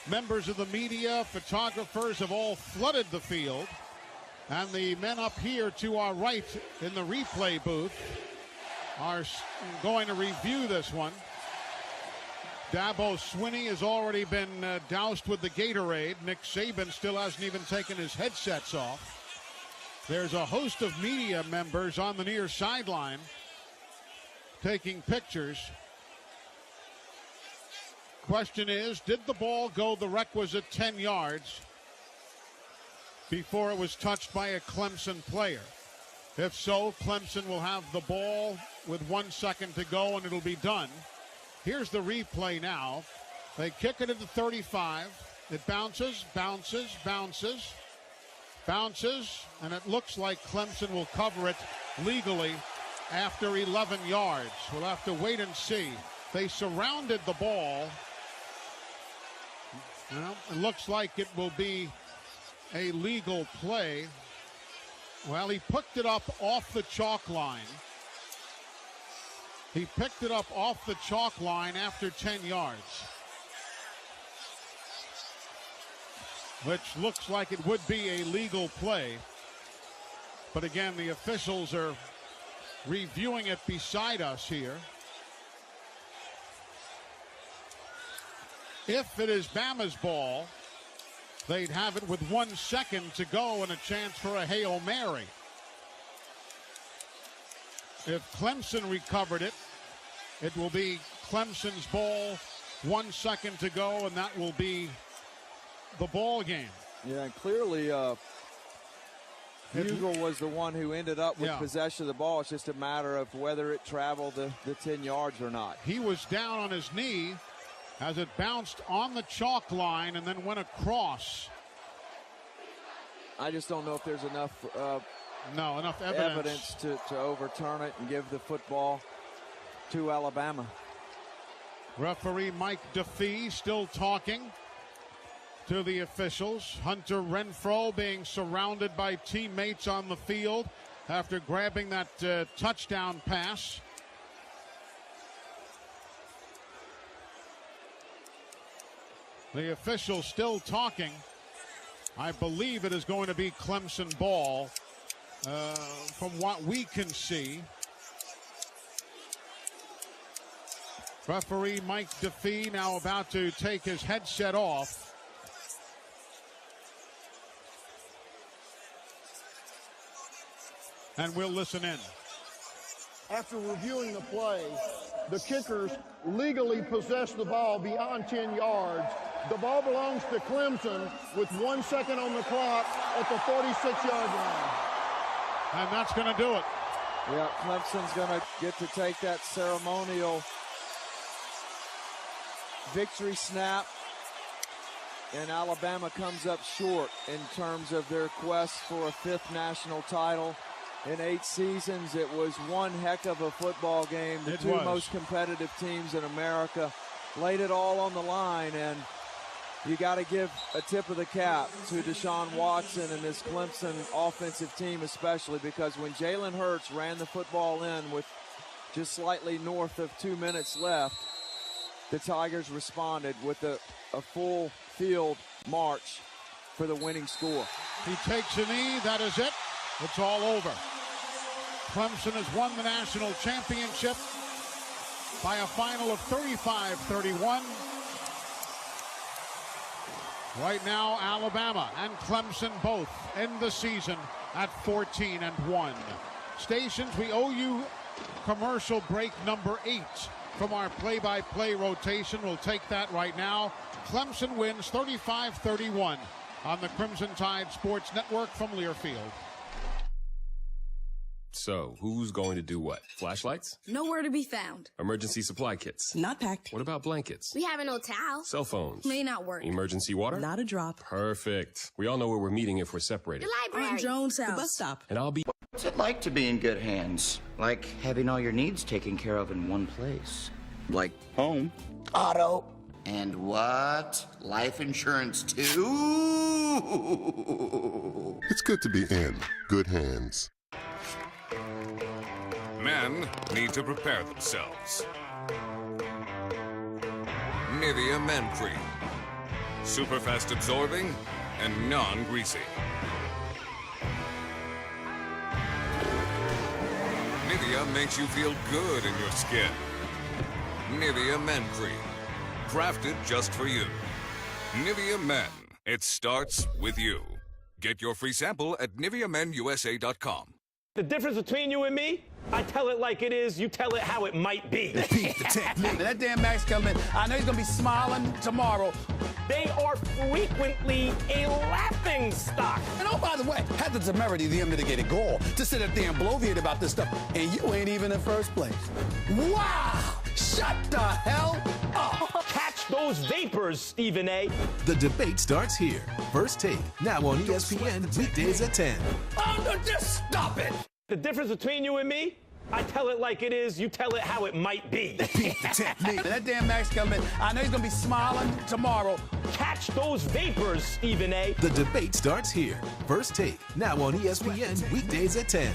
Members of the media, photographers have all flooded the field. And the men up here to our right in the replay booth are going to review this one. Dabo Swinney has already been doused with the Gatorade. Nick Saban still hasn't even taken his headsets off. There's a host of media members on the near sideline. taking pictures. Question is, did the ball go the requisite 10 yards before it was touched by a Clemson player? If so, Clemson will have the ball with 1 second to go, and it'll be done. Here's the replay now. They kick it at the 35. It bounces, bounces, bounces, bounces, and it looks like Clemson will cover it legally after 11 yards. We'll have to wait and see. They surrounded the ball. Well, it looks like it will be a legal play. Well, he picked it up off the chalk line. He picked it up off the chalk line after 10 yards, which looks like it would be a legal play. But again, the officials are reviewing it beside us here. If it is Bama's ball, they'd have it with 1 second to go and a chance for a Hail Mary. If Clemson recovered it, it will be Clemson's ball, 1 second to go, and that will be the ball game. Yeah, and clearly Bugle was the one who ended up with possession of the ball. It's just a matter of whether it traveled the 10 yards or not. He was down on his knee as it bounced on the chalk line and then went across. I just don't know if there's enough evidence to overturn it and give the football to Alabama. Referee Mike DeFee still talking to the officials. Hunter Renfrow being surrounded by teammates on the field after grabbing that touchdown pass. The officials still talking. I believe it is going to be Clemson ball from what we can see. Referee Mike DeFee now about to take his headset off. And we'll listen in. After reviewing the play, the kickers legally possess the ball beyond 10 yards. The ball belongs to Clemson with 1 second on the clock at the 46-yard line. And that's going to do it. Yeah, Clemson's going to get to take that ceremonial victory snap. And Alabama comes up short in terms of their quest for a 5th national title. In 8 seasons, it was one heck of a football game. The two most competitive teams in America laid it all on the line, and you got to give a tip of the cap to Deshaun Watson and this Clemson offensive team especially, because when Jalen Hurts ran the football in with just slightly north of 2 minutes left, the Tigers responded with a full field march for the winning score. He takes a knee. That is it. It's all over. Clemson has won the national championship by a final of 35-31. Right now, Alabama and Clemson both end the season at 14-1. Stations, we owe you commercial break number 8 from our play-by-play rotation. We'll take that right now. Clemson wins 35-31 on the Crimson Tide Sports Network from Learfield. So, who's going to do what? Flashlights? Nowhere to be found. Emergency supply kits? Not packed. What about blankets? We have an old towel. Cell phones? May not work. Emergency water? Not a drop. Perfect. We all know where we're meeting if we're separated. The library. On Jones' house. The bus stop. And I'll be... What's it like to be in good hands? Like having all your needs taken care of in one place. Like home. Auto. And what? Life insurance too? It's good to be in good hands. Men need to prepare themselves. Nivea Men Cream. Super fast absorbing and non-greasy. Nivea makes you feel good in your skin. Nivea Men Cream. Crafted just for you. Nivea Men. It starts with you. Get your free sample at NiveaMenUSA.com. The difference between you and me I tell it like it is, you tell it how it might be. Repeat the technique. That damn Max coming. I know he's going to be smiling tomorrow. They are frequently a laughing stock. And oh, by the way, had the temerity, the unmitigated gall, to sit up there and bloviate about this stuff, and you ain't even in first place. Wow! Shut the hell up! Catch those vapors, Stephen A. The debate starts here. First Take, now on ESPN, weekdays at 10. Oh, no, just stop it! The difference between you and me, I tell it like it is, you tell it how it might be. Repeat the technique. That damn Max coming. I know he's going to be smiling tomorrow. Catch those vapors, Stephen A. The debate starts here. First Take, now on ESPN, weekdays at 10.